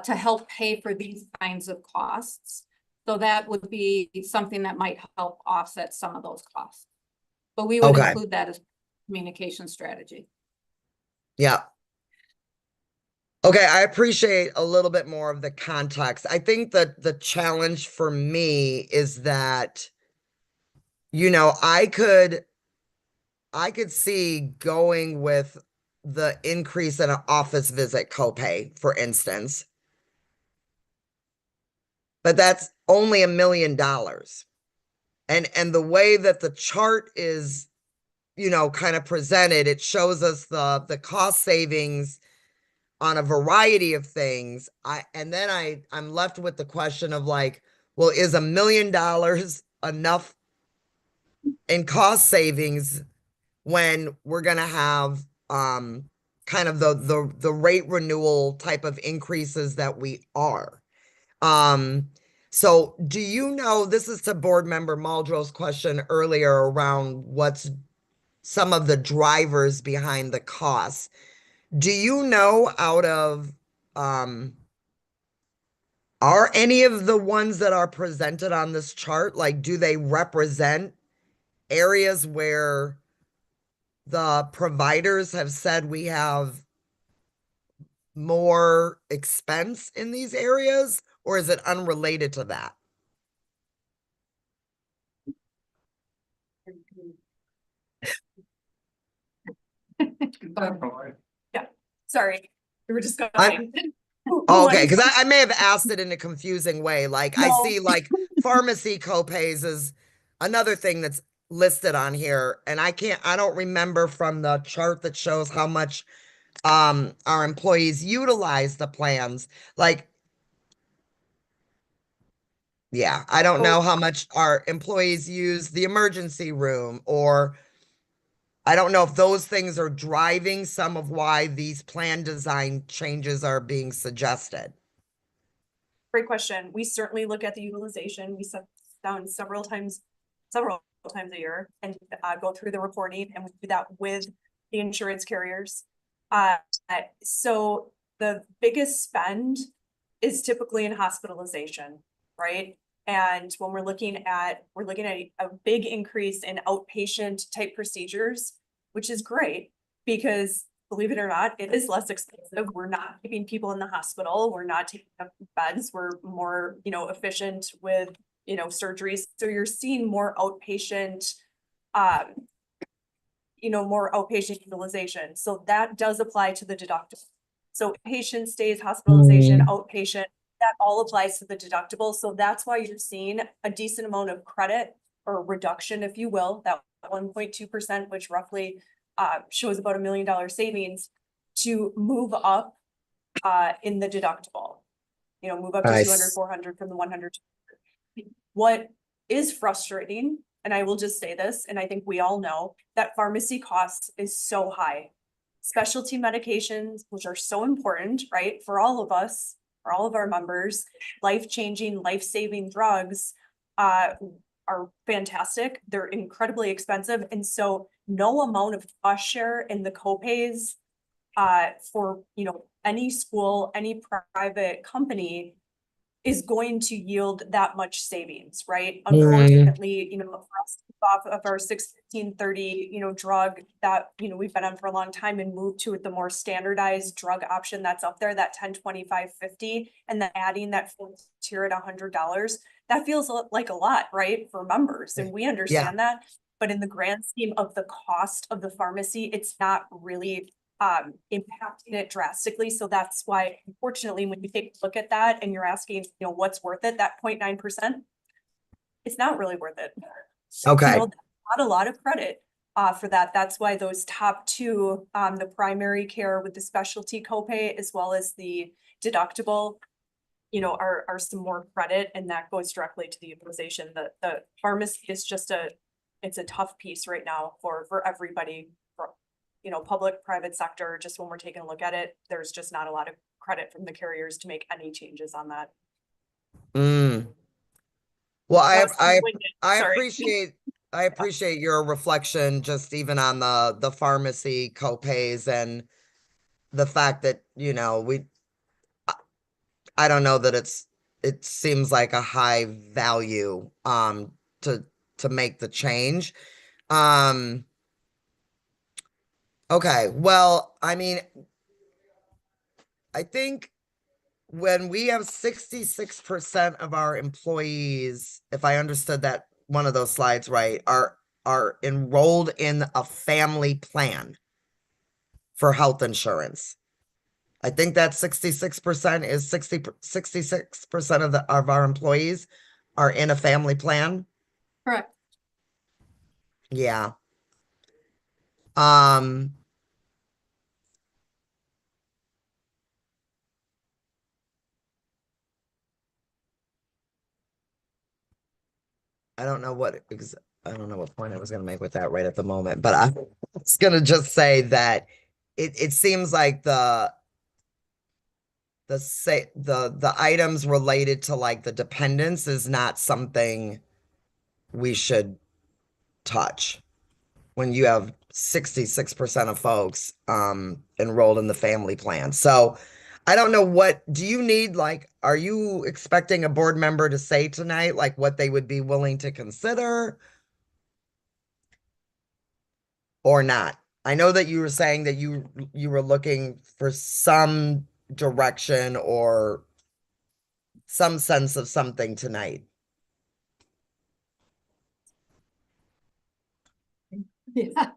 to help pay for these kinds of costs. So that would be something that might help offset some of those costs. But we would include that as communication strategy. Yeah. Okay, I appreciate a little bit more of the context. I think that the challenge for me is that, you know, I could see going with the increase in an office visit copay, for instance. But that's only $1 million. And the way that the chart is, you know, kind of presented, it shows us the cost savings on a variety of things. I'm left with the question of like, well, is $1 million enough in cost savings when we're gonna have kind of the rate renewal type of increases that we are? So do you know, this is to board member Muldrow's question earlier around what's some of the drivers behind the costs. Do you know out of, are any of the ones that are presented on this chart, like, do they represent areas where the providers have said we have more expense in these areas, or is it unrelated to that? Yeah, sorry, we were just going. Okay, because I may have asked it in a confusing way. Like, I No. see like pharmacy copays is another thing that's listed on here, and I don't remember from the chart that shows how much our employees utilize the plans. Like, yeah, I don't know how much our employees use the emergency room, or I don't know if those things are driving some of why these plan design changes are being suggested. Great question. We certainly look at the utilization. We sit down several times a year and go through the reporting, and we do that with the insurance carriers. So the biggest spend is typically in hospitalization, right? And when we're looking at a big increase in outpatient type procedures, which is great because believe it or not, it is less expensive. We're not keeping people in the hospital. We're not taking up beds. We're more, efficient with, surgeries. So you're seeing more outpatient, more outpatient utilization. So that does apply to the deductible. So patient stays, hospitalization, outpatient, that all applies to the deductible. So that's why you're seeing a decent amount of credit or reduction, if you will, that 1.2%, which roughly shows about $1 million savings to move up in the deductible, move up to 200, 400 from the 100. What is frustrating, and I will just say this, and I think we all know that pharmacy costs is so high. Specialty medications, which are so important, right, for all of us, for all of our members, life-changing, life-saving drugs are fantastic. They're incredibly expensive. And so no amount of cost share in the copays for, any school, any private company is going to yield that much savings, right? Unfortunately, for us to move off of our 6-15-30, drug that, we've been on for a long time and move to the more standardized drug option that's up there, that 10, 25, 50, and then adding that fourth tier at $100, that feels like a lot, right? For members. And we understand that, but in the grand scheme of the cost of the pharmacy, it's not really impacting it drastically. So that's why, unfortunately, when you take a look at that and you're asking, what's worth it, that 0.9%, it's not really worth it. Okay. Not a lot of credit for that. That's why those top two, the primary care with the specialty copay, as well as the deductible, are some more credit, and that goes directly to the utilization. The pharmacy is just it's a tough piece right now for everybody. Public, private sector, just when we're taking a look at it, there's just not a lot of credit from the carriers to make any changes on that. Well, Sorry. I appreciate your reflection, just even on the pharmacy copays and the fact that, I don't know that it seems like a high value to make the change. Okay, well, I mean, I think when we have 66% of our employees, if I understood that one of those slides right, are enrolled in a family plan for health insurance. I think that 66% is 66% of our employees are in a family plan. Correct. Yeah. I don't know what point I was going to make with that right at the moment, but I was going to just say that it seems like the items related to like the dependents is not something we should touch when you have 66% of folks enrolled in the family plan. So I don't know, what do you need? Like, are you expecting a board member to say tonight, like what they would be willing to consider or not? I know that you were saying that you were looking for some direction or some sense of something tonight. Yeah.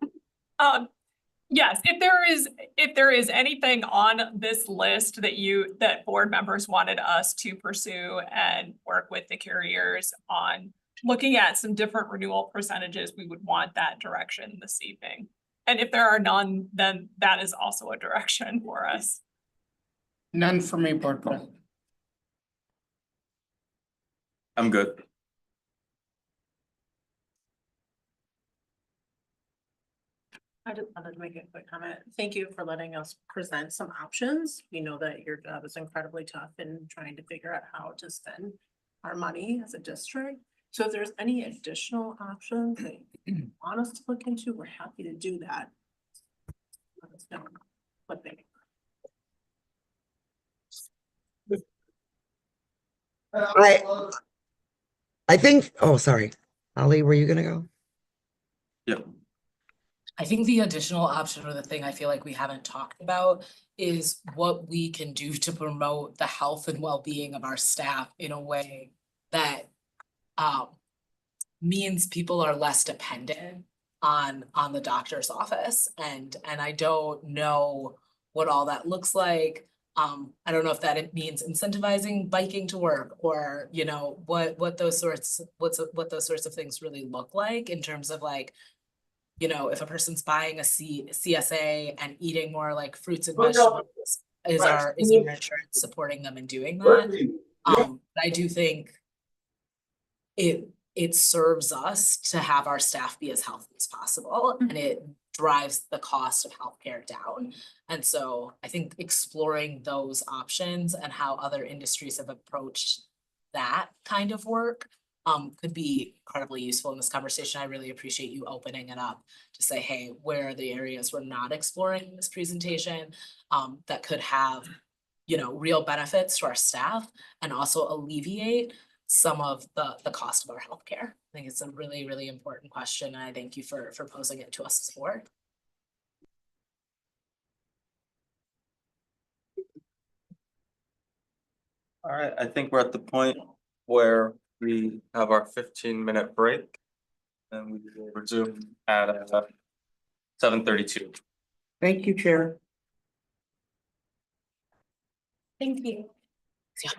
Yes, if there is anything on this list that board members wanted us to pursue and work with the carriers on, looking at some different renewal percentages, we would want that direction this evening. And if there are none, then that is also a direction for us. None for me, board president. I'm good. I just wanted to make a quick comment. Thank you for letting us present some options. We know that your job is incredibly tough in trying to figure out how to spend our money as a district. So if there's any additional options that you want us to look into, we're happy to do that. Let us know what they. I think, oh, sorry. Holly, were you gonna go? Yep. I think the additional option, or the thing I feel like we haven't talked about, is what we can do to promote the health and well-being of our staff in a way that means people are less dependent on the doctor's office. And I don't know what all that looks like. I don't know if that it means incentivizing biking to work, or, you know, what those sorts of things really look like in terms of, like, you know, if a person's buying a CSA and eating more like fruits and vegetables, is our insurance supporting them in doing that? I do think it serves us to have our staff be as healthy as possible, and it drives the cost of healthcare down. And so I think exploring those options and how other industries have approached that kind of work could be incredibly useful in this conversation. I really appreciate you opening it up to say, hey, where are the areas we're not exploring in this presentation that could have, you know, real benefits to our staff and also alleviate some of the cost of our healthcare. I think it's a really, really important question, and I thank you for posing it to us as a board. All right, I think we're at the point where we have our 15-minute break. And we will resume at 7:32. Thank you, Chair. Thank you. Yeah.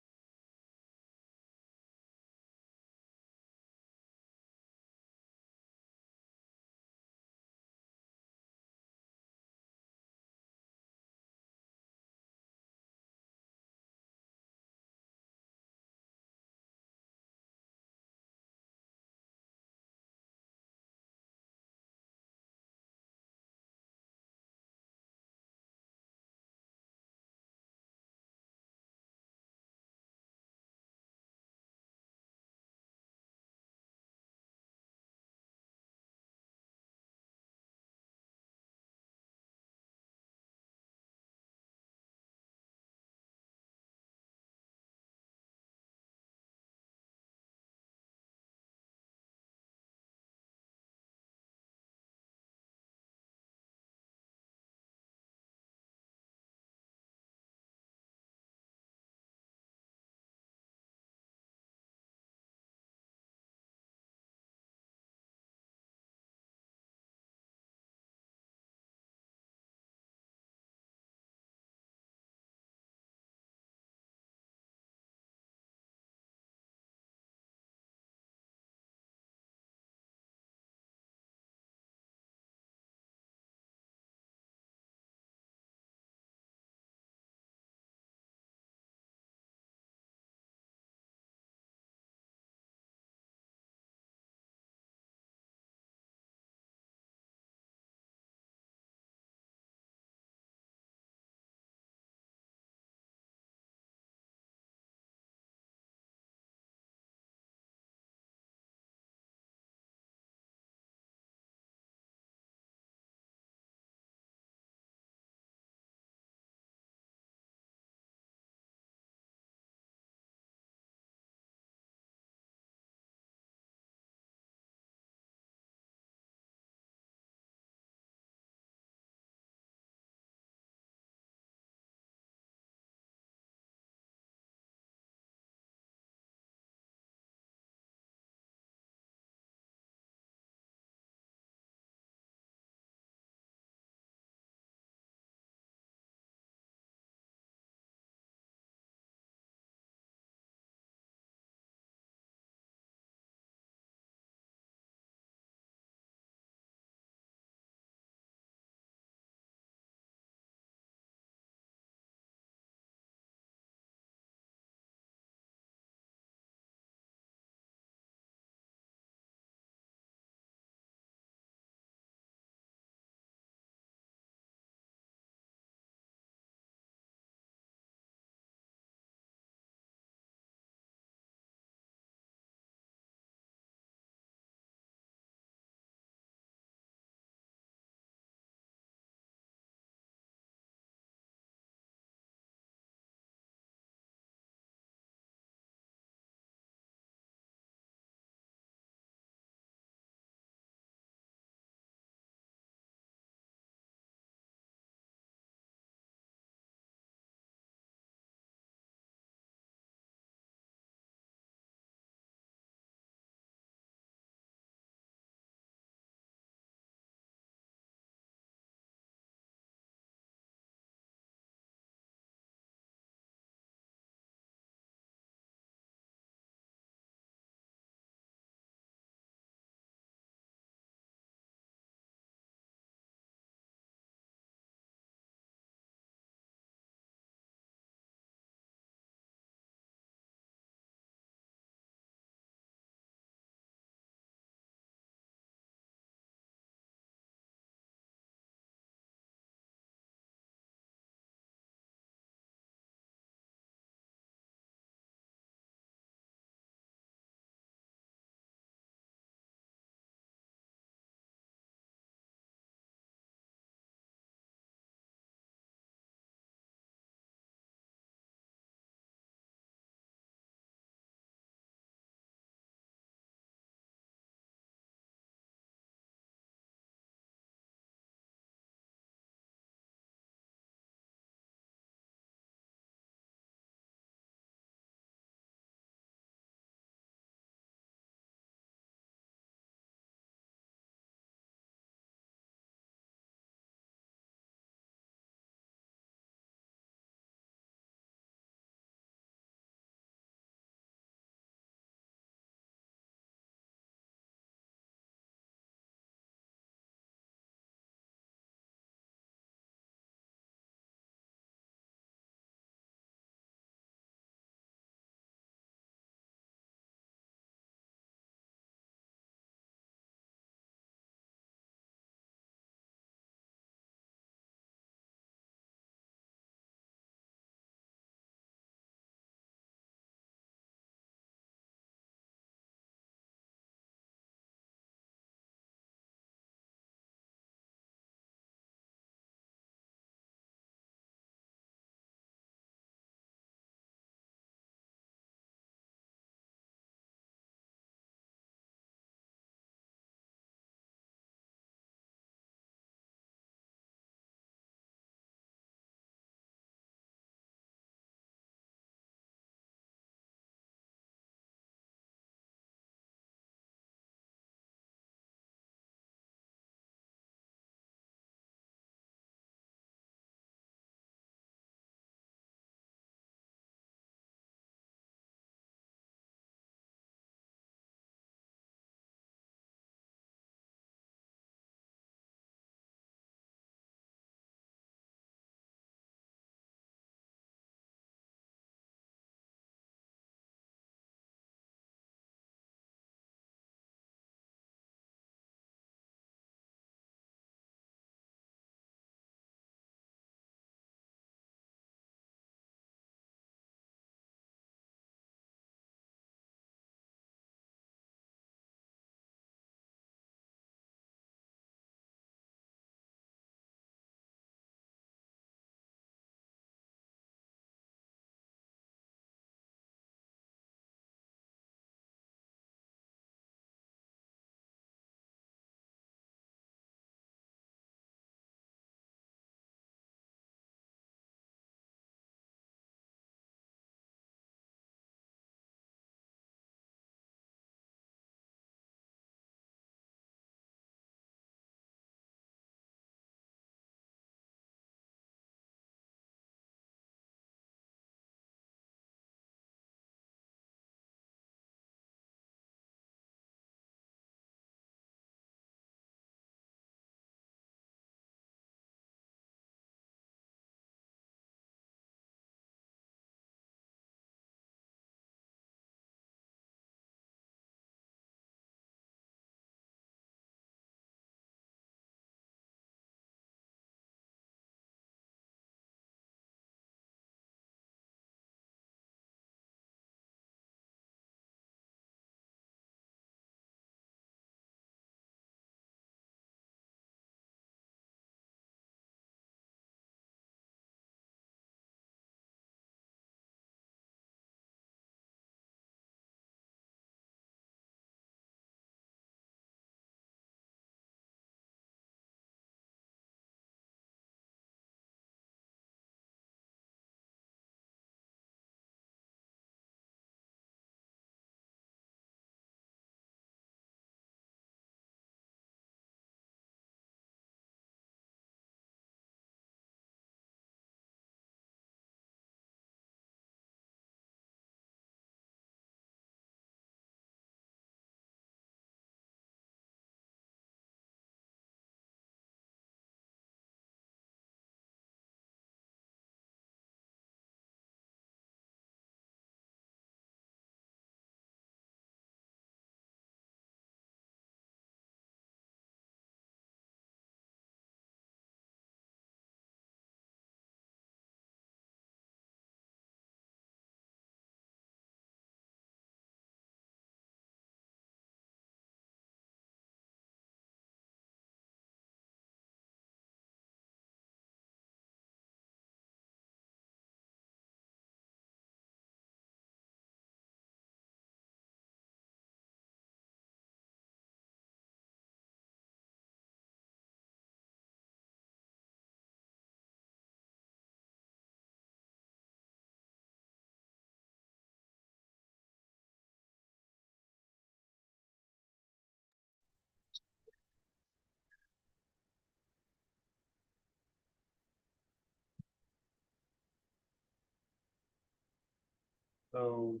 So.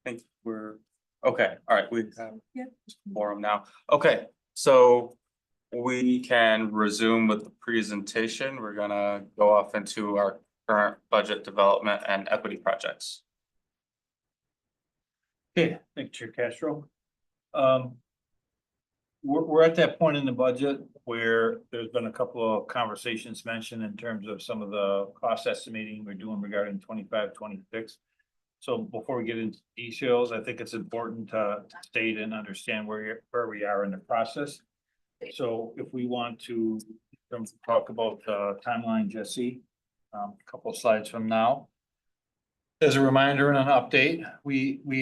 I think we're, okay, all right, we have forum now. Okay, so we can resume with the presentation. We're gonna go off into our current budget development and equity projects. Okay, thank you, Chair Castro. We're at that point in the budget where there's been a couple of conversations mentioned in terms of some of the cost estimating we're doing regarding 25, 26. So before we get into details, I think it's important to state and understand where we are in the process. So if we want to talk about the timeline, Jesse, a couple of slides from now. As a reminder and an update,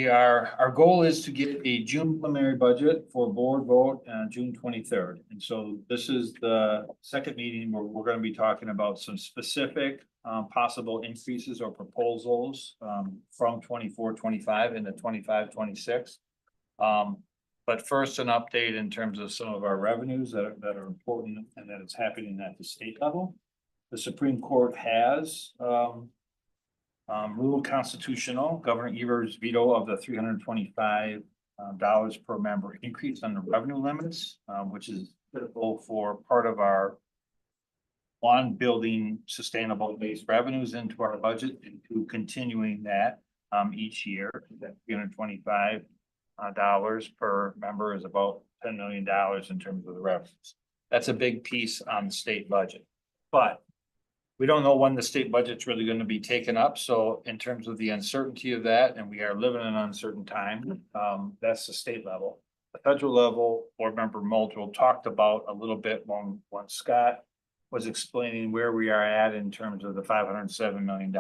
our goal is to get a June preliminary budget for board vote on June 23rd. And so this is the second meeting where we're going to be talking about some specific possible increases or proposals from 24-25 into 25-26. But first, an update in terms of some of our revenues that are important and that it's happening at the state level. The Supreme Court has ruled constitutional Governor Ever's veto of the $325 per member increase on the revenue limits, which is critical for part of our one, building sustainable based revenues into our budget, and two, continuing that each year. That $325 per member is about $10 million in terms of the revenues. That's a big piece on the state budget, but we don't know when the state budget's really going to be taken up. So in terms of the uncertainty of that, and we are living in an uncertain time, that's the state level. The federal level, board member Muldrow talked about a little bit when Scott was explaining where we are at in terms of the $507 million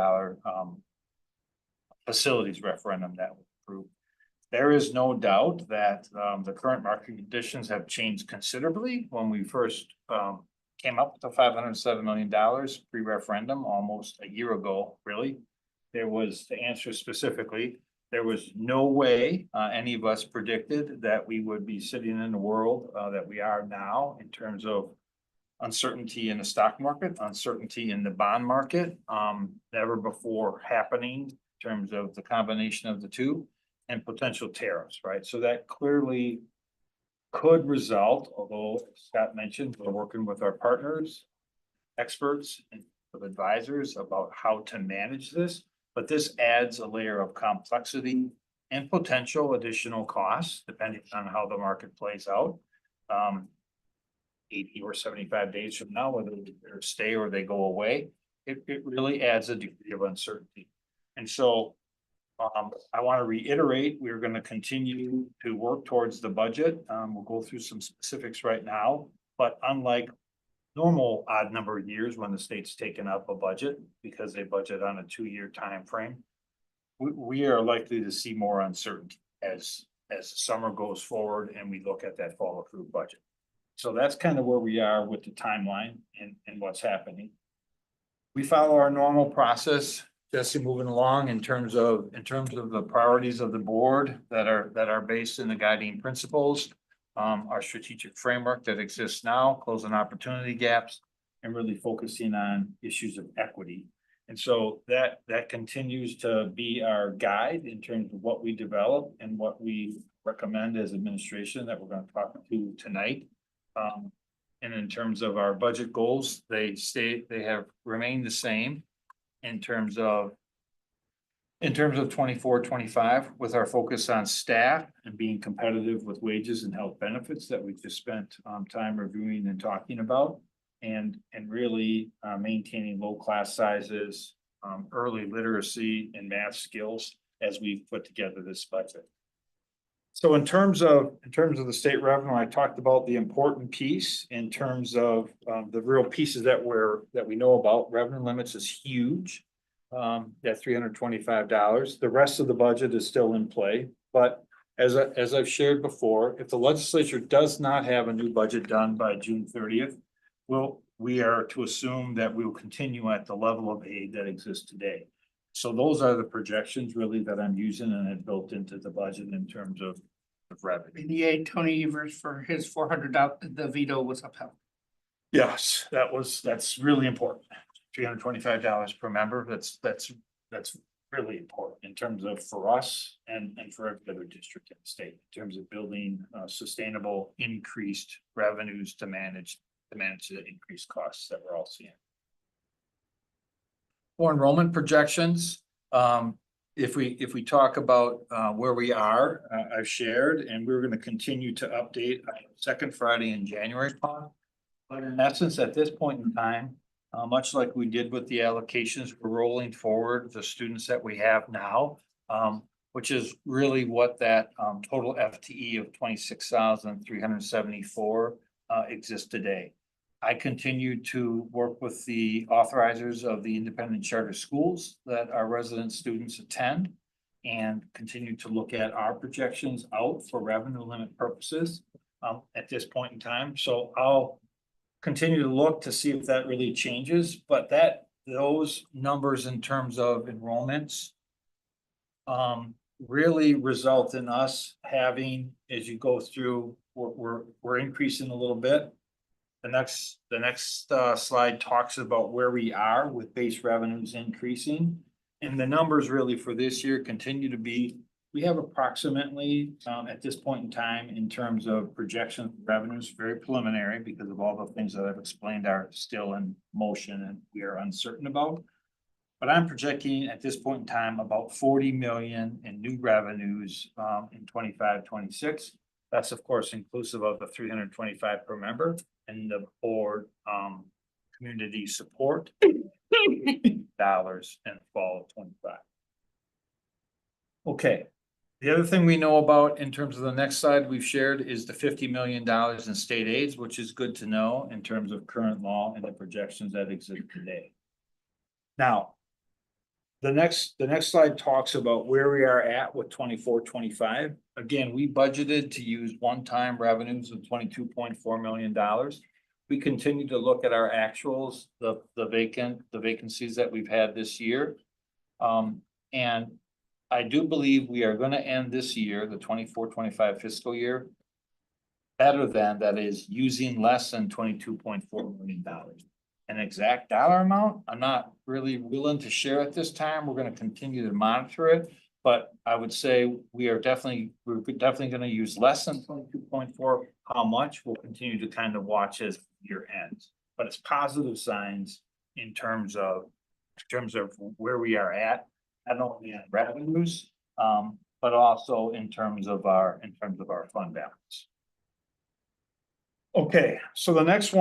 facilities referendum that was approved. There is no doubt that the current market conditions have changed considerably. When we first came up with the $507 million pre-referendum almost a year ago, really, there was, to answer specifically, there was no way any of us predicted that we would be sitting in the world that we are now in terms of uncertainty in the stock market, uncertainty in the bond market, never before happening in terms of the combination of the two, and potential tariffs, right? So that clearly could result, although Scott mentioned, we're working with our partners, experts, and advisors about how to manage this, but this adds a layer of complexity and potential additional costs, depending on how the market plays out. 80 or 75 days from now, whether they stay or they go away, it really adds a degree of uncertainty. And so I want to reiterate, we're going to continue to work towards the budget. We'll go through some specifics right now, but unlike normal odd number of years when the state's taken up a budget because they budget on a 2-year time frame, we are likely to see more uncertainty as the summer goes forward and we look at that follow through budget. So that's kind of where we are with the timeline and what's happening. We follow our normal process, Jesse, moving along in terms of the priorities of the board that are based in the guiding principles, our strategic framework that exists now, closing opportunity gaps, and really focusing on issues of equity. And so that continues to be our guide in terms of what we develop and what we recommend as administration that we're going to talk to tonight. And in terms of our budget goals, they have remained the same in terms of 24-25, with our focus on staff and being competitive with wages and health benefits that we just spent time reviewing and talking about, and really maintaining low class sizes, early literacy and math skills as we've put together this budget. So in terms of the state revenue, I talked about the important piece in terms of the real pieces that we know about. Revenue limits is huge, at $325. The rest of the budget is still in play, but as I've shared before, if the legislature does not have a new budget done by June 30th, we are to assume that we will continue at the level of aid that exists today. So those are the projections really that I'm using and have built into the budget in terms of revenue. The aid Tony Evers for his $400, the veto was upheld. Yes, that's really important. $325 per member. That's really important in terms of for us and for every other district in the state, in terms of building sustainable increased revenues to manage the increased costs that we're all seeing. For enrollment projections, if we talk about where we are, I've shared, and we're going to continue to update second Friday in January. But in essence, at this point in time, much like we did with the allocations, we're rolling forward the students that we have now, which is really what that total FTE of 26,374 exists today. I continue to work with the authorizers of the independent charter schools that our resident students attend and continue to look at our projections out for revenue limit purposes at this point in time. So I'll continue to look to see if that really changes, but those numbers in terms of enrollments really result in us having, as you go through, we're increasing a little bit. The next slide talks about where we are with base revenues increasing. And the numbers really for this year continue to be, we have approximately at this point in time in terms of projection revenues, very preliminary because of all the things that I've explained are still in motion and we are uncertain about. But I'm projecting at this point in time about 40 million in new revenues in 25-26. That's of course inclusive of the 325 per member and the board community support dollars in fall of 25. Okay, the other thing we know about in terms of the next slide we've shared is the $50 million in state aids, which is good to know in terms of current law and the projections that exist today. Now, the next slide talks about where we are at with 24-25. Again, we budgeted to use one-time revenues of $22.4 million. We continue to look at our actuals, the vacancies that we've had this year. And I do believe we are going to end this year, the 24-25 fiscal year, better than, that is, using less than $22.4 million. An exact dollar amount, I'm not really willing to share at this time. We're going to continue to monitor it, but I would say we're definitely going to use less than 22.4. How much we'll continue to kind of watch as year ends, but it's positive signs in terms of where we are at, not only on revenues, but also in terms of our fund balance. Okay, so the next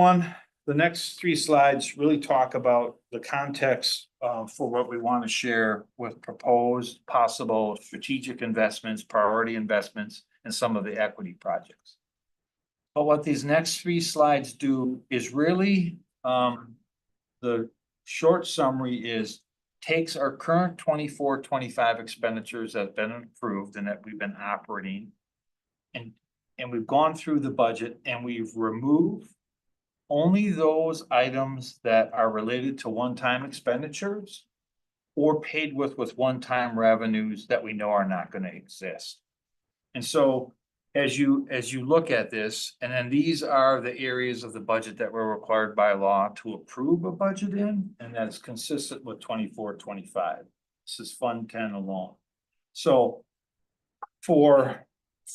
three slides really talk about the context for what we want to share with proposed possible strategic investments, priority investments, and some of the equity projects. But what these next three slides do is really, the short summary is takes our current 24-25 expenditures that have been approved and that we've been operating, and we've gone through the budget and we've removed only those items that are related to one-time expenditures or paid with one-time revenues that we know are not going to exist. And so as you look at this, and then these are the areas of the budget that we're required by law to approve a budget in, and that's consistent with 24-25. This is Fund 10 alone. So for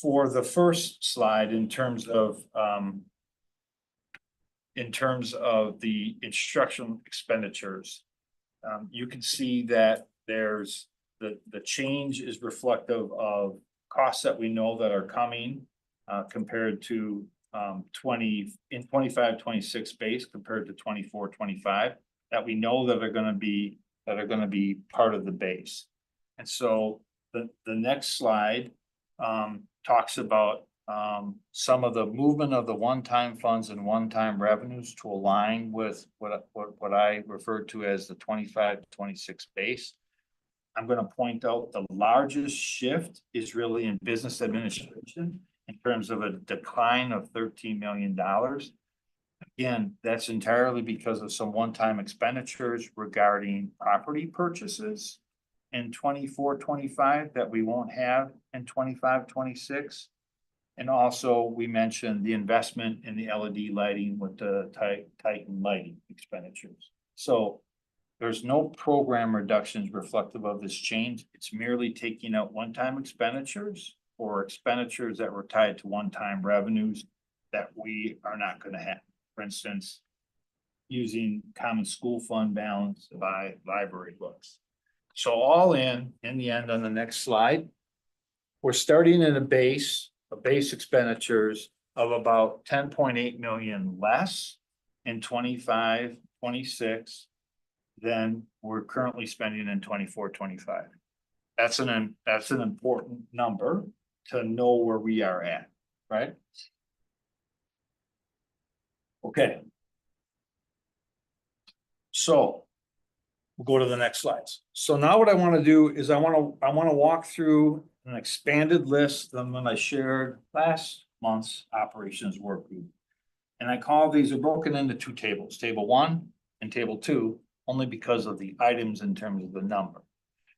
the first slide, in terms of the instruction expenditures, you can see that there's the change is reflective of costs that we know that are coming compared to 25-26 base compared to 24-25 that we know that are going to be part of the base. And so the next slide talks about some of the movement of the one-time funds and one-time revenues to align with what I refer to as the 25-26 base. I'm going to point out the largest shift is really in business administration in terms of a decline of $13 million. Again, that's entirely because of some one-time expenditures regarding property purchases in 24-25 that we won't have in 25-26. And also we mentioned the investment in the LED lighting with the Titan lighting expenditures. So There's no program reductions reflective of this change. It's merely taking out one-time expenditures or expenditures that were tied to one-time revenues that we are not gonna have. For instance, using common school fund balance to buy library books. So all in the end, on the next slide, we're starting in a base expenditures of about 10.8 million less in 25, 26 than we're currently spending in 24, 25. That's an important number to know where we are at, right? Okay. So we'll go to the next slides. So now what I want to do is I want to walk through an expanded list than when I shared last month's operations work group. And I call these are broken into two tables, table 1 and table 2, only because of the items in terms of the number.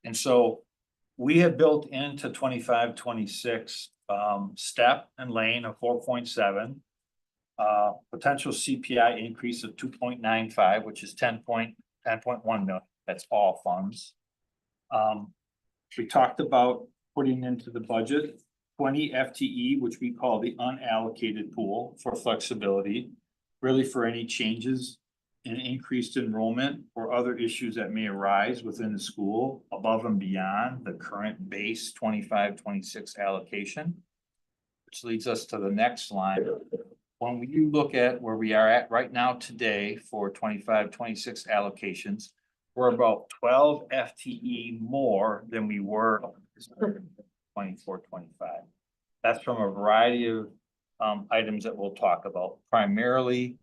And so we have built into 25, 26 step and lane of 4.7, potential CPI increase of 2.95, which is 10.1 million. That's all funds. We talked about putting into the budget 20 FTE, which we call the unallocated pool for flexibility, really for any changes in increased enrollment or other issues that may arise within the school above and beyond the current base 25, 26 allocation. Which leads us to the next slide. When we look at where we are at right now today for 25, 26 allocations, we're about 12 FTE more than we were 24, 25. That's from a variety of items that we'll talk about, primarily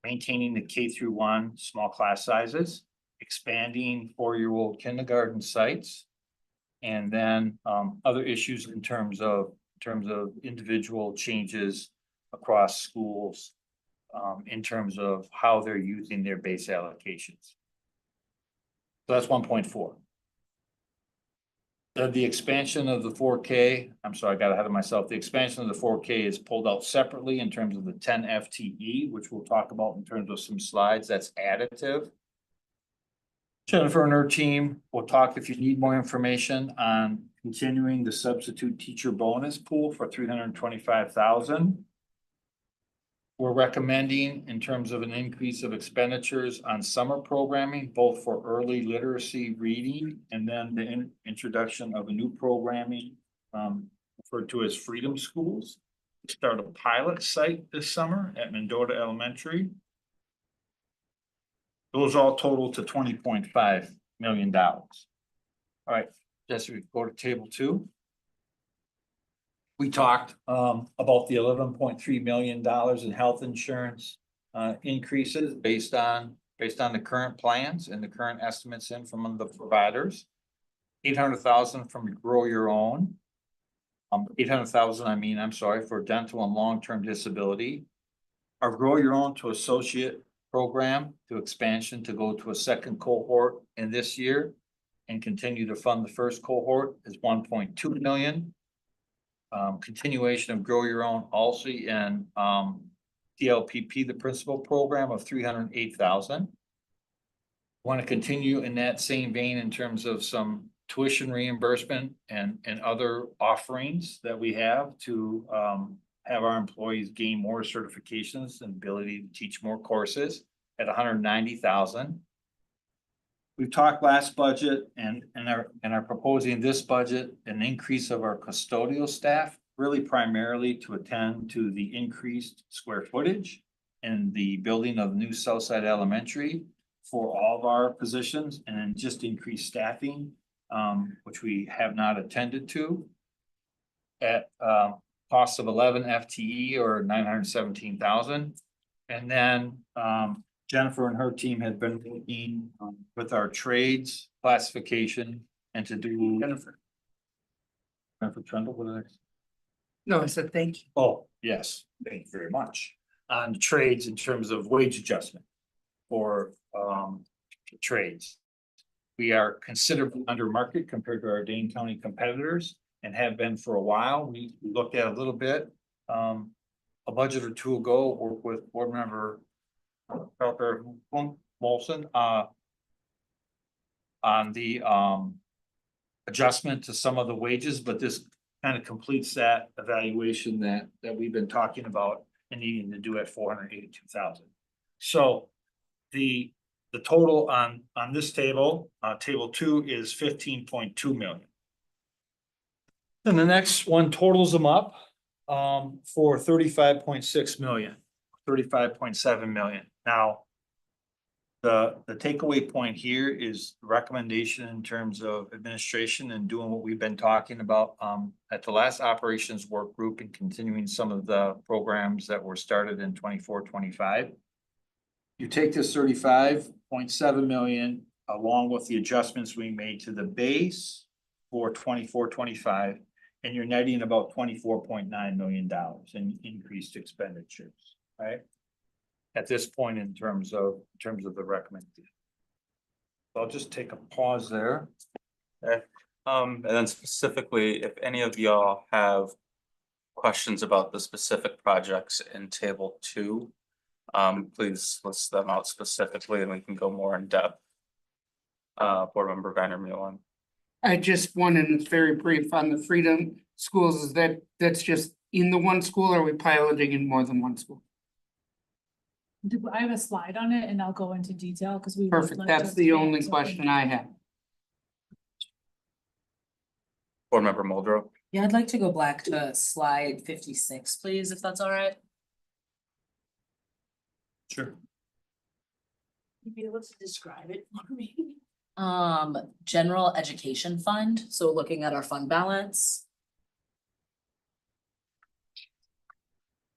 maintaining the K-1 small class sizes, expanding 4-year-old kindergarten sites, and then other issues in terms of individual changes across schools in terms of how they're using their base allocations. So that's 1.4. The expansion of the 4K, I'm sorry, I got ahead of myself. The expansion of the 4K is pulled out separately in terms of the 10 FTE, which we'll talk about in terms of some slides. That's additive. Jennifer and her team will talk if you need more information on continuing the substitute teacher bonus pool for $325,000. We're recommending in terms of an increase of expenditures on summer programming, both for early literacy reading and then the introduction of a new programming referred to as Freedom Schools. We start a pilot site this summer at Mendota Elementary. Those all total to $20.5 million. All right, Jesse, we go to table 2. We talked about the $11.3 million in health insurance increases based on the current plans and the current estimates in from the providers. 800,000 from Grow Your Own. 800,000, I'm sorry, for dental and long-term disability. Our Grow Your Own to Associate program to expansion to go to a second cohort in this year and continue to fund the first cohort is 1.2 million. Continuation of Grow Your Own also in DLPP, the principal program of 308,000. Want to continue in that same vein in terms of some tuition reimbursement and other offerings that we have to have our employees gain more certifications and ability to teach more courses at 190,000. We've talked last budget and are proposing this budget an increase of our custodial staff, really primarily to attend to the increased square footage and the building of new Southside Elementary for all of our positions, and then just increased staffing, which we have not attended to at cost of 11 FTE or 917,000. And then Jennifer and her team have been working with our trades classification and to do Jennifer Trundle, what are they? No, I said thank you. Oh, yes, thank you very much. On the trades in terms of wage adjustment for trades. We are considerably under market compared to our Dane County competitors and have been for a while. We looked at a little bit a budget or two ago, worked with board member Molson, on the, adjustment to some of the wages, but this kind of completes that evaluation that we've been talking about and needing to do at 482,000. So the total on this table, table 2 is 15.2 million. Then the next one totals them up for 35.6 million, 35.7 million. Now, the takeaway point here is recommendation in terms of administration and doing what we've been talking about at the last operations work group and continuing some of the programs that were started in 24-25. You take this 35.7 million along with the adjustments we made to the base for 24-25, and you're netting about $24.9 million in increased expenditures, right? At this point in terms of the recommendation. So I'll just take a pause there. Okay. And then specifically, if any of y'all have questions about the specific projects in table 2, please list them out specifically and we can go more in depth. Board Member Vandermeulen. I just wanted, and it's very brief on the Freedom Schools, is that's just in the one school, or are we piloting in more than one school? I have a slide on it and I'll go into detail because we. would Perfect, like that's to the expand only to- question I have. Board Member Muldrow. Yeah, I'd like to go back to slide 56, please, if that's all right. Sure. You'd be able to describe it for me. General education fund, so looking at our fund balance.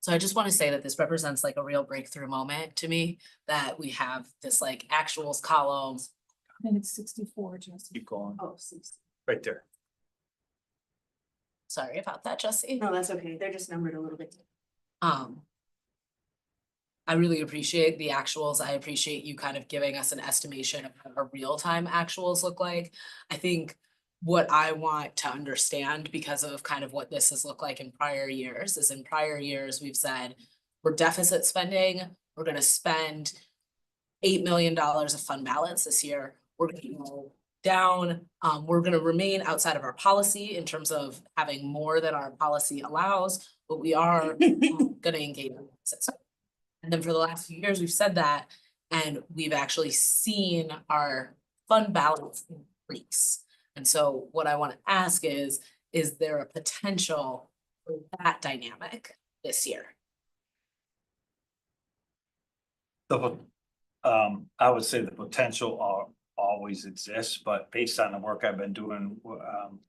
So I just want to say that this represents like a real breakthrough moment to me, that we have this like actuals column. I think it's 64, Jesse. Keep going. Oh, 60. Right there. Sorry about that, Jesse. No, that's okay. They're just numbered a little bit. I really appreciate the actuals. I appreciate you kind of giving us an estimation of what our real-time actuals look like. I think what I want to understand, because of kind of what this has looked like in prior years, is in prior years, we've said we're deficit spending, we're gonna spend $8 million of fund balance this year. We're gonna go down, we're gonna remain outside of our policy in terms of having more than our policy allows, but we are gonna engage in deficit spending. And then for the last few years, we've said that, and we've actually seen our fund balance increase. And so what I want to ask is there a potential for that dynamic this year? I would say the potential always exists, but based on the work I've been doing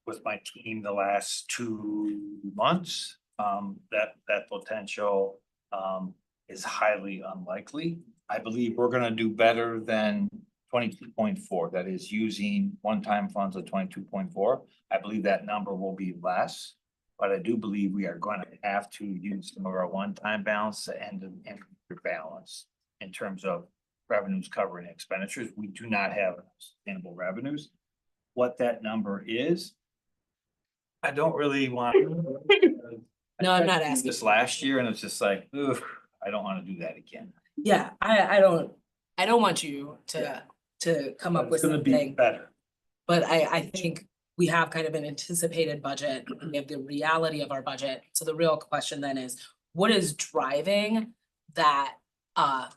with my team the last 2 months, that potential is highly unlikely. I believe we're gonna do better than 22.4, that is using one-time funds of 22.4. I believe that number will be less, but I do believe we are gonna have to use some of our one-time balance to end the balance in terms of revenues covering expenditures. We do not have sustainable revenues. What that number is, I don't really want. No, I'm not asking. This last year, and it's just like, ugh, I don't want to do that again. Yeah, I don't want you to come up with It's gonna be something, better. but I think we have kind of an anticipated budget. We have the reality of our budget. So the real question then is, what is driving that, I'm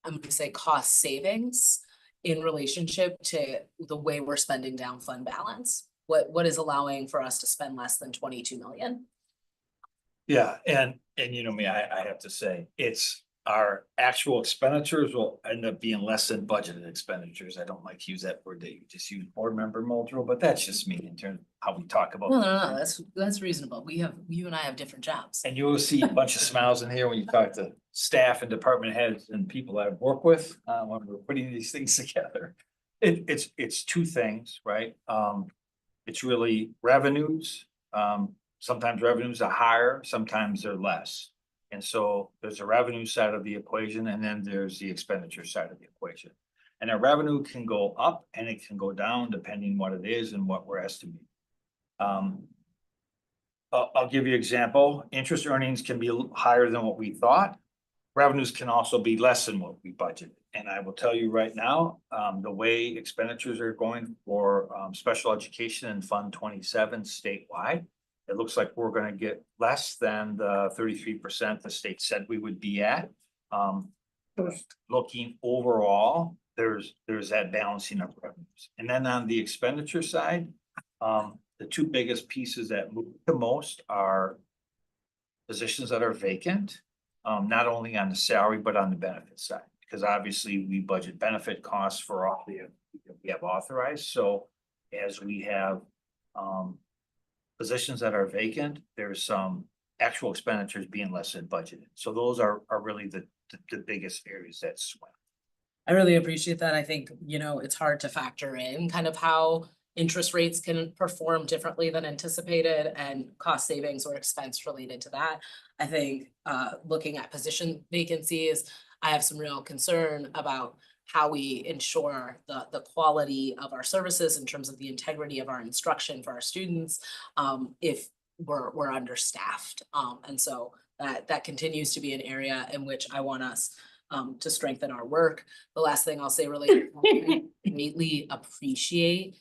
gonna say cost savings in relationship to the way we're spending down fund balance? What is allowing for us to spend less than 22 million? Yeah, and you know me, I have to say, it's our actual expenditures will end up being less than budgeted expenditures. I don't like to use that word that you just use, board member Muldrow, but that's just me in terms of how we talk about. No, that's reasonable. You and I have different jobs. And you will see a bunch of smiles in here when you talk to staff and department heads and people I work with, when we're putting these things together. It's 2 things, right? It's really revenues. Sometimes revenues are higher, sometimes they're less. And so there's a revenue side of the equation, and then there's the expenditure side of the equation. And a revenue can go up and it can go down depending what it is and what we're estimating. I'll give you an example. Interest earnings can be higher than what we thought. revenues can also be less than what we budgeted. And I will tell you right now, the way expenditures are going for special education in Fund 27 statewide, it looks like we're gonna get less than the 33% the state said we would be at. Looking overall, there's that balancing of revenues. And then on the expenditure side, the two biggest pieces that move the most are positions that are vacant, not only on the salary, but on the benefit side. Because obviously we budget benefit costs for all the we have authorized. So as we have positions that are vacant, there's some actual expenditures being less than budgeted. So those are really the biggest areas that swing. I really appreciate that. I think, it's hard to factor in kind of how interest rates can perform differently than anticipated and cost savings or expense related to that. I think looking at position vacancies, I have some real concern about how we ensure the quality of our services in terms of the integrity of our instruction for our students if we're understaffed. And so that continues to be an area in which I want us to strengthen our work. The last thing I'll say related, I greatly appreciate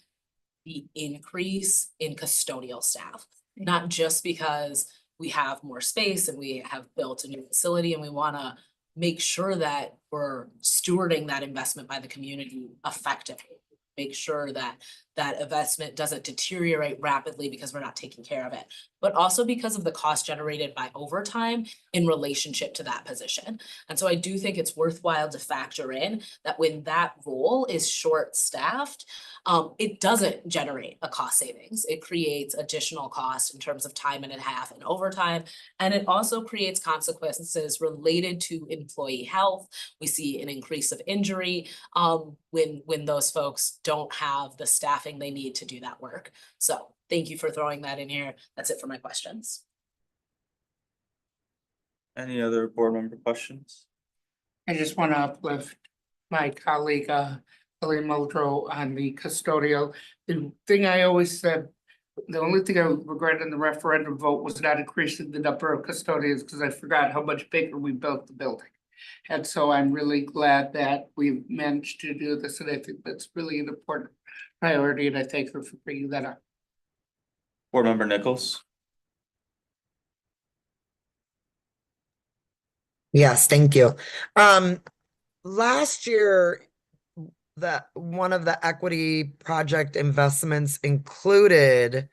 the increase in custodial staff, not just because we have more space and we have built a new facility and we want to make sure that we're stewarding that investment by the community effectively. Make sure that that investment doesn't deteriorate rapidly because we're not taking care of it, but also because of the cost generated by overtime in relationship to that position. And so I do think it's worthwhile to factor in that when that role is short-staffed, it doesn't generate a cost savings. It creates additional cost in terms of time and a half and overtime. And it also creates consequences related to employee health. We see an increase of injury when those folks don't have the staffing they need to do that work. So thank you for throwing that in here. That's it for my questions. Any other board member questions? I just want to uplift my colleague, Billy Muldrow on the custodial. The thing I always said, the only thing I regret in the referendum vote was not increasing the number of custodians because I forgot how much bigger we built the building. And so I'm really glad that we've managed to do this. And I think that's really an important priority. And I thank her for bringing that up. Board member Nichols. Yes, thank you. Last year, one of the equity project investments included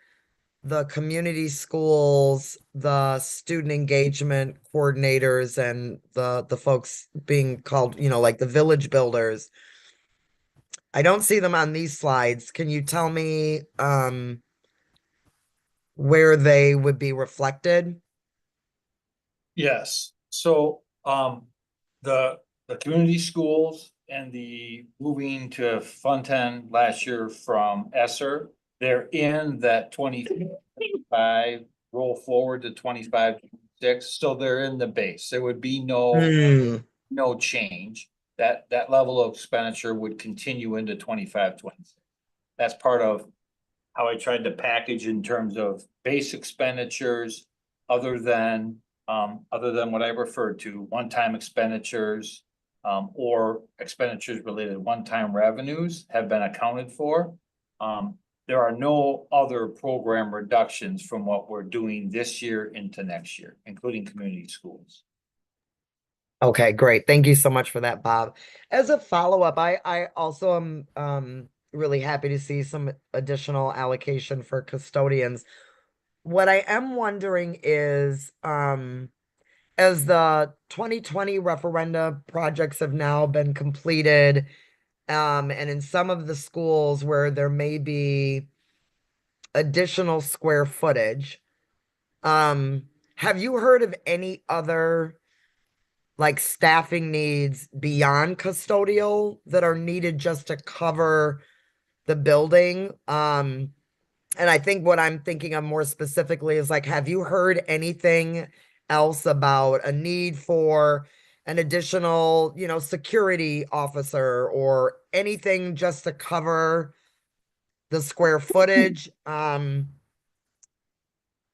the community schools, the student engagement coordinators, and the folks being called, like the village builders. I don't see them on these slides. Can you tell me where they would be reflected? Yes, so the community schools and the moving to Fund 10 last year from ESSER, they're in that 25 roll forward to 25, 26, so they're in the base. There would be no change. That level of expenditure would continue into 25, 26. That's part of how I tried to package in terms of base expenditures, other than what I referred to, one-time expenditures, or expenditures related to one-time revenues have been accounted for. There are no other program reductions from what we're doing this year into next year, including community schools. Okay, great. Thank you so much for that, Bob. As a follow-up, I also am really happy to see some additional allocation for custodians. What I am wondering is, as the 2020 referenda projects have now been completed, and in some of the schools where there may be additional square footage, have you heard of any other like staffing needs beyond custodial that are needed just to cover the building? And I think what I'm thinking of more specifically is like, have you heard anything else about a need for an additional, security officer or anything just to cover the square footage, and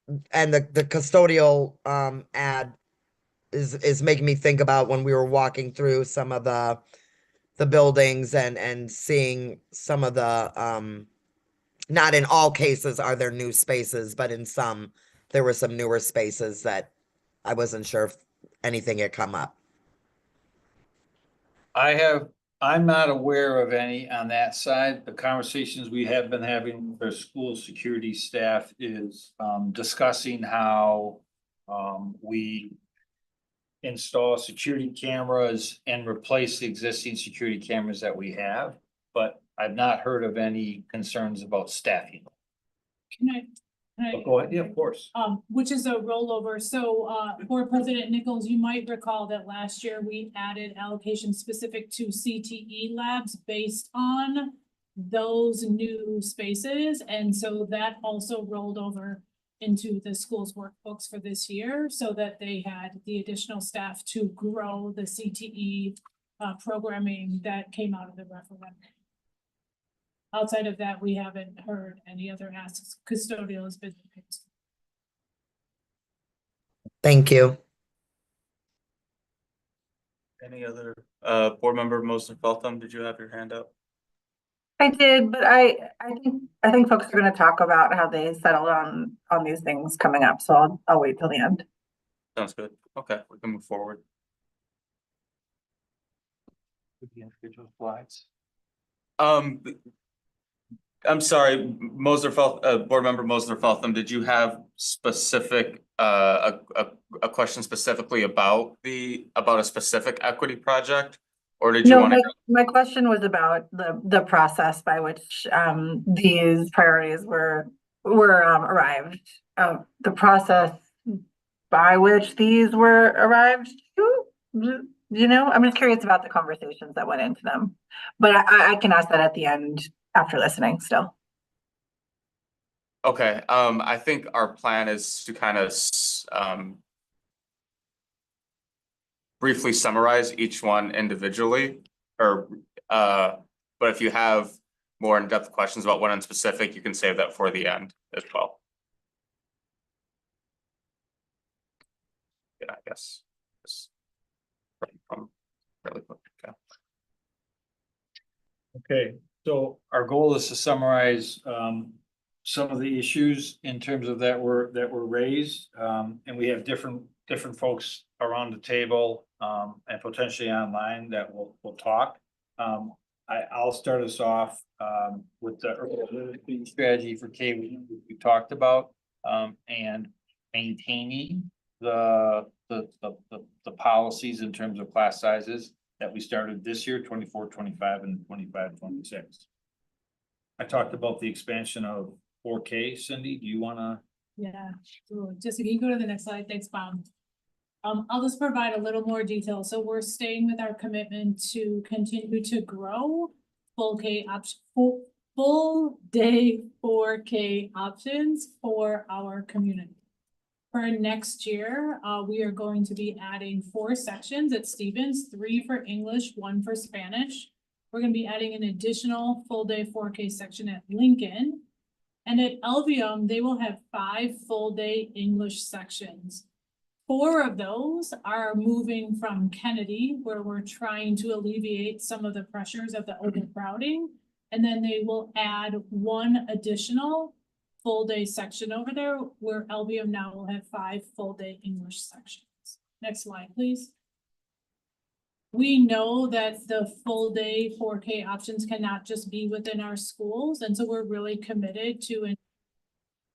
the custodial, ad is making me think about when we were walking through some of the buildings and seeing some of the not in all cases are there new spaces, but in some there were some newer spaces that I wasn't sure if anything had come up. I'm not aware of any on that side. The conversations we have been having with our school security staff is discussing how we install security cameras and replace the existing security cameras that we have, but I've not heard of any concerns about staffing. Can I? But go ahead, yeah, of course. Which is a rollover. So, Board President Nichols, you might recall that last year we added allocation specific to CTE labs based on those new spaces. And so that also rolled over into the school's workbooks for this year so that they had the additional staff to grow the CTE programming that came out of the referendum. Outside of that, we haven't heard any other asks. Custodial has been. Thank you. Any other, board member Mosner Feltham, did you have your hand up? I did, but I think folks are gonna talk about how they settled on these things coming up, so I'll wait till the end. Sounds good. Okay, we can move forward. With the individual slides. I'm sorry, board member Mosner Feltham, did you have specific, a question specifically about a specific equity project? Or did you No, want to? my question was about the process by which these priorities were arrived. The process by which these were arrived to, you know, I'm just curious about the conversations that went into them. But I can ask that at the end after listening still. Okay, I think our plan is to kind of briefly summarize each one individually, or but if you have more in-depth questions about one in specific, you can save that for the end as well. Yeah, I guess. Really quick. Okay. Okay, so our goal is to summarize some of the issues in terms of that were raised. And we have different folks around the table and potentially online that will talk. I'll start us off with the early strategy for K we talked about and maintaining the policies in terms of class sizes that we started this year, 24, 25, and 25, 26. I talked about the expansion of 4K. Cindy, do you wanna? Yeah, so Jessica, you can go to the next slide. Thanks, Bob. I'll just provide a little more detail. So we're staying with our commitment to continue to grow full day 4K options for our community. For next year, we are going to be adding 4 sections at Stevens, 3 for English, 1 for Spanish. We're going to be adding an additional full day 4K section at Lincoln. And at Elvium, they will have 5 full day English sections. 4 of those are moving from Kennedy, where we're trying to alleviate some of the pressures of the overcrowding. And then they will add 1 additional full day section over there, where Elvium now will have 5 full day English sections. Next slide, please. We know that the full day 4K options cannot just be within our schools. And so we're really committed to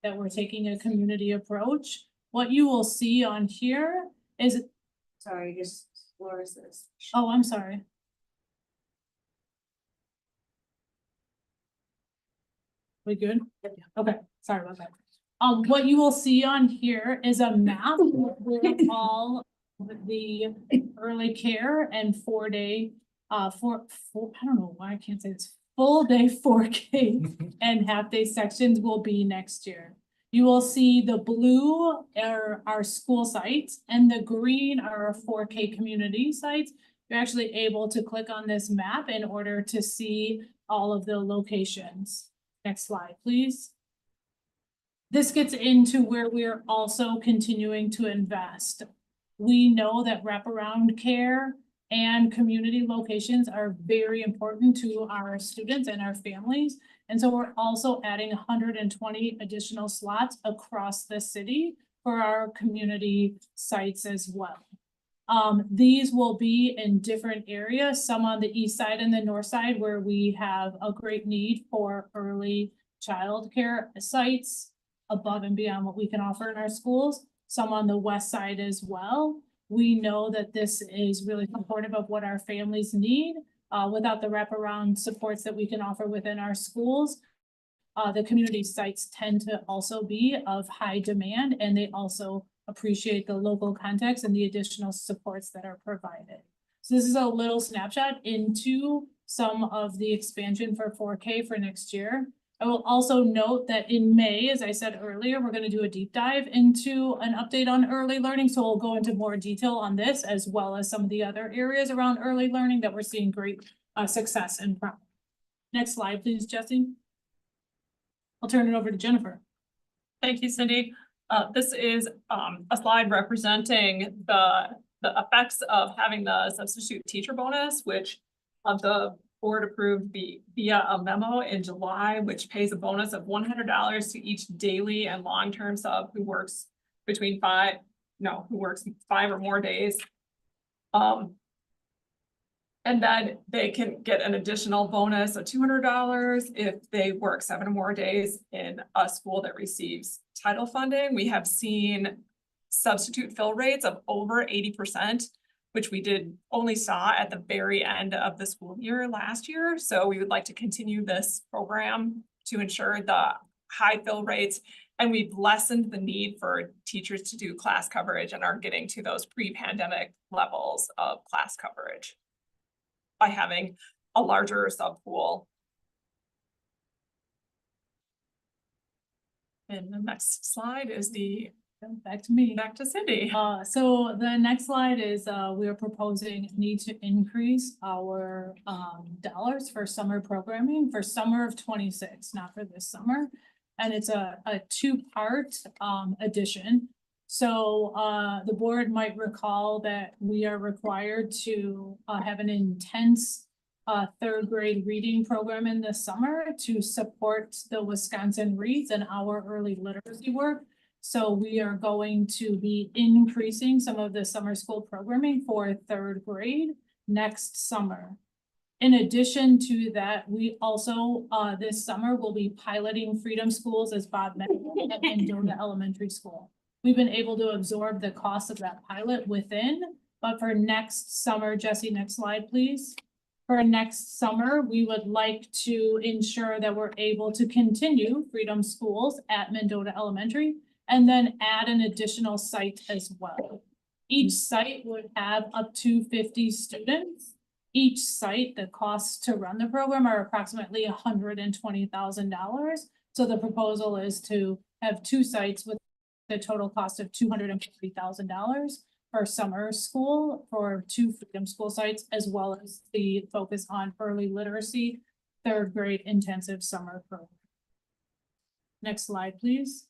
that we're taking a community approach. What you will see on here is. Sorry, just Laura's this. Oh, I'm sorry. We good? Okay, sorry about that. What you will see on here is a map with all the early care and 4-day, I don't know why I can't say this, full day 4K and half day sections will be next year. You will see the blue are our school sites and the green are our 4K community sites. You're actually able to click on this map in order to see all of the locations. Next slide, please. This gets into where we are also continuing to invest. We know that wraparound care and community locations are very important to our students and our families. And so we're also adding 120 additional slots across the city for our community sites as well. These will be in different areas, some on the east side and the north side where we have a great need for early childcare sites above and beyond what we can offer in our schools, some on the west side as well. We know that this is really supportive of what our families need, without the wraparound supports that we can offer within our schools. The community sites tend to also be of high demand, and they also appreciate the local context and the additional supports that are provided. So this is a little snapshot into some of the expansion for 4K for next year. I will also note that in May, as I said earlier, we're going to do a deep dive into an update on early learning. So we'll go into more detail on this, as well as some of the other areas around early learning that we're seeing great success in. Next slide, please, Jesse. I'll turn it over to Jennifer. Thank you, Cindy. This is a slide representing the effects of having the substitute teacher bonus, which the board approved via a memo in July, which pays a bonus of $100 to each daily and long-term sub who works who works 5 or more days. And then they can get an additional bonus of $200 if they work 7 or more days in a school that receives title funding. We have seen substitute fill rates of over 80%, which we only saw at the very end of the school year last year. So we would like to continue this program to ensure the high fill rates. And we've lessened the need for teachers to do class coverage and are getting to those pre-pandemic levels of class coverage by having a larger subpool. And the next slide is back to me. Back to Cindy. So the next slide is we are proposing need to increase our dollars for summer programming for summer of 26, not for this summer. And it's a 2-part addition. So the board might recall that we are required to have an intense 3rd grade reading program in the summer to support the Wisconsin Reads and our early literacy work. So we are going to be increasing some of the summer school programming for 3rd grade next summer. In addition to that, we also this summer will be piloting Freedom Schools, as Bob mentioned, at Mendota Elementary School. We've been able to absorb the cost of that pilot within, but for next summer, Jesse, next slide, please. For next summer, we would like to ensure that we're able to continue Freedom Schools at Mendota Elementary and then add an additional site as well. Each site would have up to 50 students. Each site, the costs to run the program are approximately $120,000. So the proposal is to have 2 sites with the total cost of $250,000 for summer school for 2 Freedom School sites, as well as the focus on early literacy, 3rd grade intensive summer program. Next slide, please.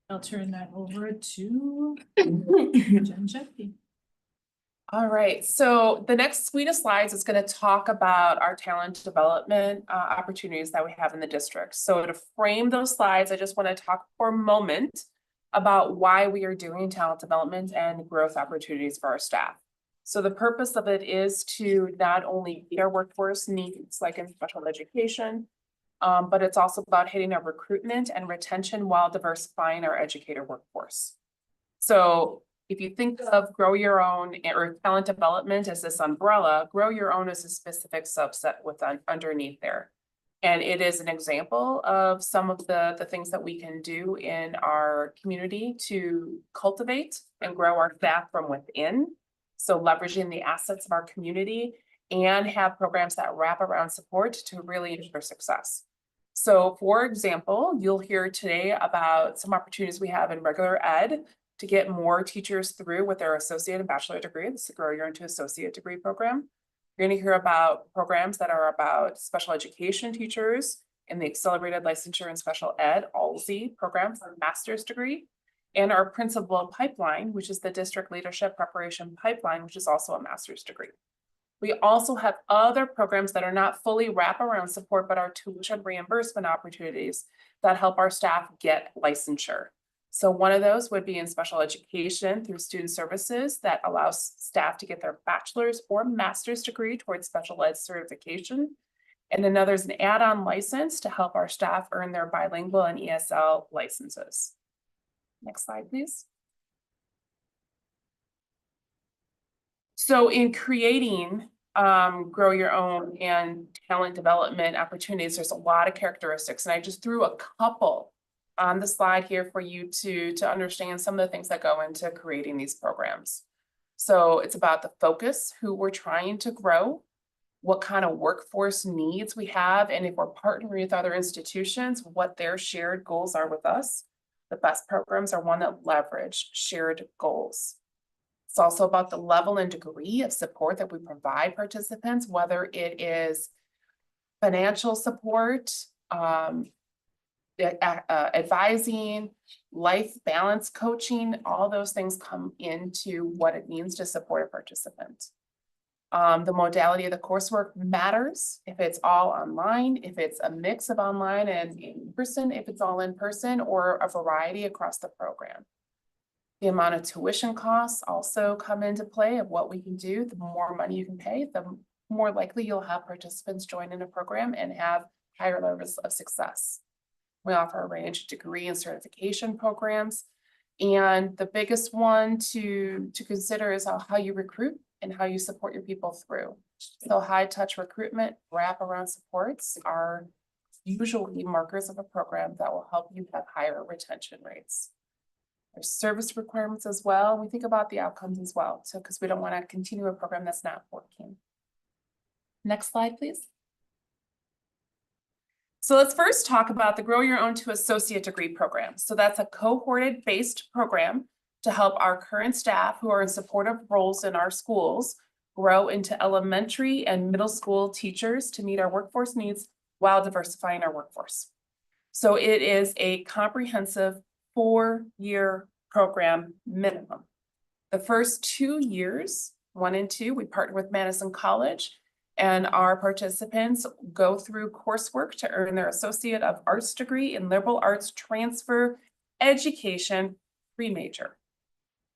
I'll turn that over to Jen Shepke. All right, so the next suite of slides is going to talk about our talent development opportunities that we have in the district. So to frame those slides, I just want to talk for a moment about why we are doing talent development and growth opportunities for our staff. So the purpose of it is to not only meet our workforce needs, like in special education, but it's also about hitting our recruitment and retention while diversifying our educator workforce. So if you think of grow your own or talent development as this umbrella, grow your own is a specific subset within underneath there. And it is an example of some of the things that we can do in our community to cultivate and grow our staff from within. So leveraging the assets of our community and have programs that wrap around support to really ensure success. So for example, you'll hear today about some opportunities we have in regular ed to get more teachers through with their associate and bachelor degree. This is Grow Your Into Associate Degree program. You're going to hear about programs that are about special education teachers in the Accelerated Licensure and Special Ed, ALSE program for a master's degree. and our principal pipeline, which is the district leadership preparation pipeline, which is also a master's degree. We also have other programs that are not fully wraparound support, but are tuition reimbursement opportunities that help our staff get licensure. So one of those would be in special education through student services that allows staff to get their bachelor's or master's degree towards special ed certification. And another is an add-on license to help our staff earn their bilingual and ESL licenses. Next slide, please. So in creating grow your own and talent development opportunities, there's a lot of characteristics, and I just threw a couple on the slide here for you to understand some of the things that go into creating these programs. So it's about the focus, who we're trying to grow, what kind of workforce needs we have, and if we're partnering with other institutions, what their shared goals are with us. The best programs are one that leverage shared goals. It's also about the level and degree of support that we provide participants, whether it is financial support, advising, life balance coaching, all those things come into what it means to support a participant. The modality of the coursework matters. If it's all online, if it's a mix of online and in person, if it's all in person, or a variety across the program. The amount of tuition costs also come into play of what we can do. The more money you can pay, the more likely you'll have participants join in a program and have higher levels of success. We offer a range of degree and certification programs. And the biggest one to consider is how you recruit and how you support your people through. So high touch recruitment, wraparound supports are usually markers of a program that will help you have higher retention rates. There's service requirements as well. We think about the outcomes as well. So because we don't want to continue a program that's not working. Next slide, please. So let's first talk about the Grow Your Own to Associate Degree program. So that's a cohorted based program to help our current staff who are in supportive roles in our schools grow into elementary and middle school teachers to meet our workforce needs while diversifying our workforce. So it is a comprehensive 4-year program minimum. The first 2 years, 1 and 2, we partner with Madison College, and our participants go through coursework to earn their Associate of Arts degree in Liberal Arts Transfer Education pre-major.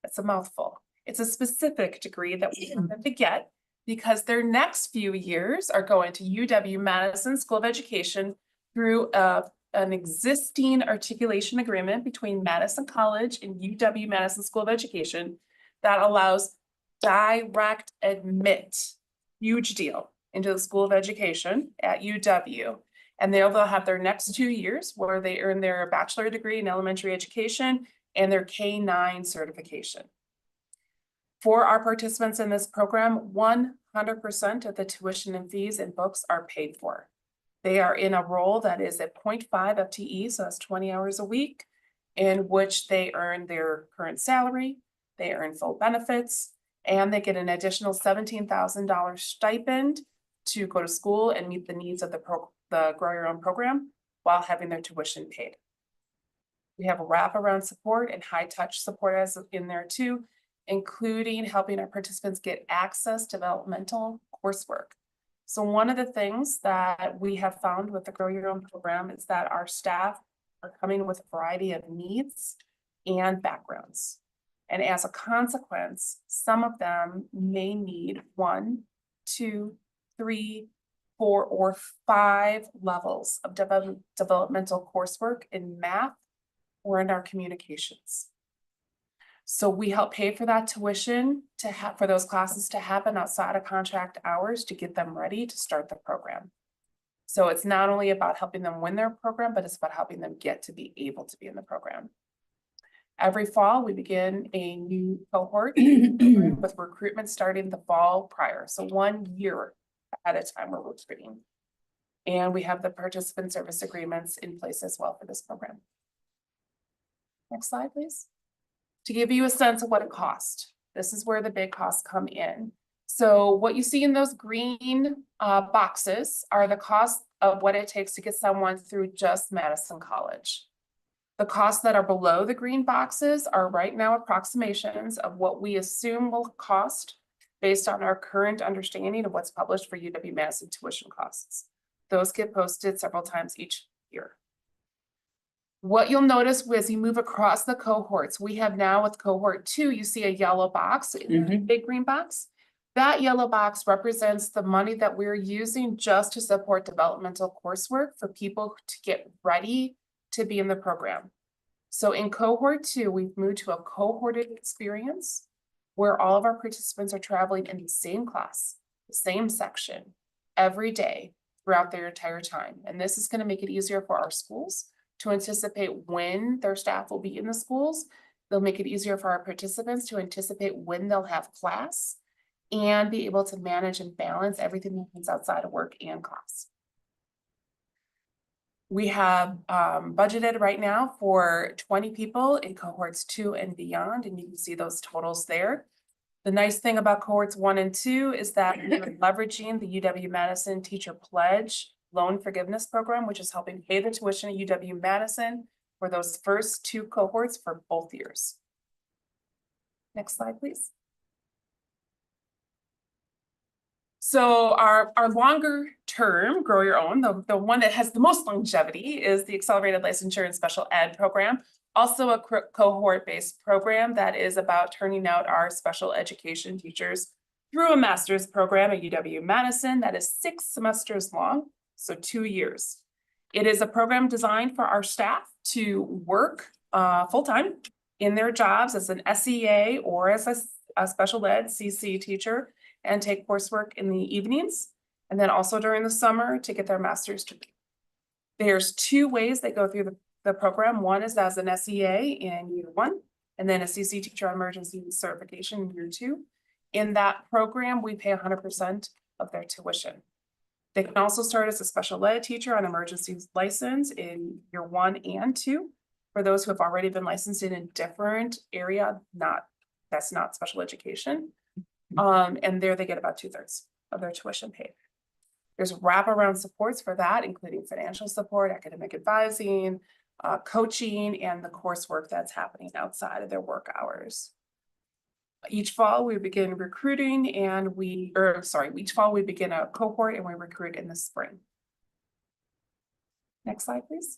That's a mouthful. It's a specific degree that we want them to get because their next few years are going to UW-Madison School of Education through an existing articulation agreement between Madison College and UW-Madison School of Education that allows direct admit, huge deal, into the School of Education at UW. And they'll have their next 2 years where they earn their bachelor degree in elementary education and their K-9 certification. For our participants in this program, 100% of the tuition and fees and books are paid for. They are in a role that is at 0.5 FTE, so that's 20 hours a week, in which they earn their current salary, they earn full benefits, and they get an additional $17,000 stipend to go to school and meet the needs of the Grow Your Own program while having their tuition paid. We have a wraparound support and high touch support as in there too, including helping our participants get access to developmental coursework. So one of the things that we have found with the Grow Your Own program is that our staff are coming with a variety of needs and backgrounds. And as a consequence, some of them may need 1, 2, 3, 4, or 5 levels of developmental coursework in math or in our communications. So we help pay for that tuition for those classes to happen outside of contract hours to get them ready to start the program. So it's not only about helping them win their program, but it's about helping them get to be able to be in the program. Every fall, we begin a new cohort with recruitment starting the fall prior. So 1 year at a time we're recruiting. And we have the participant service agreements in place as well for this program. Next slide, please. To give you a sense of what it costs, this is where the big costs come in. So what you see in those green boxes are the costs of what it takes to get someone through just Madison College. The costs that are below the green boxes are right now approximations of what we assume will cost based on our current understanding of what's published for UW-Madison tuition costs. Those get posted several times each year. What you'll notice as you move across the cohorts, we have now with cohort 2, you see a yellow box in the big green box. That yellow box represents the money that we're using just to support developmental coursework for people to get ready to be in the program. So in cohort 2, we've moved to a cohorted experience where all of our participants are traveling in the same class, the same section, every day throughout their entire time. And this is going to make it easier for our schools to anticipate when their staff will be in the schools. They'll make it easier for our participants to anticipate when they'll have class and be able to manage and balance everything that happens outside of work and class. We have budgeted right now for 20 people in cohorts 2 and beyond, and you can see those totals there. The nice thing about cohorts 1 and 2 is that we're leveraging the UW-Madison Teacher Pledge Loan Forgiveness Program, which is helping pay the tuition at UW-Madison for those first 2 cohorts for both years. Next slide, please. So our longer term, grow your own, the one that has the most longevity is the Accelerated Licensure and Special Ed program. Also a cohort-based program that is about turning out our special education teachers through a master's program at UW-Madison that is 6 semesters long, so 2 years. It is a program designed for our staff to work full-time in their jobs as an SEA or as a special ed CC teacher and take coursework in the evenings, and then also during the summer to get their master's degree. There's 2 ways they go through the program. One is as an SEA in year 1, and then a CC teacher emergency certification in year 2. In that program, we pay 100% of their tuition. They can also start as a special ed teacher on emergency license in year 1 and 2. For those who have already been licensed in a different area, that's not special education. And there they get about 2/3 of their tuition paid. There's wraparound supports for that, including financial support, academic advising, coaching, and the coursework that's happening outside of their work hours. Each fall we begin recruiting and each fall we begin a cohort and we recruit in the spring. Next slide, please.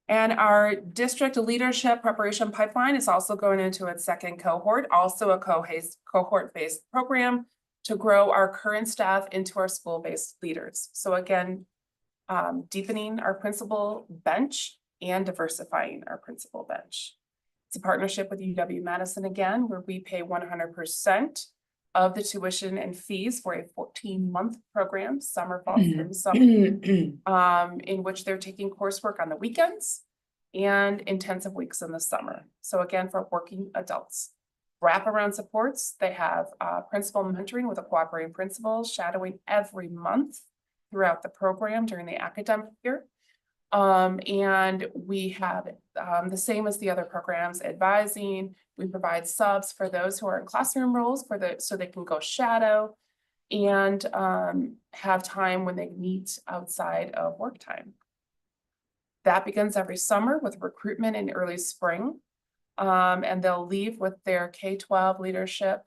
And our district leadership preparation pipeline is also going into its 2nd cohort, also a cohort-based program to grow our current staff into our school-based leaders. So again, deepening our principal bench and diversifying our principal bench. It's a partnership with UW-Madison again, where we pay 100% of the tuition and fees for a 14-month program, summer, fall, spring, summer, in which they're taking coursework on the weekends and intensive weeks in the summer. So again, for working adults. Wraparound supports, they have principal mentoring with a cooperating principal, shadowing every month throughout the program during the academic year. And we have the same as the other programs, advising. We provide subs for those who are in classroom roles so they can go shadow and have time when they meet outside of work time. That begins every summer with recruitment in early spring. And they'll leave with their K-12 leadership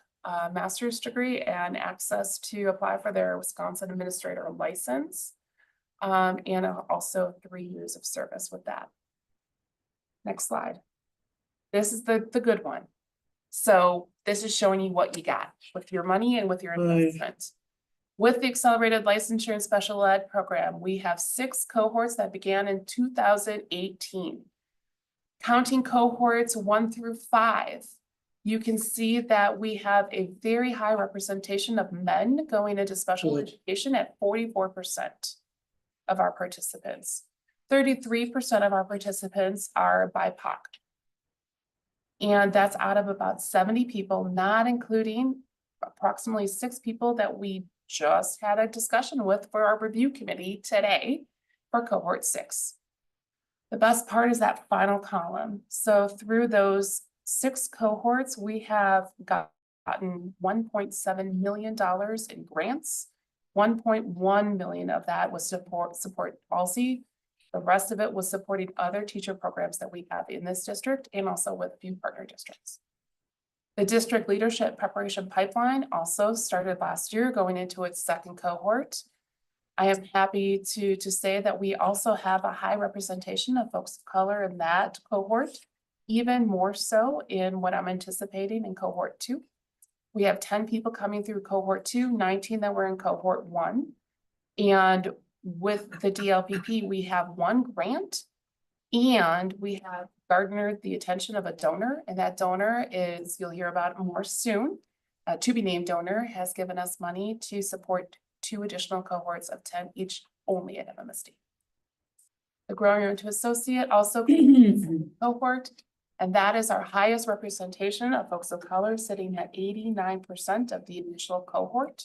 master's degree and access to apply for their Wisconsin administrator license. And also 3 years of service with that. Next slide. This is the good one. So this is showing you what you got with your money and with your investment. With the Accelerated Licensure and Special Ed program, we have 6 cohorts that began in 2018. Counting cohorts 1 through 5, you can see that we have a very high representation of men going into special education at 44% of our participants. 33% of our participants are BIPOC. And that's out of about 70 people, not including approximately 6 people that we just had a discussion with for our review committee today for cohort 6. The best part is that final column. So through those 6 cohorts, we have gotten $1.7 million in grants. 1.1 million of that was support policy The rest of it was supporting other teacher programs that we have in this district and also with a few partner districts. The district leadership preparation pipeline also started last year, going into its second cohort. I am happy to say that we also have a high representation of folks of color in that cohort, even more so in what I'm anticipating in cohort 2. We have 10 people coming through cohort 2, 19 that were in cohort 1. And with the DLPP, we have 1 grant and we have garnered the attention of a donor, and that donor is, you'll hear about it more soon. A to be named donor has given us money to support 2 additional cohorts of 10 each only at MMSD. The growing room to associate also cohort, and that is our highest representation of folks of color, sitting at 89% of the initial cohort.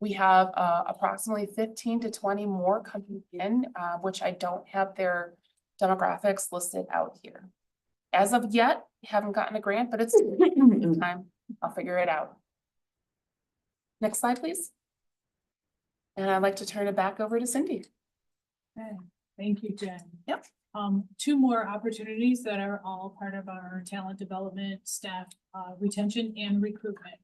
We have approximately 15 to 20 more coming in, which I don't have their demographics listed out here. As of yet, we haven't gotten a grant, but it's in time. I'll figure it out. Next slide, please. And I'd like to turn it back over to Cindy. Okay, thank you, Jen. Yep. 2 more opportunities that are all part of our talent development, staff retention and recruitment.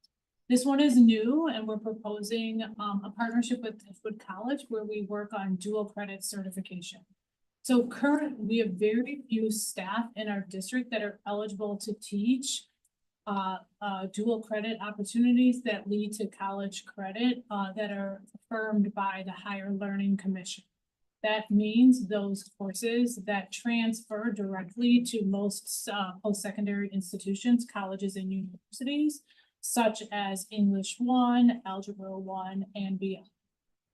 This one is new, and we're proposing a partnership with Edgewood College where we work on dual credit certification. So currently, we have very few staff in our district that are eligible to teach dual credit opportunities that lead to college credit that are affirmed by the Higher Learning Commission. That means those courses that transfer directly to most post-secondary institutions, colleges and universities, such as English 1, Algebra 1, and beyond.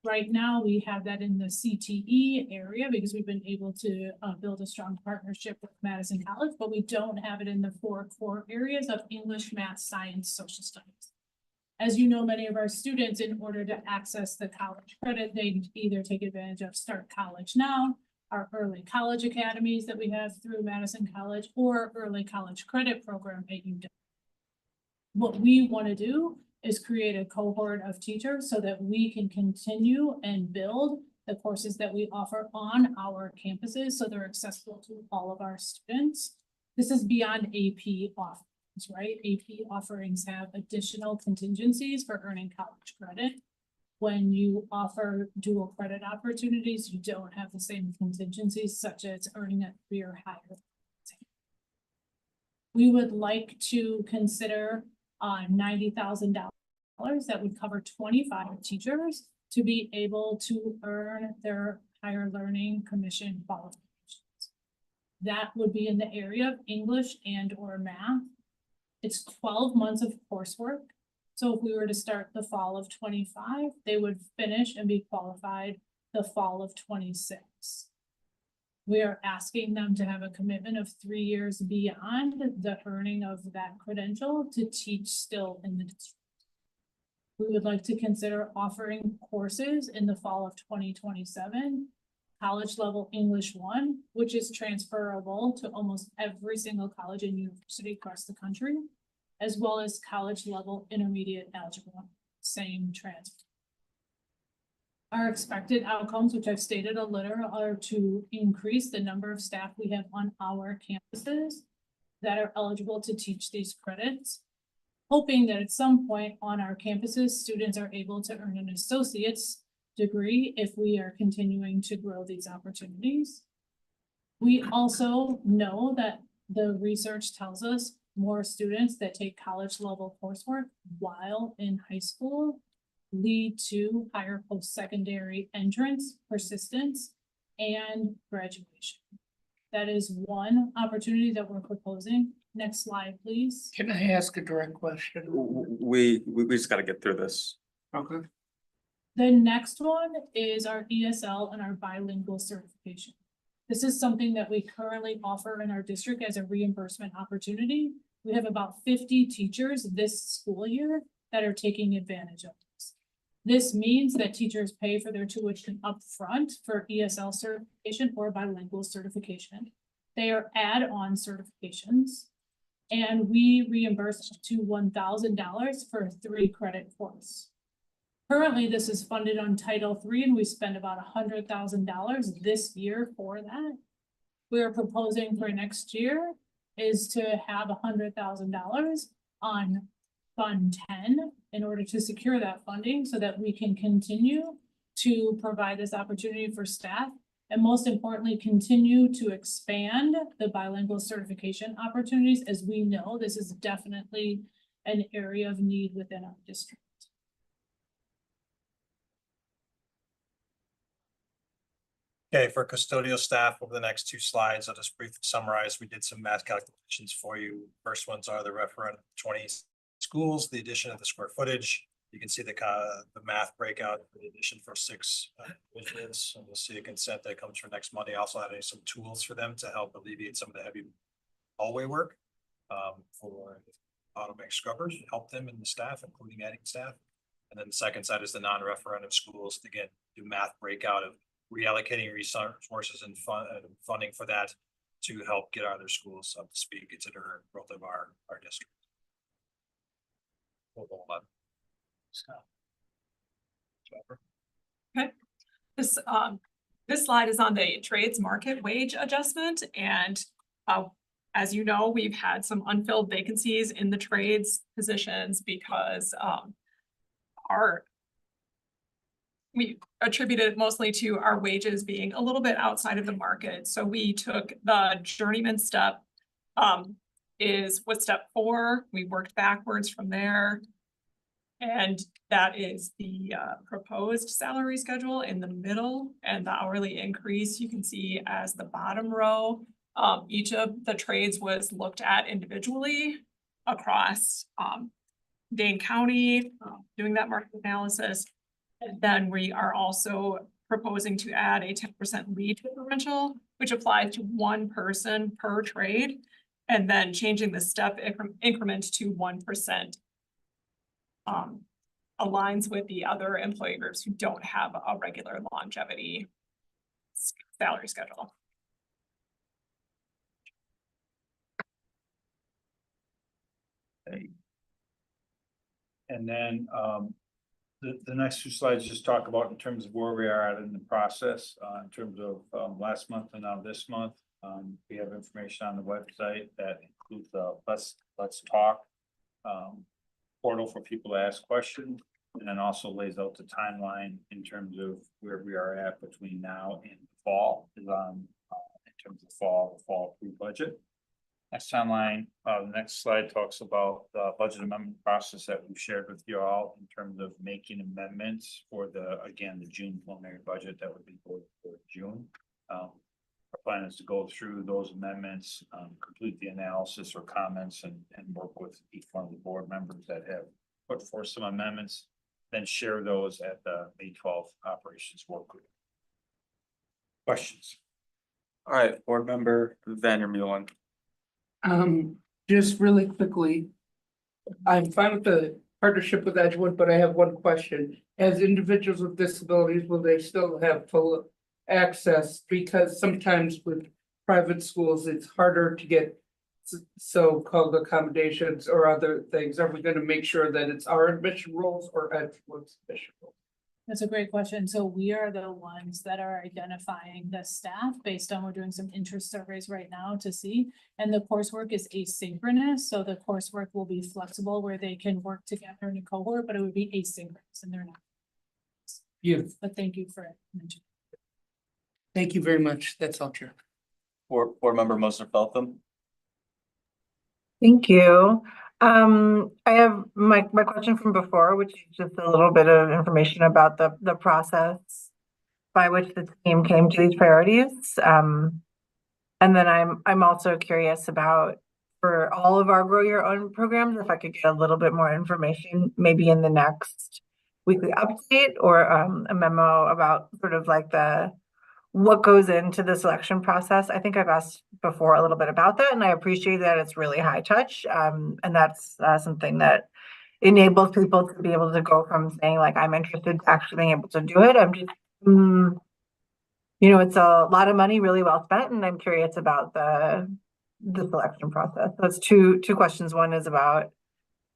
Right now, we have that in the CTE area because we've been able to build a strong partnership with Madison College, but we don't have it in the 4 core areas of English, math, science, social studies. As you know, many of our students, in order to access the college credit, they either take advantage of Start College Now, our early college academies that we have through Madison College, or early college credit program at UW. What we want to do is create a cohort of teachers so that we can continue and build the courses that we offer on our campuses so they're accessible to all of our students. This is beyond AP offerings, right? AP offerings have additional contingencies for earning college credit. When you offer dual credit opportunities, you don't have the same contingencies such as earning a 3 or higher. We would like to consider $90,000 that would cover 25 teachers to be able to earn their Higher Learning Commission qualifications. That would be in the area of English and or math. It's 12 months of coursework. So if we were to start the fall of 25, they would finish and be qualified the fall of 26. We are asking them to have a commitment of 3 years beyond the earning of that credential to teach still in the district. We would like to consider offering courses in the fall of 2027, college level English 1, which is transferable to almost every single college and university across the country, as well as college level intermediate algebra, same transfer. Our expected outcomes, which I've stated a little, are to increase the number of staff we have on our campuses that are eligible to teach these credits, hoping that at some point on our campuses, students are able to earn an associate's degree if we are continuing to grow these opportunities. We also know that the research tells us more students that take college level coursework while in high school lead to higher post-secondary entrance, persistence, and graduation. That is one opportunity that we're proposing. Next slide, please. Can I ask a direct question? We just gotta get through this. Okay. The next one is our ESL and our bilingual certification. This is something that we currently offer in our district as a reimbursement opportunity. We have about 50 teachers this school year that are taking advantage of this. This means that teachers pay for their tuition upfront for ESL certification or bilingual certification. They are add-on certifications, and we reimburse up to $1,000 for a 3 credit course. currently this is funded on Title III and we spend about $100,000 this year for that. We are proposing for next year is to have $100,000 on Fund 10 in order to secure that funding so that we can continue to provide this opportunity for staff. And most importantly, continue to expand the bilingual certification opportunities, as we know this is definitely an area of need within our district. Okay, for custodial staff, over the next 2 slides, I'll just briefly summarize. We did some math calculations for you. First ones are the referendum 20 schools, the addition of the square footage. You can see the math breakout for the addition for 6 divisions. And you'll see a consent that comes for next Monday. Also adding some tools for them to help alleviate some of the heavy hallway work for automatic scrubbers, help them and the staff, including adding staff. And then the second side is the non-referendum schools. Again, do math breakout of reallocating resources and funding for that to help get other schools up to speed, consider growth of our district. Okay, this slide is on the trades market wage adjustment, and as you know, we've had some unfilled vacancies in the trades positions because we attributed it mostly to our wages being a little bit outside of the market. So we took the journeyman step was step 4. We worked backwards from there. And that is the proposed salary schedule in the middle, and the hourly increase you can see as the bottom row. Each of the trades was looked at individually across Dane County, doing that market analysis. And then we are also proposing to add a 10% lead differential, which applies to 1 person per trade, and then changing the step increment to 1%. Aligns with the other employee groups who don't have a regular longevity salary schedule. Okay. And then the next 2 slides just talk about in terms of where we are at in the process, in terms of last month and now this month. We have information on the website that includes the Let's Talk portal for people to ask questions, and then also lays out the timeline in terms of where we are at between now and the fall, is on in terms of fall pre-budget. Next timeline, the next slide talks about the budget amendment process that we've shared with you all in terms of making amendments for the June preliminary budget that would be for June. Our plan is to go through those amendments, complete the analysis or comments, and work with each one of the board members that have put forth some amendments, then share those at the May 12th operations work group. Questions? All right, board member Vandermeulen. Just really quickly, I'm fine with the partnership with Edgewood, but I have one question. As individuals with disabilities, will they still have full access? Because sometimes with private schools, it's harder to get so-called accommodations or other things. Are we going to make sure that it's our admission rules or Edgewood's admission rules? That's a great question. So we are the ones that are identifying the staff based on, we're doing some interest surveys right now to see. And the coursework is asynchronous. So the coursework will be flexible where they can work together in a cohort, but it would be asynchronous and they're not. Beautiful. But thank you for mentioning. Thank you very much. That's all, Chair. Board member Moser Feltham. Thank you. I have my question from before, which is just a little bit of information about the process by which the team came to these priorities. And then I'm also curious about, for all of our Grow Your Own programs, if I could get a little bit more information, maybe in the next weekly update or a memo about sort of like what goes into the selection process. I think I've asked before a little bit about that, and I appreciate that it's really high touch. And that's something that enables people to be able to go from saying like, I'm interested to actually being able to do it. I'm just, it's a lot of money really well spent, and I'm curious about the selection process. That's two questions. One is about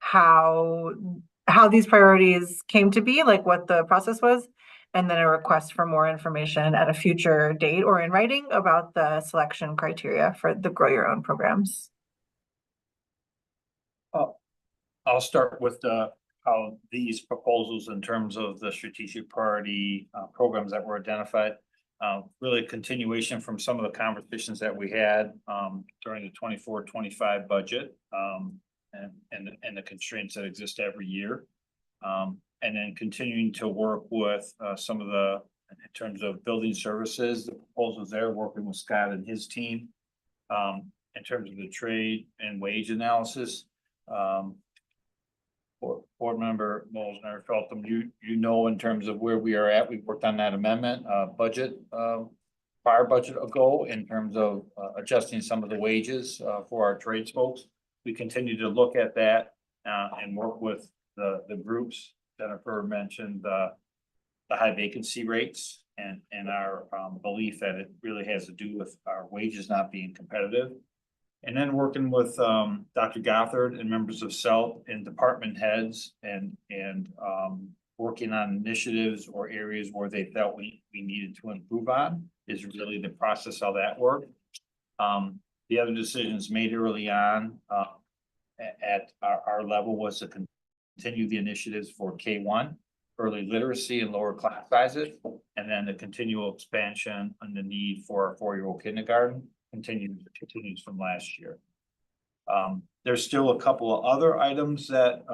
how how these priorities came to be, like what the process was, and then a request for more information at a future date or in writing about the selection criteria for the Grow Your Own programs. I'll start with how these proposals in terms of the strategic priority programs that were identified. Really a continuation from some of the conversations that we had during the 24-25 budget and the constraints that exist every year. And then continuing to work with some of the, in terms of building services, the proposals there, working with Scott and his team. In terms of the trade and wage analysis. Board member Mosner felt them, you know, in terms of where we are at, we worked on that amendment, budget, prior budget ago in terms of adjusting some of the wages for our trades folks. We continue to look at that and work with the groups. Jennifer mentioned the high vacancy rates and our belief that it really has to do with our wages not being competitive. And then working with Dr. Gothard and members of CELT and department heads and working on initiatives or areas where they felt we needed to improve on is really the process how that worked. The other decisions made early on at our level was to continue the initiatives for K-1, early literacy and lower class sizes, and then the continual expansion and the need for our 4-year-old kindergarten continues from last year. There's still a couple of other items that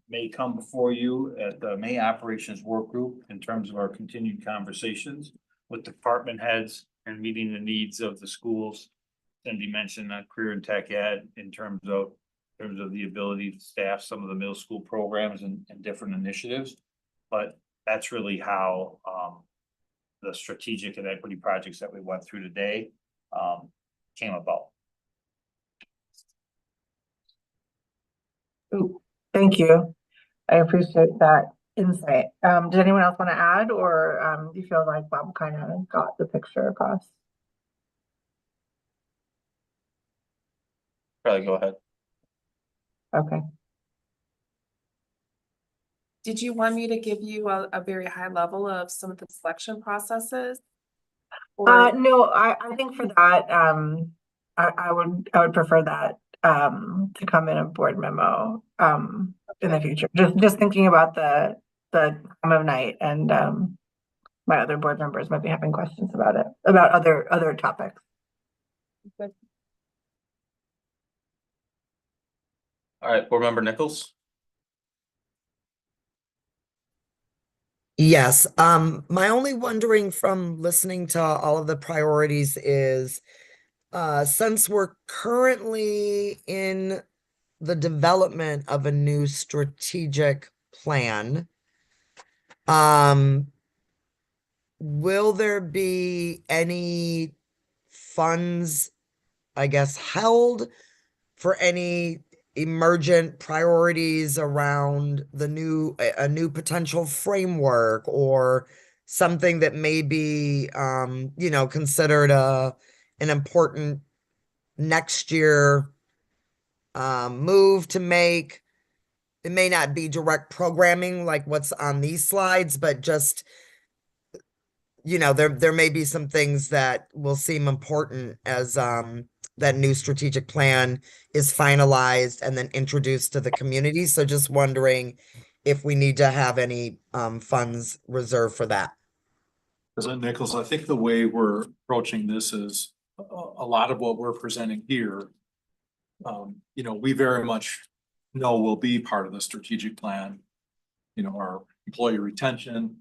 may come before you at the May Operations Work Group in terms of our continued conversations with department heads and meeting the needs of the schools. Cindy mentioned career and tech ed in terms of the ability to staff some of the middle school programs and different initiatives. But that's really how the strategic and equity projects that we went through today came about. Ooh, thank you. I appreciate that insight. Did anyone else want to add, or do you feel like Bob kind of got the picture across? Probably go ahead. Okay. Did you want me to give you a very high level of some of the selection processes? No, I think for that, I would prefer that to come in a board memo in the future. Just thinking about the time of night, and my other board members might be having questions about it, about other topics. Good. All right, board member Nichols. Yes, my only wondering from listening to all of the priorities is, since we're currently in the development of a new strategic plan, will there be any funds, I guess, held for any emergent priorities around a new potential framework or something that may be considered an important next year move to make? It may not be direct programming like what's on these slides, but just there may be some things that will seem important as that new strategic plan is finalized and then introduced to the community. So just wondering if we need to have any funds reserved for that. President Nichols, I think the way we're approaching this is a lot of what we're presenting here. We very much know will be part of the strategic plan. Our employee retention,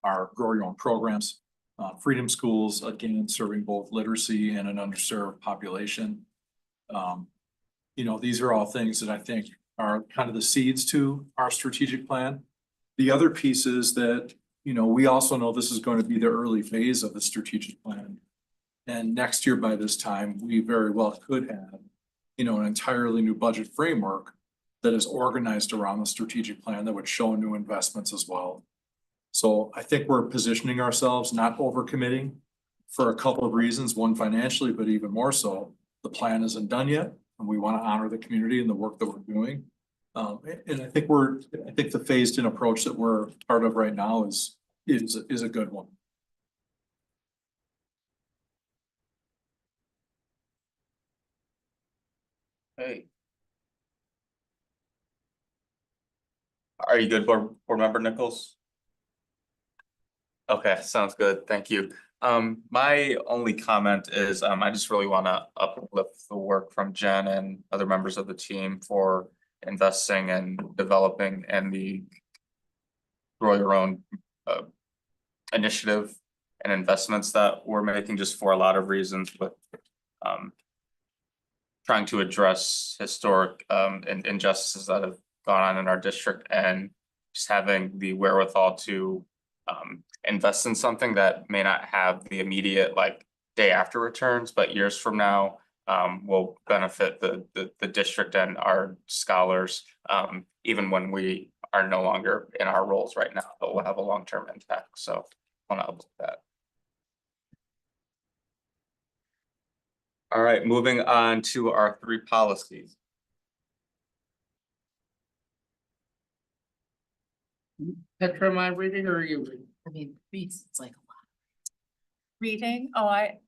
our Grow Your Own programs, Freedom Schools, again, serving both literacy and an underserved population. These are all things that I think are kind of the seeds to our strategic plan. The other piece is that, we also know this is going to be the early phase of the strategic plan. And next year by this time, we very well could have, an entirely new budget framework that is organized around the strategic plan that would show new investments as well. So I think we're positioning ourselves, not overcommitting, for a couple of reasons. One, financially, but even more so, the plan isn't done yet, and we want to honor the community and the work that we're doing. And I think the phased in approach that we're part of right now is a good one. Hey. Are you good, board member Nichols? Okay, sounds good. Thank you. My only comment is, I just really want to uplift the work from Jen and other members of the team for investing and developing and the grow your own initiative and investments that we're making just for a lot of reasons, but trying to address historic injustices that have gone on in our district and just having the wherewithal to invest in something that may not have the immediate like day after returns, but years from now will benefit the district and our scholars, even when we are no longer in our roles right now, but will have a long-term impact. So I want to uplift that. All right, moving on to our 3 policies. Petra, am I reading or are you reading? I mean, it's like a lot. Reading, oh, I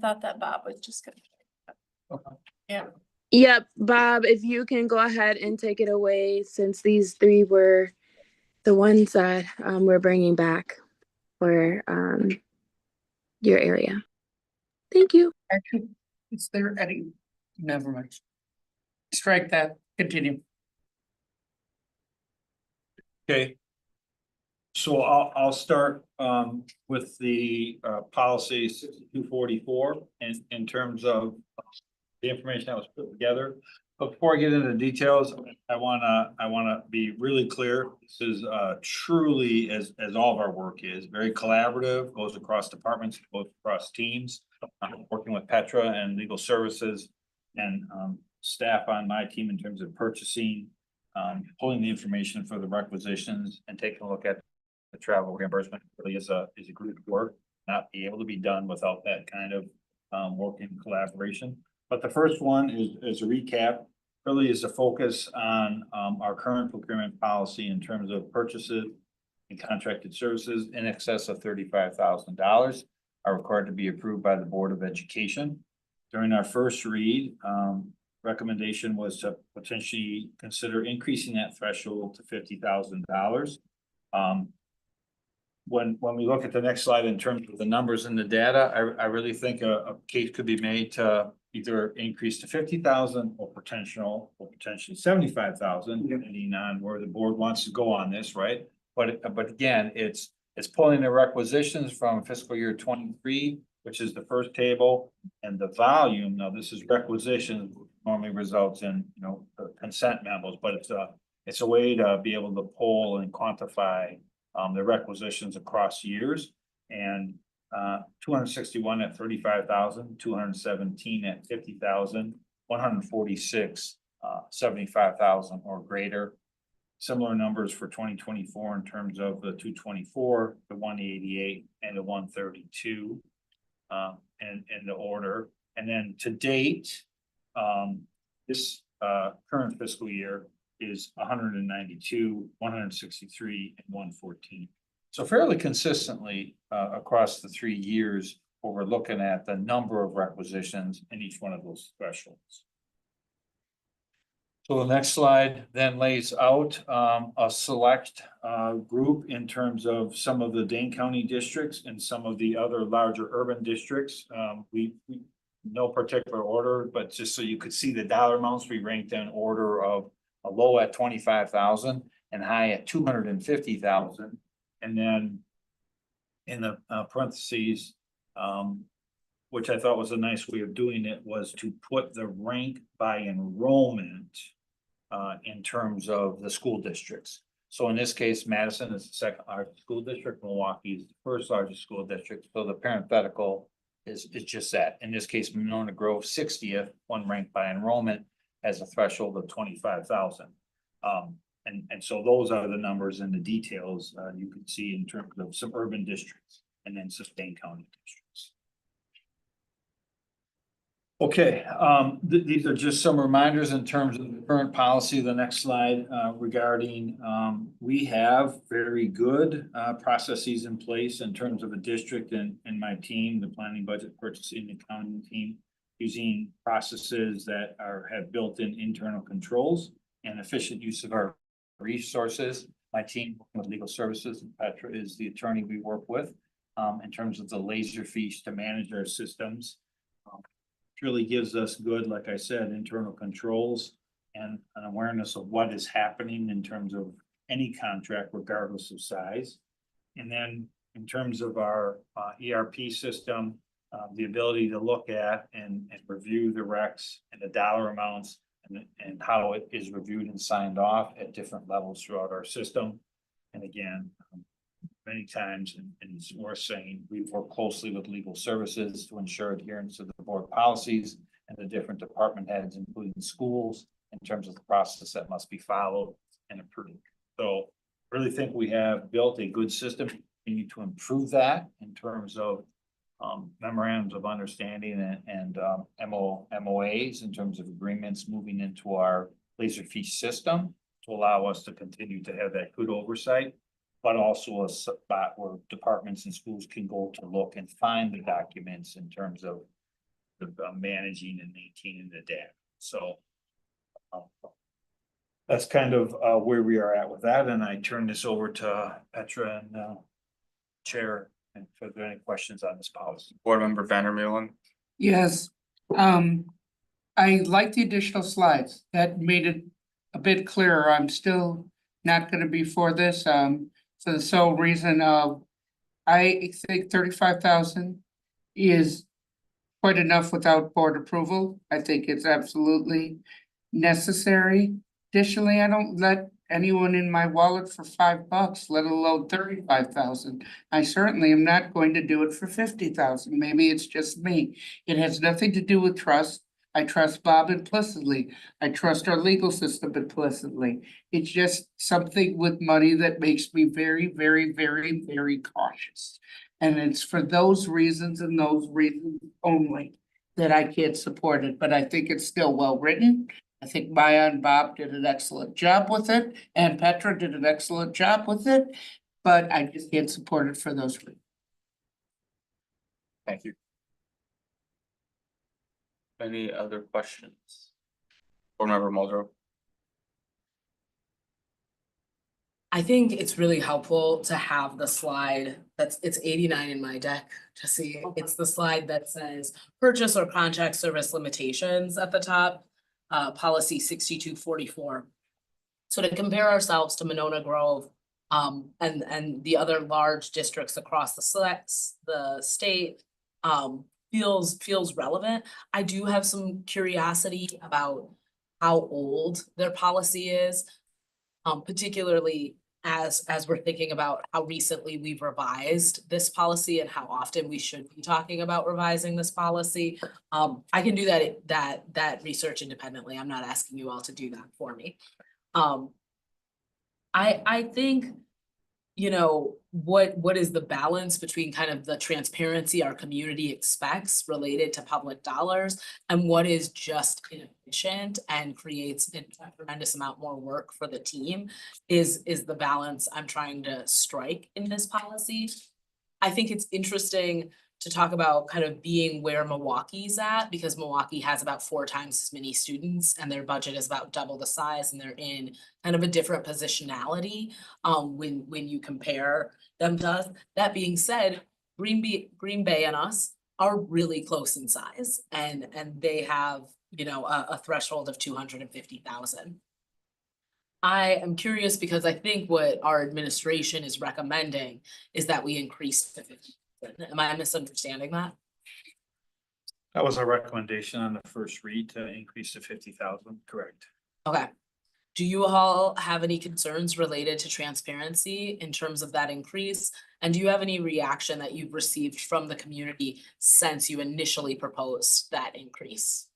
thought that Bob was just gonna. Okay. Yeah. Yep, Bob, if you can go ahead and take it away, since these 3 were the ones that we're bringing back for your area. Thank you. Actually, is there any, never mind. Strike that, continue. Okay. So I'll start with the policy 6244 in terms of the information that was put together. But before I get into the details, I wanna be really clear. This is truly, as all of our work is, very collaborative, goes across departments, goes across teams. Working with Petra and legal services and staff on my team in terms of purchasing, pulling the information for the requisitions and taking a look at the travel reimbursement really is a group work, not be able to be done without that kind of working collaboration. But the first one is a recap, really is a focus on our current procurement policy in terms of purchases and contracted services in excess of $35,000 are required to be approved by the Board of Education. During our first read, recommendation was to potentially consider increasing that threshold to $50,000. When we look at the next slide in terms of the numbers and the data, I really think a case could be made to either increase to 50,000 or potentially 75,000, depending on where the board wants to go on this, right? But again, it's pulling the requisitions from fiscal year 23, which is the first table, and the volume. Now, this is requisitions, normally results in consent memos, but it's a way to be able to pull and quantify the requisitions across years. And 261 at 35,000, 217 at 50,000, 146 75,000 or greater. Similar numbers for 2024 in terms of the 224, the 188, and the 132, and the order. And then to date, this current fiscal year is 192, 163, and 114. So fairly consistently across the 3 years, where we're looking at the number of requisitions in each one of those thresholds. So the next slide then lays out a select group in terms of some of the Dane County districts and some of the other larger urban districts. We no particular order, but just so you could see the dollar amounts, we ranked in order of a low at 25,000 and high at 250,000. And then in the parentheses, which I thought was a nice way of doing it, was to put the rank by enrollment in terms of the school districts. So in this case, Madison is the second largest school district, Milwaukee is the first largest school district. So the parenthetical is just that. In this case, Monona Grove 60th, one ranked by enrollment, has a threshold of 25,000. And so those are the numbers and the details you can see in terms of some urban districts and then some Dane County districts. Okay, these are just some reminders in terms of the current policy, the next slide, regarding, we have very good, processes in place in terms of a district and my team, the planning, budget, purchasing, accounting team, using processes that have built-in internal controls and efficient use of our resources. My team with legal services, Petra is the attorney we work with, in terms of the laser fees to manage our systems. Really gives us good, like I said, internal controls and an awareness of what is happening in terms of any contract regardless of size. And then in terms of our ERP system, the ability to look at and review the recs and the dollar amounts and how it is reviewed and signed off at different levels throughout our system. And again, many times, and it's worth saying, we work closely with legal services to ensure adherence to the board policies and the different department heads, including schools, in terms of the process that must be followed and approved. So really think we have built a good system. We need to improve that in terms of memorandums of understanding and MOAs in terms of agreements moving into our laser fee system to allow us to continue to have that good oversight, but also a spot where departments and schools can go to look and find the documents in terms of the managing and maintaining the data. So that's kind of where we are at with that. And I turn this over to Petra and Chair, and if there are any questions on this policy. Board Member Vandermeulen. Yes, I like the additional slides. That made it a bit clearer. I'm still not gonna be for this, for the sole reason of, I think 35,000 is quite enough without board approval. I think it's absolutely necessary. Additionally, I don't let anyone in my wallet for $5, let alone 35,000. I certainly am not going to do it for 50,000. Maybe it's just me. It has nothing to do with trust. I trust Bob implicitly. I trust our legal system implicitly. It's just something with money that makes me very, very, very, very cautious. And it's for those reasons and those reasons only that I can't support it, but I think it's still well written. I think Maya and Bob did an excellent job with it, and Petra did an excellent job with it, but I just can't support it for those reasons. Thank you. Any other questions? Board Member Muldrow. I think it's really helpful to have the slide it's 89 in my deck to see. It's the slide that says purchase or contract service limitations at the top, policy 6244. So to compare ourselves to Monona Grove, and the other large districts across the state, feels relevant. I do have some curiosity about how old their policy is, particularly as we're thinking about how recently we've revised this policy and how often we should be talking about revising this policy. I can do that research independently. I'm not asking you all to do that for me. I think, you know, what is the balance between kind of the transparency our community expects related to public dollars and what is just inefficient and creates a tremendous amount more work for the team is the balance I'm trying to strike in this policy. I think it's interesting to talk about kind of being where Milwaukee's at, because Milwaukee has about 4 times as many students and their budget is about double the size, and they're in kind of a different positionality when you compare them to us. That being said, Green Bay and us are really close in size, and they have, you know, a threshold of 250,000. I am curious because I think what our administration is recommending is that we increase to 50. Am I misunderstanding that? That was our recommendation on the first read, to increase to 50,000, correct? Okay. Do you all have any concerns related to transparency in terms of that increase? And do you have any reaction that you've received from the community since you initially proposed that increase?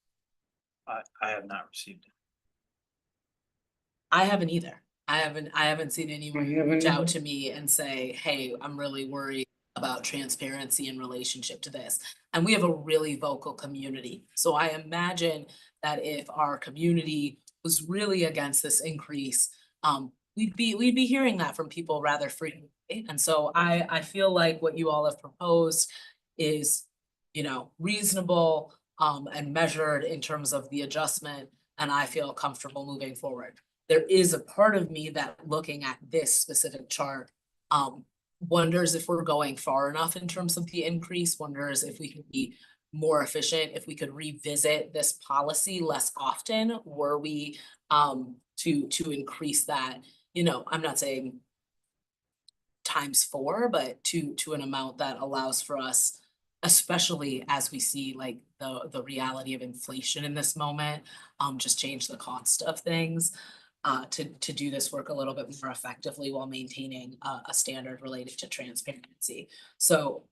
I have not received it. I haven't either. I haven't seen anyone reach out to me and say, hey, I'm really worried about transparency in relationship to this. And we have a really vocal community. So I imagine that if our community was really against this increase, we'd be hearing that from people rather frequently. And so I feel like what you all have proposed is, you know, reasonable and measured in terms of the adjustment, and I feel comfortable moving forward. There is a part of me that looking at this specific chart wonders if we're going far enough in terms of the increase, wonders if we can be more efficient, if we could revisit this policy less often, were we to increase that, you know, I'm not saying ×4, but to an amount that allows for us, especially as we see like the reality of inflation in this moment, just change the cost of things, to do this work a little bit more effectively while maintaining a standard related to transparency. So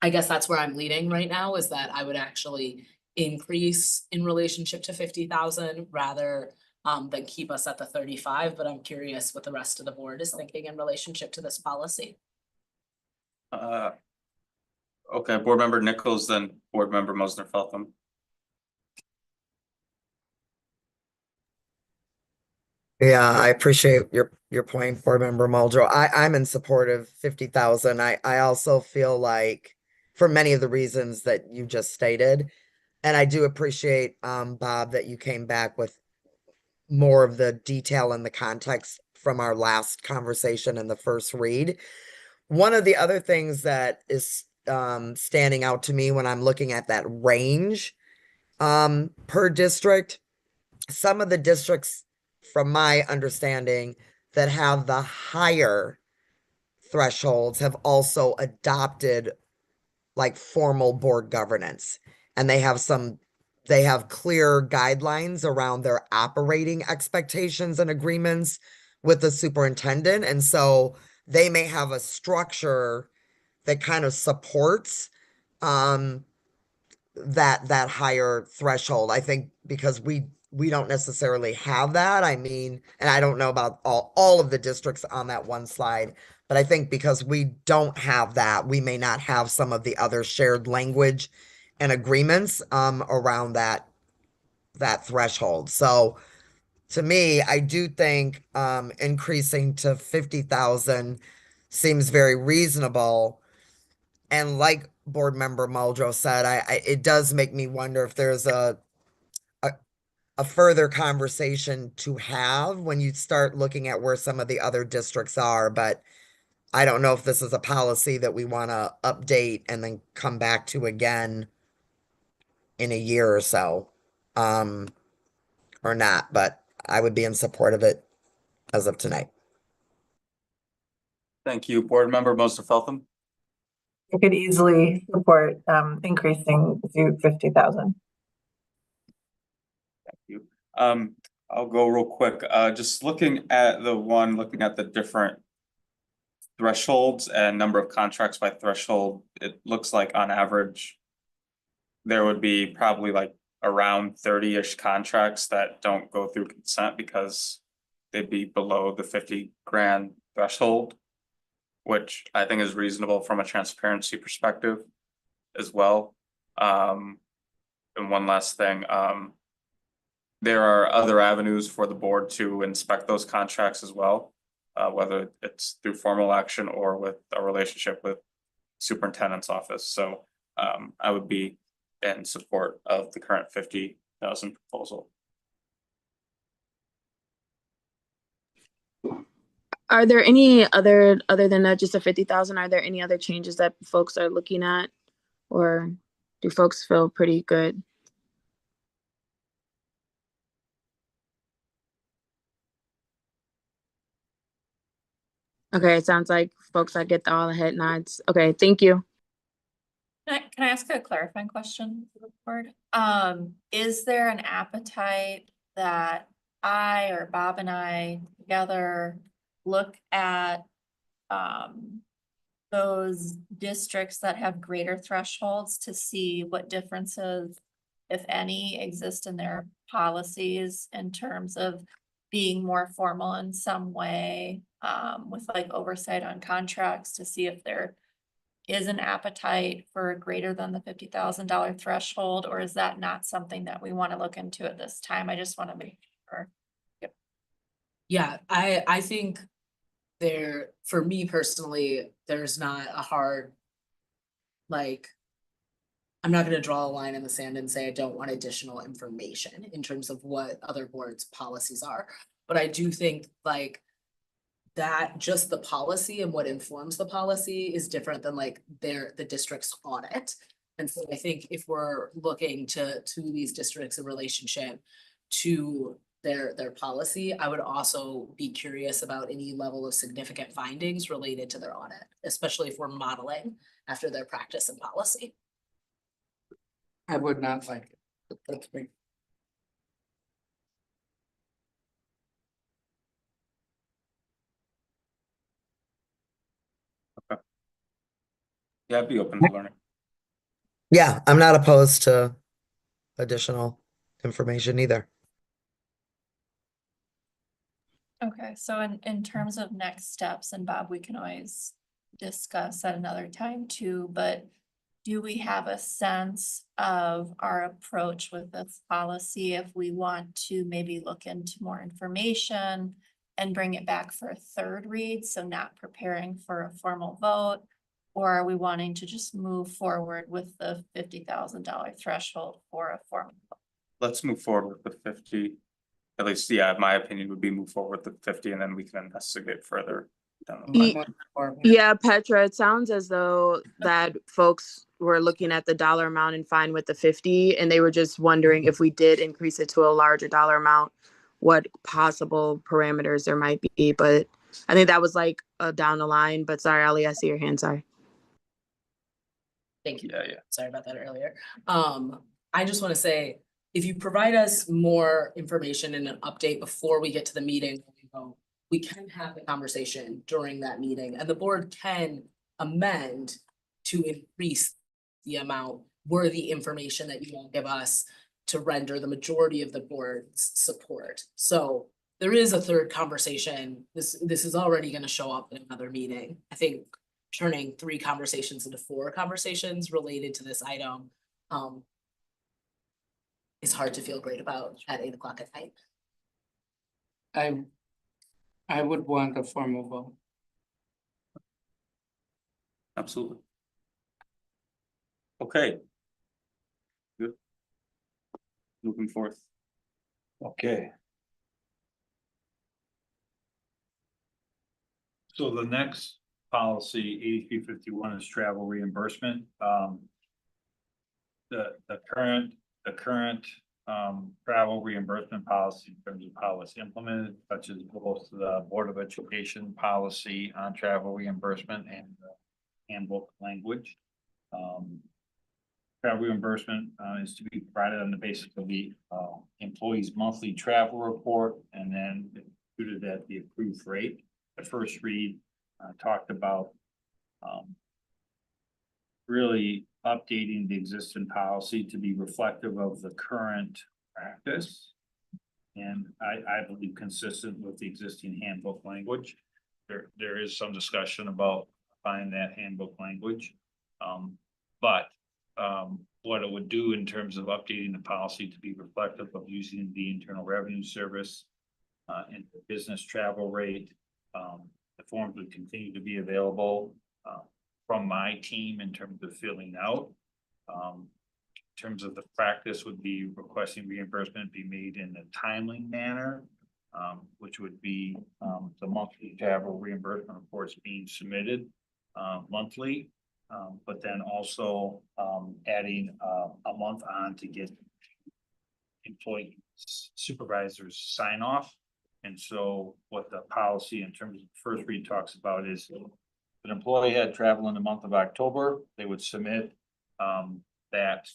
I guess that's where I'm leading right now, is that I would actually increase in relationship to 50,000 rather than keep us at the 35, but I'm curious what the rest of the board is thinking in relationship to this policy. Okay, Board Member Nichols, then Board Member Mosner Feltham. Yeah, I appreciate your point, Board Member Muldrow. I'm in support of 50,000. I also feel like, for many of the reasons that you just stated, and I do appreciate, Bob, that you came back with more of the detail and the context from our last conversation in the first read. One of the other things that is standing out to me when I'm looking at that range per district, some of the districts, from my understanding, that have the higher thresholds have also adopted like formal board governance, and they have clear guidelines around their operating expectations and agreements with the superintendent. And so they may have a structure that kind of supports that higher threshold. I think because we don't necessarily have that. I mean, and I don't know about all of the districts on that one slide, but I think because we don't have that, we may not have some of the other shared language and agreements around that threshold. So to me, I do think increasing to 50,000 seems very reasonable. And like Board Member Muldrow said, it does make me wonder if there's a further conversation to have when you start looking at where some of the other districts are. But I don't know if this is a policy that we want to update and then come back to again in a year or so, or not. But I would be in support of it as of tonight. Thank you, Board Member Mosner Feltham. I could easily support increasing to 50,000. Thank you. I'll go real quick. Just looking at the different thresholds and number of contracts by threshold, it looks like on average there would be probably like around 30-ish contracts that don't go through consent because they'd be below the 50 grand threshold, which I think is reasonable from a transparency perspective as well. And one last thing, there are other avenues for the board to inspect those contracts as well, whether it's through formal action or with a relationship with superintendent's office. So I would be in support of the current 50,000 proposal. Are there any other than that, just a 50,000? Are there any other changes that folks are looking at, or do folks feel pretty good? Okay, it sounds like folks, I get all the head nods. Okay, thank you. Can I ask a clarifying question for the board? Is there an appetite that I or Bob and I together look at those districts that have greater thresholds to see what differences, if any, exist in their policies in terms of being more formal in some way, with like oversight on contracts, to see if they're is an appetite for greater than the $50,000 threshold, or is that not something that we want to look into at this time? I just want to make sure. Yeah, I think there, for me personally, there's not a hard, like, I'm not gonna draw a line in the sand and say I don't want additional information in terms of what other boards' policies are. But I do think like that just the policy and what informs the policy is different than like the district's audit. And so I think if we're looking to these districts in relationship to their policy, I would also be curious about any level of significant findings related to their audit, especially if we're modeling after their practice and policy. I would not like it. But that's me. Yeah, I'd be open to learning. Yeah, I'm not opposed to additional information either. Okay, so in terms of next steps, and Bob, we can always discuss at another time too, but do we have a sense of our approach with this policy if we want to maybe look into more information and bring it back for a third read, so not preparing for a formal vote? Or are we wanting to just move forward with the $50,000 threshold for a formal vote? Let's move forward with the 50. At least, yeah, my opinion would be move forward with the 50 and then we can investigate further down the line. Yeah, Petra, it sounds as though that folks were looking at the dollar amount and fine with the 50, and they were just wondering if we did increase it to a larger dollar amount, what possible parameters there might be. But I think that was like down the line. But sorry, Ali, I see your hand. Sorry. Thank you. Yeah. Sorry about that earlier. I just want to say, if you provide us more information and an update before we get to the meeting, we can have the conversation during that meeting, and the board can amend to increase the amount were the information that you won't give us to render the majority of the board's support. So there is a third conversation. This is already going to show up in another meeting. I think turning 3 conversations into 4 conversations related to this item is hard to feel great about at 8 o'clock at night. I would want a formal vote. Absolutely. Okay. Good. Moving forth. Okay. So the next policy, 8351, is travel reimbursement. The current travel reimbursement policy in terms of how it's implemented, such as both the Board of Education policy on travel reimbursement and the handbook language. Travel reimbursement is to be provided on the basis of the employee's monthly travel report and then included at the approved rate. The first read talked about really updating the existing policy to be reflective of the current practice. And I believe consistent with the existing handbook language. There is some discussion about finding that handbook language. But what it would do in terms of updating the policy to be reflective of using the Internal Revenue Service and the business travel rate. The forms would continue to be available from my team in terms of filling out. In terms of the practice would be requesting reimbursement be made in a timely manner, which would be the monthly travel reimbursement reports being submitted monthly, but then also adding a month on to get employee supervisors sign off. And so what the policy in terms of first read talks about is if an employee had travel in the month of October, they would submit that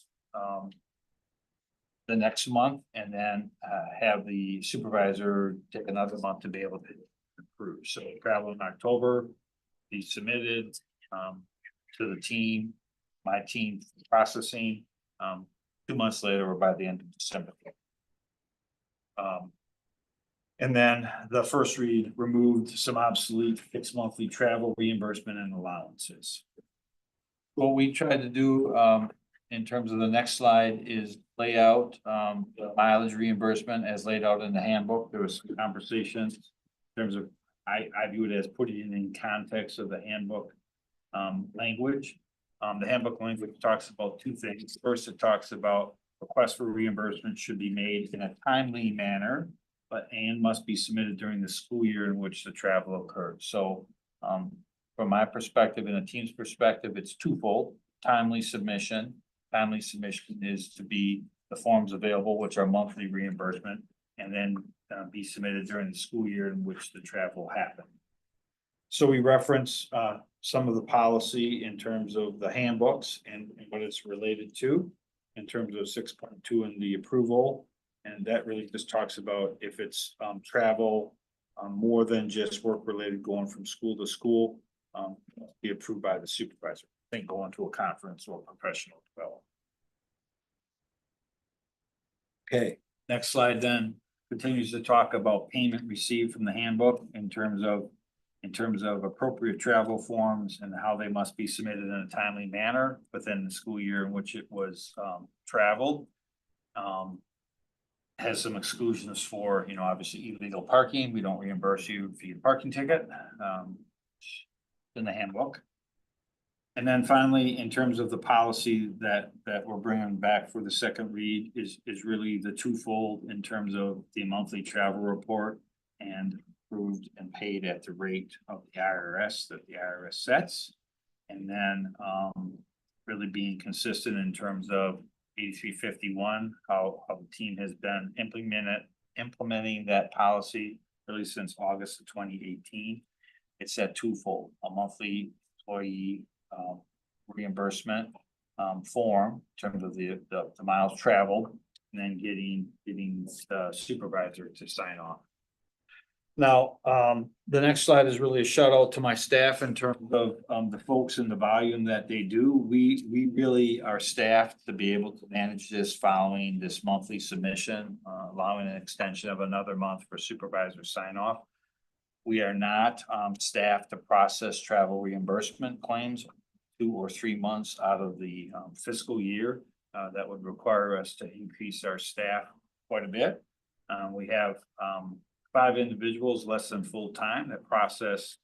the next month and then have the supervisor take another month to be able to approve. So travel in October, be submitted to the team, my team processing 2 months later or by the end of December. And then the first read removed some obsolete fixed monthly travel reimbursement and allowances. what we tried to do, in terms of the next slide is lay out, the mileage reimbursement as laid out in the handbook. There was some conversations in terms of, I view it as putting it in context of the handbook, language. The handbook language talks about two things. First, it talks about requests for reimbursement should be made in a timely manner, and must be submitted during the school year in which the travel occurred. So, from my perspective and a team's perspective, it's twofold. Timely submission. Timely submission is to be the forms available, which are monthly reimbursement, and then be submitted during the school year in which the travel happened. So we reference some of the policy in terms of the handbooks and what it's related to in terms of 6.2 and the approval. And that really just talks about if it's travel more than just work related going from school to school, be approved by the supervisor. I think going to a conference or professional development. Okay, next slide then continues to talk about payment received from the handbook in terms of appropriate travel forms and how they must be submitted in a timely manner within the school year in which it was traveled. Has some exclusions for, obviously illegal parking. We don't reimburse you for your parking ticket in the handbook. And then finally, in terms of the policy that we're bringing back for the second read is really the twofold in terms of the monthly travel report and approved and paid at the rate of the IRS that the IRS sets. And then really being consistent in terms of 8351, how the team has been implementing that policy really since August of 2018. It's that twofold, a monthly employee reimbursement form in terms of the miles traveled, and then getting the supervisor to sign off. Now, the next slide is really a shout out to my staff in terms of the folks and the volume that they do. We really are staffed to be able to manage this following this monthly submission, allowing an extension of another month for supervisor sign off. We are not staffed to process travel reimbursement claims 2 or 3 months out of the fiscal year. That would require us to increase our staff quite a bit. We have 5 individuals less than full time that process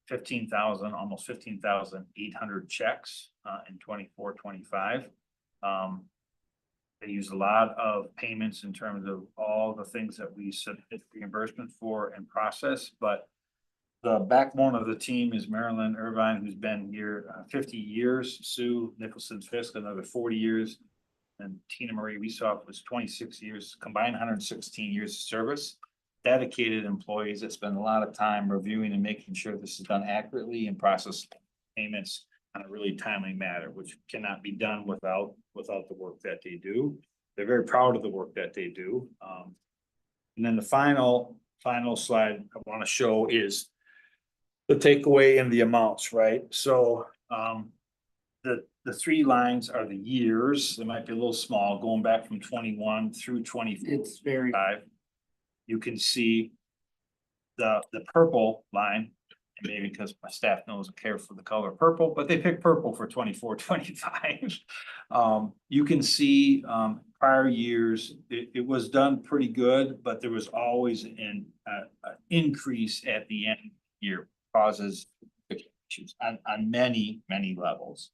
15,000, almost 15,800 checks in 24-25. They use a lot of payments in terms of all the things that we submit reimbursement for and process, but the backbone of the team is Marilyn Irvine, who's been here 50 years, Sue Nicholson-Fisk, another 40 years, and Tina Marie Wiesoff was 26 years, combined 116 years of service. Dedicated employees that spend a lot of time reviewing and making sure this is done accurately and process payments on a really timely manner, which cannot be done without the work that they do. They're very proud of the work that they do. And then the final slide I want to show is the takeaway in the amounts, right? So the 3 lines are the years. They might be a little small, going back from 21 through 24. It's very. You can see the purple line, and maybe because my staff knows I care for the color purple, but they picked purple for 24-25. You can see prior years, it was done pretty good, but there was always an increase at the end of the year, causes issues on many levels.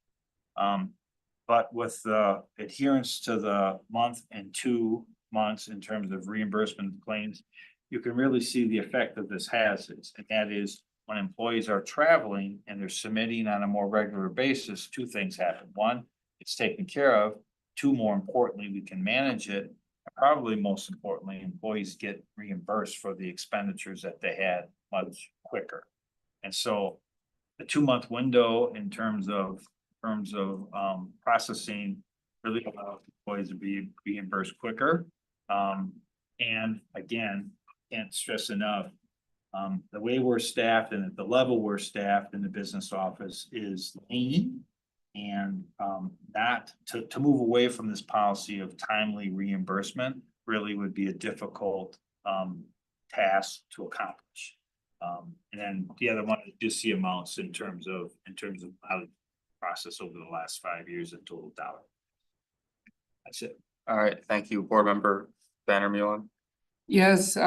But with the adherence to the month and 2 months in terms of reimbursement claims, you can really see the effect that this has. And that is when employees are traveling and they're submitting on a more regular basis, 2 things happen. 1, it's taken care of. 2, more importantly, we can manage it. And probably most importantly, employees get reimbursed for the expenditures that they had much quicker. And so the 2-month window in terms of processing really allows employees to be reimbursed quicker. And again, can't stress enough, the way we're staffed and at the level we're staffed in the business office is lean, and not to move away from this policy of timely reimbursement really would be a difficult task to accomplish. And then the other one is just the amounts in terms of process over the last 5 years in total dollar. That's it. All right, thank you, Board Member Bannermulen. Yes,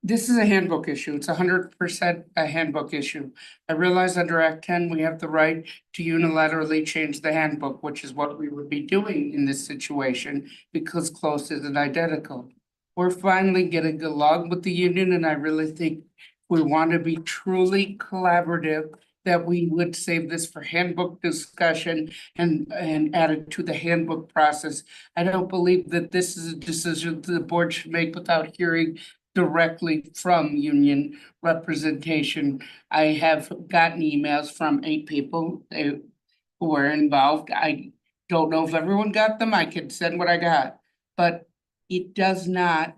this is a handbook issue. It's 100% a handbook issue. I realize under Act 10, we have the right to unilaterally change the handbook, which is what we would be doing in this situation because close isn't identical. We're finally getting along with the union, and I really think we want to be truly collaborative, that we would save this for handbook discussion and add it to the handbook process. I don't believe that this is a decision that the board should make without hearing directly from union representation. I have gotten emails from 8 people who were involved. I don't know if everyone got them. I can send what I got, but it does not.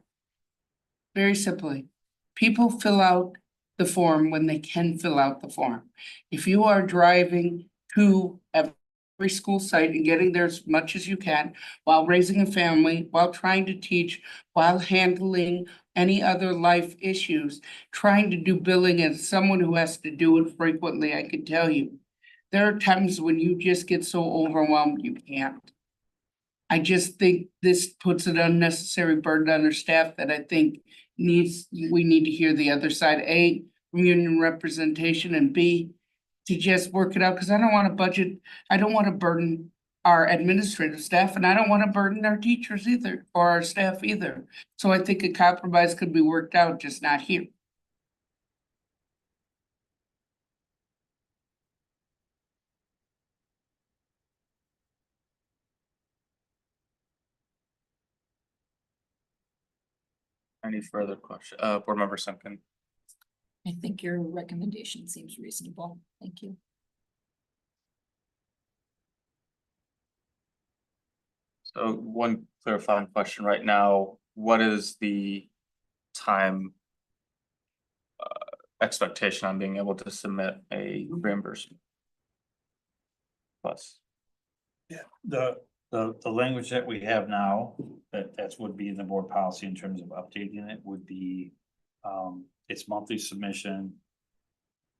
Very simply, people fill out the form when they can fill out the form. If you are driving to every school site and getting there as much as you can while raising a family, while trying to teach, while handling any other life issues, trying to do billing as someone who has to do it frequently, I can tell you, there are times when you just get so overwhelmed you can't. I just think this puts an unnecessary burden on our staff that I think we need to hear the other side, A, union representation, and B, to just work it out, because I don't want to budget, I don't want to burden our administrative staff, and I don't want to burden our teachers either, or our staff either. So I think a compromise could be worked out, just not here. Any further question? Board Member Simkin. I think your recommendation seems reasonable. Thank you. So one clarifying question right now, what is the time expectation on being able to submit a reimbursement? Plus. Yeah, the language that we have now, that's would be in the board policy in terms of updating it would be, it's monthly submission.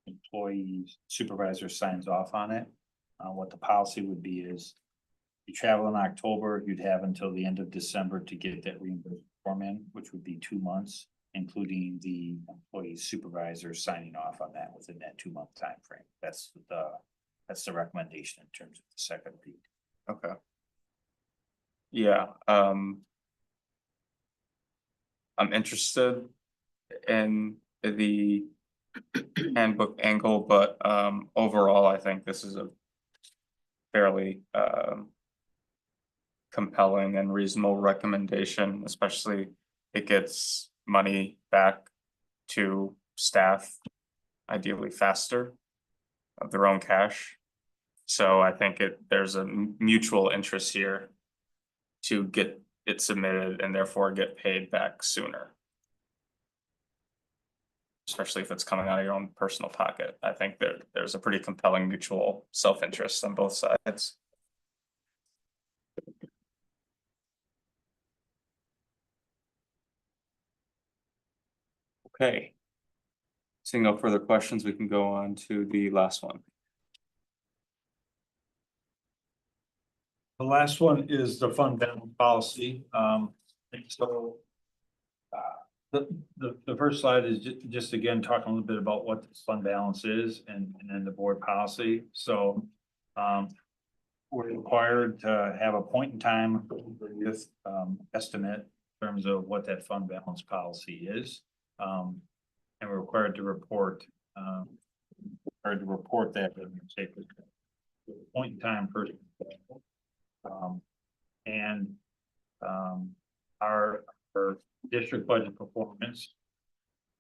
Employee supervisor signs off on it. What the policy would be is, you travel in October, you'd have until the end of December to get that reimbursement form in, which would be 2 months, including the employee supervisor signing off on that within that 2-month time frame. That's the recommendation in terms of the second read. Okay. Yeah, I'm interested in the handbook angle, but overall, I think this is a fairly compelling and reasonable recommendation, especially it gets money back to staff ideally faster of their own cash. So I think there's a mutual interest here to get it submitted and therefore get paid back sooner. Especially if it's coming out of your own personal pocket. I think there's a pretty compelling mutual self-interest on both sides. Okay. Seeing no further questions, we can go on to the last one. The last one is the fund balance policy. So the first slide is just again, talking a little bit about what the fund balance is and then the board policy. So we're required to have a point in time estimate in terms of what that fund balance policy is. And we're required to report that point in time person. Our district budget performance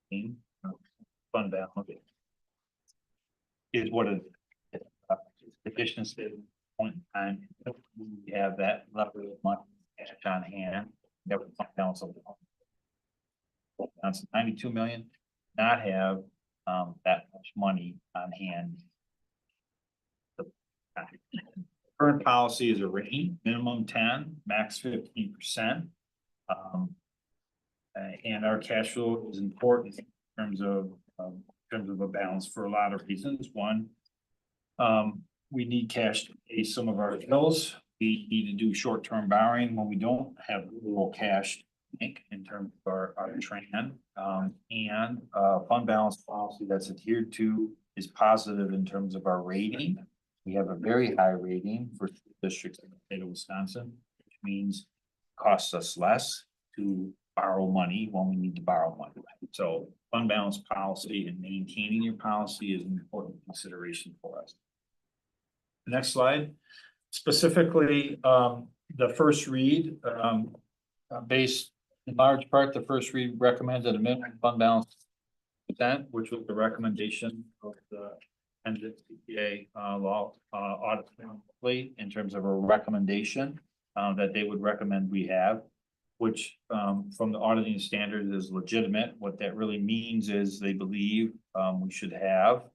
in fund balance is what is efficiency point in time. We have that level of money cash on hand. That would fund balance of 92 million. Not have that much money on hand. The current policy is a range, minimum 10, max 15%. And our cash flow is important in terms of a balance for a lot of reasons. One, we need cash to pay some of our bills. We need to do short-term borrowing when we don't have little cash in terms of our trend. And fund balance policy that's adhered to is positive in terms of our rating. We have a very high rating for districts in the state of Wisconsin, which means it costs us less to borrow money when we need to borrow money. So fund balance policy and maintaining your policy is an important consideration for us. Next slide. Specifically, the first read, based in large part, the first read recommended a minimum fund balance %, which was the recommendation of the NCPA law audit family in terms of a recommendation that they would recommend we have, which from the auditing standards is legitimate. What that really means is they believe we should have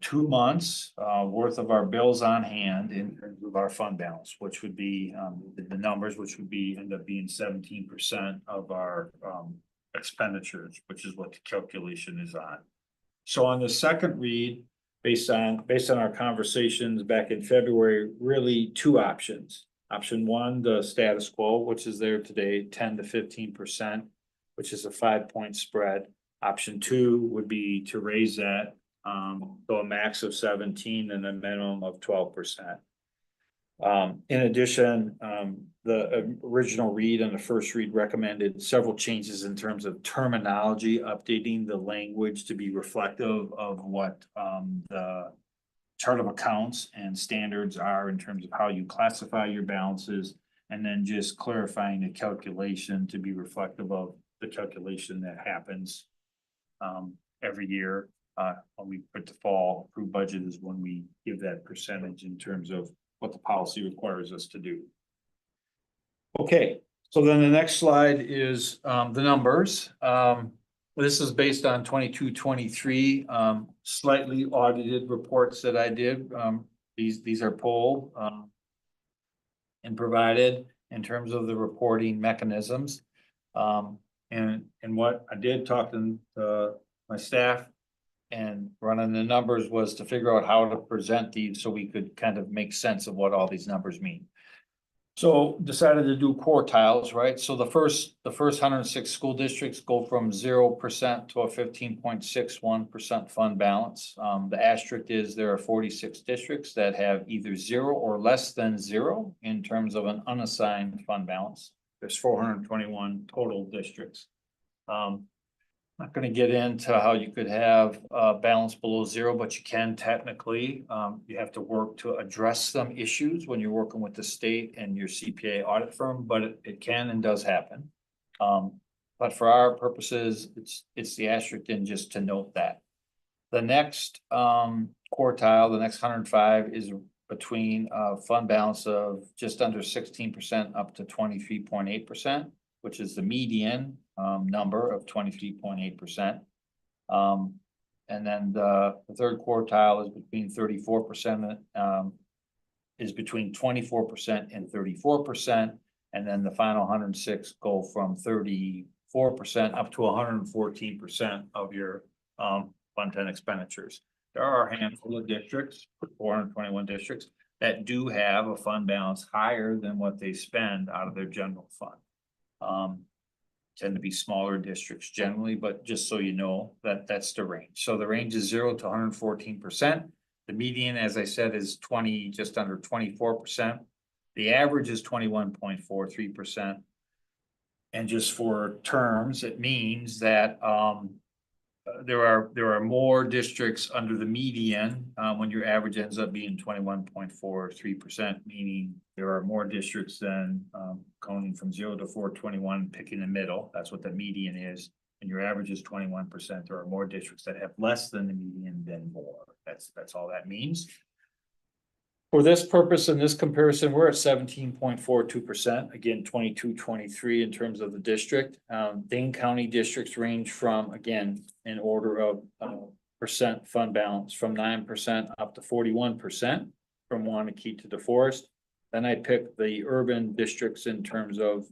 2 months worth of our bills on hand in terms of our fund balance, which would be the numbers, which would be end up being 17% of our expenditures, which is what the calculation is on. So on the second read, based on our conversations back in February, really 2 options. Option 1, the status quo, which is there today, 10 to 15%, which is a 5-point spread. Option 2 would be to raise that to a max of 17 and a minimum of 12%. In addition, the original read and the first read recommended several changes in terms of terminology, updating the language to be reflective of what the chart of accounts and standards are in terms of how you classify your balances, and then just clarifying the calculation to be reflective of the calculation that happens every year. When we put the fall approved budget is when we give that percentage in terms of what the policy requires us to do. Okay, so then the next slide is the numbers. This is based on 22-23 slightly audited reports that I did. These are pulled and provided in terms of the reporting mechanisms. And what I did talk to my staff and running the numbers was to figure out how to present these so we could kind of make sense of what all these numbers mean. So decided to do quartiles, right? So the first 106 school districts go from 0% to a 15.61% fund balance. The asterisk is there are 46 districts that have either 0 or less than 0 in terms of an unassigned fund balance. There's 421 total districts. Not going to get into how you could have a balance below 0, but you can technically. You have to work to address some issues when you're working with the state and your CPA audit firm, but it can and does happen. But for our purposes, it's the asterisk in just to note that. The next quartile, the next 105 is between a fund balance of just under 16% up to 23.8%, which is the median number of 23.8%. And then the third quartile is between 34%, is between 24% and 34%. And then the final 106 go from 34% up to 114% of your fund 10 expenditures. There are a handful of districts, 421 districts, that do have a fund balance higher than what they spend out of their general fund. Tend to be smaller districts generally, but just so you know that that's the range. So the range is 0 to 114%. The median, as I said, is just under 24%. The average is 21.43%. And just for terms, it means that there are more districts under the median when your average ends up being 21.43%, meaning there are more districts than going from 0 to 421, picking the middle. That's what the median is. And your average is 21%. There are more districts that have less than the median than more. That's all that means. For this purpose and this comparison, we're at 17.42%, again, 22-23 in terms of the district. Dane County districts range from, again, in order of percent fund balance from 9% up to 41% from Wanakee to DeForest. Then I picked the urban districts in terms of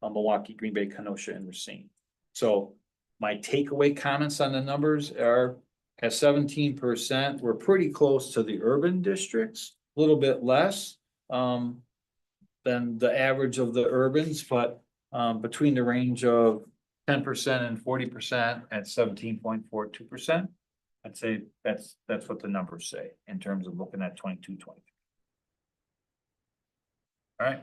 Milwaukee, Green Bay, Kenosha, and Racine. So my takeaway comments on the numbers are at 17%, we're pretty close to the urban districts, a little bit less than the average of the urbans, but between the range of 10% and 40% at 17.42%. I'd say that's what the numbers say in terms of looking at 22, 23. All right.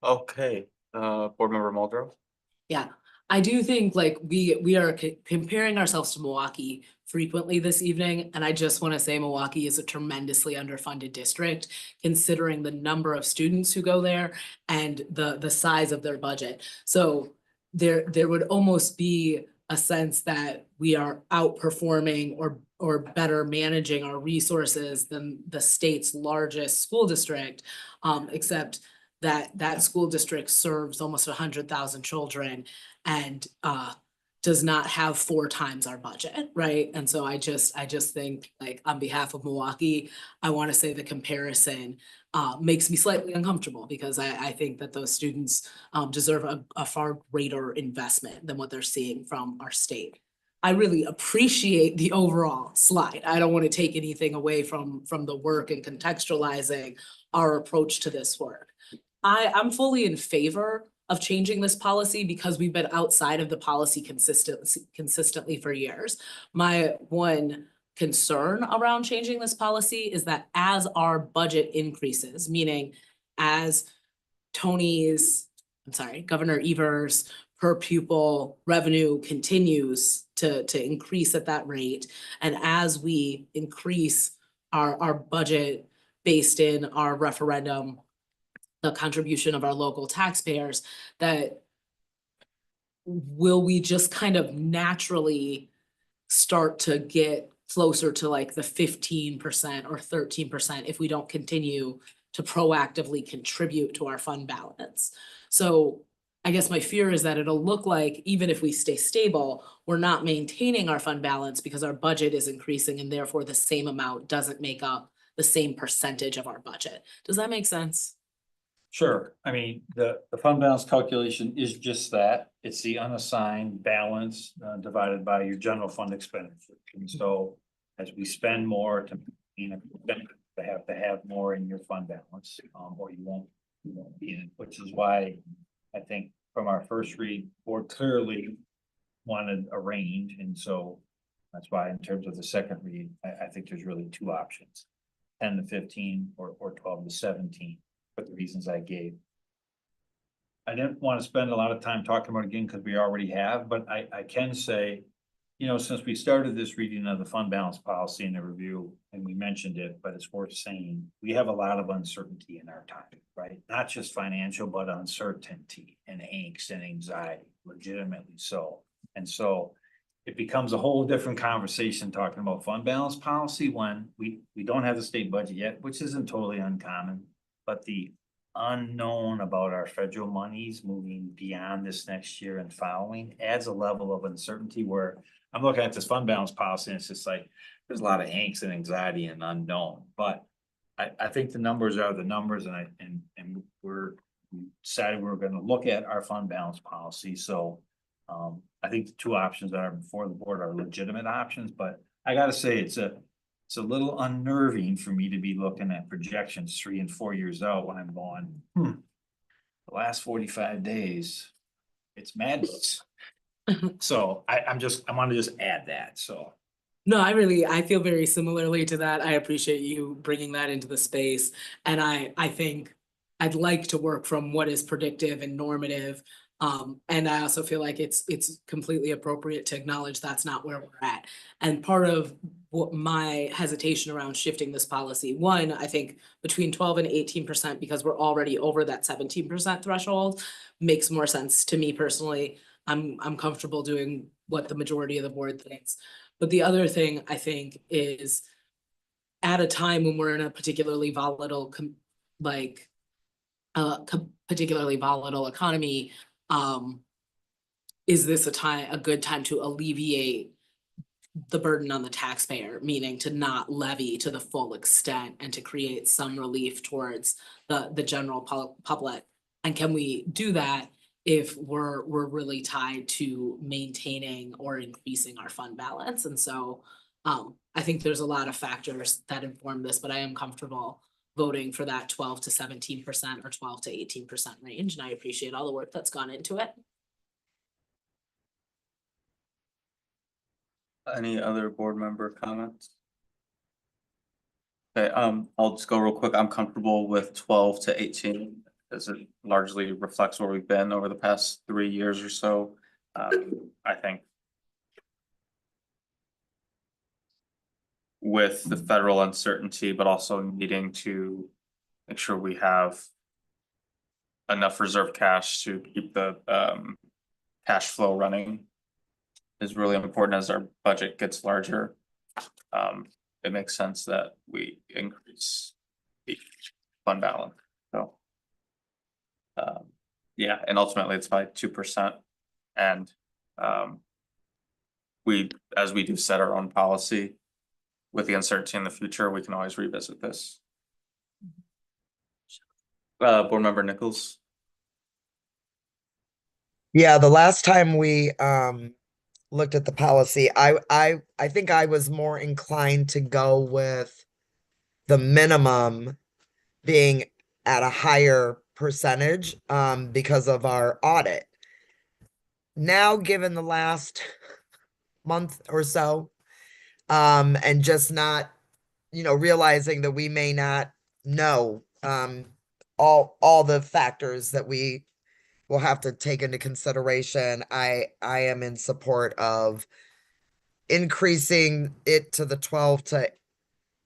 Okay, Board Member Muldrow? Yeah, I do think like we are comparing ourselves to Milwaukee frequently this evening, and I just want to say Milwaukee is a tremendously underfunded district considering the number of students who go there and the size of their budget. So there would almost be a sense that we are outperforming or better managing our resources than the state's largest school district, except that school district serves almost 100,000 children and does not have 4 times our budget, right? And so I just think, like, on behalf of Milwaukee, I want to say the comparison makes me slightly uncomfortable because I think that those students deserve a far greater investment than what they're seeing from our state. I really appreciate the overall slide. I don't want to take anything away from the work and contextualizing our approach to this work. I'm fully in favor of changing this policy because we've been outside of the policy consistently for years. My one concern around changing this policy is that as our budget increases, meaning as Governor Evers' per pupil revenue continues to increase at that rate, and as we increase our budget based in our referendum, the contribution of our local taxpayers, that will we just kind of naturally start to get closer to like the 15% or 13% if we don't continue to proactively contribute to our fund balance. So I guess my fear is that it'll look like even if we stay stable, we're not maintaining our fund balance because our budget is increasing and therefore the same amount doesn't make up the same percentage of our budget. Does that make sense? Sure. I mean, the fund balance calculation is just that. It's the unassigned balance divided by your general fund expenditure. And so as we spend more to, have to have more in your fund balance, or you won't be in it, which is why I think from our first read, board clearly wanted a range. And so that's why in terms of the second read, I think there's really 2 options, 10 to 15 or 12 to 17. For the reasons I gave. I didn't want to spend a lot of time talking about it again because we already have, but I can say, since we started this reading of the fund balance policy and the review, and we mentioned it, but it's worth saying, we have a lot of uncertainty in our time, right? Not just financial, but uncertainty and angst and anxiety, legitimately so. And so it becomes a whole different conversation talking about fund balance policy when we don't have the state budget yet, which isn't totally uncommon. But the unknown about our federal monies moving beyond this next year and following adds a level of uncertainty where I'm looking at this fund balance policy and it's just like, there's a lot of angst and anxiety and unknown. But I think the numbers are the numbers and we decided we're going to look at our fund balance policy. So I think the 2 options that are before the board are legitimate options, but I gotta say it's a little unnerving for me to be looking at projections 3 and 4 years out when I'm going, the last 45 days, it's madness. So I want to just add that, so. No, I feel very similarly to that. I appreciate you bringing that into the space. And I think I'd like to work from what is predictive and normative. And I also feel like it's completely appropriate to acknowledge that's not where we're at. And part of what my hesitation around shifting this policy, one, I think between 12 and 18%, because we're already over that 17% threshold, makes more sense to me personally. I'm comfortable doing what the majority of the board thinks. But the other thing I think is at a time when we're in a particularly volatile, particularly volatile economy, is this a good time to alleviate the burden on the taxpayer, meaning to not levy to the full extent and to create some relief towards the general public? And can we do that if we're really tied to maintaining or increasing our fund balance. And so I think there's a lot of factors that inform this, but I am comfortable voting for that 12 to 17% or 12 to 18% range. And I appreciate all the work that's gone into it. Any other board member comments? Okay, I'll just go real quick. I'm comfortable with 12 to 18 as it largely reflects where we've been over the past 3 years or so. I think with the federal uncertainty, but also needing to make sure we have enough reserve cash to keep the cash flow running is really important as our budget gets larger. It makes sense that we increase the fund balance, so. Yeah, and ultimately it's by 2%. And as we do set our own policy with the uncertainty in the future, we can always revisit this. Board member Nichols. Yeah, the last time we looked at the policy, I think I was more inclined to go with the minimum being at a higher percentage because of our audit. Now, given the last month or so, and just not, realizing that we may not know all the factors that we will have to take into consideration, I am in support of increasing it to the 12 to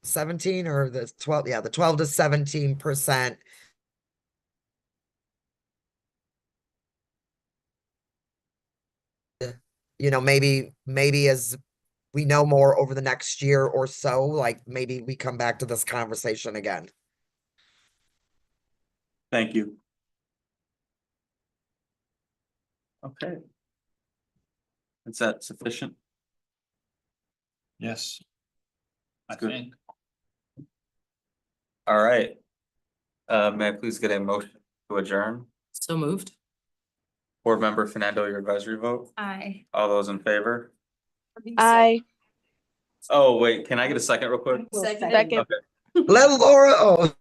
17 or the 12, the 12 to 17%. Maybe as we know more over the next year or so, like maybe we come back to this conversation again. Thank you. Okay. Is that sufficient? Yes. I Good. think. All right. May I please get a motion to adjourn? So moved. Board member Fernando, your advisory vote? Aye. All those in favor? Aye. Oh, wait, can I get a second real quick? Second. Okay. Let Laura,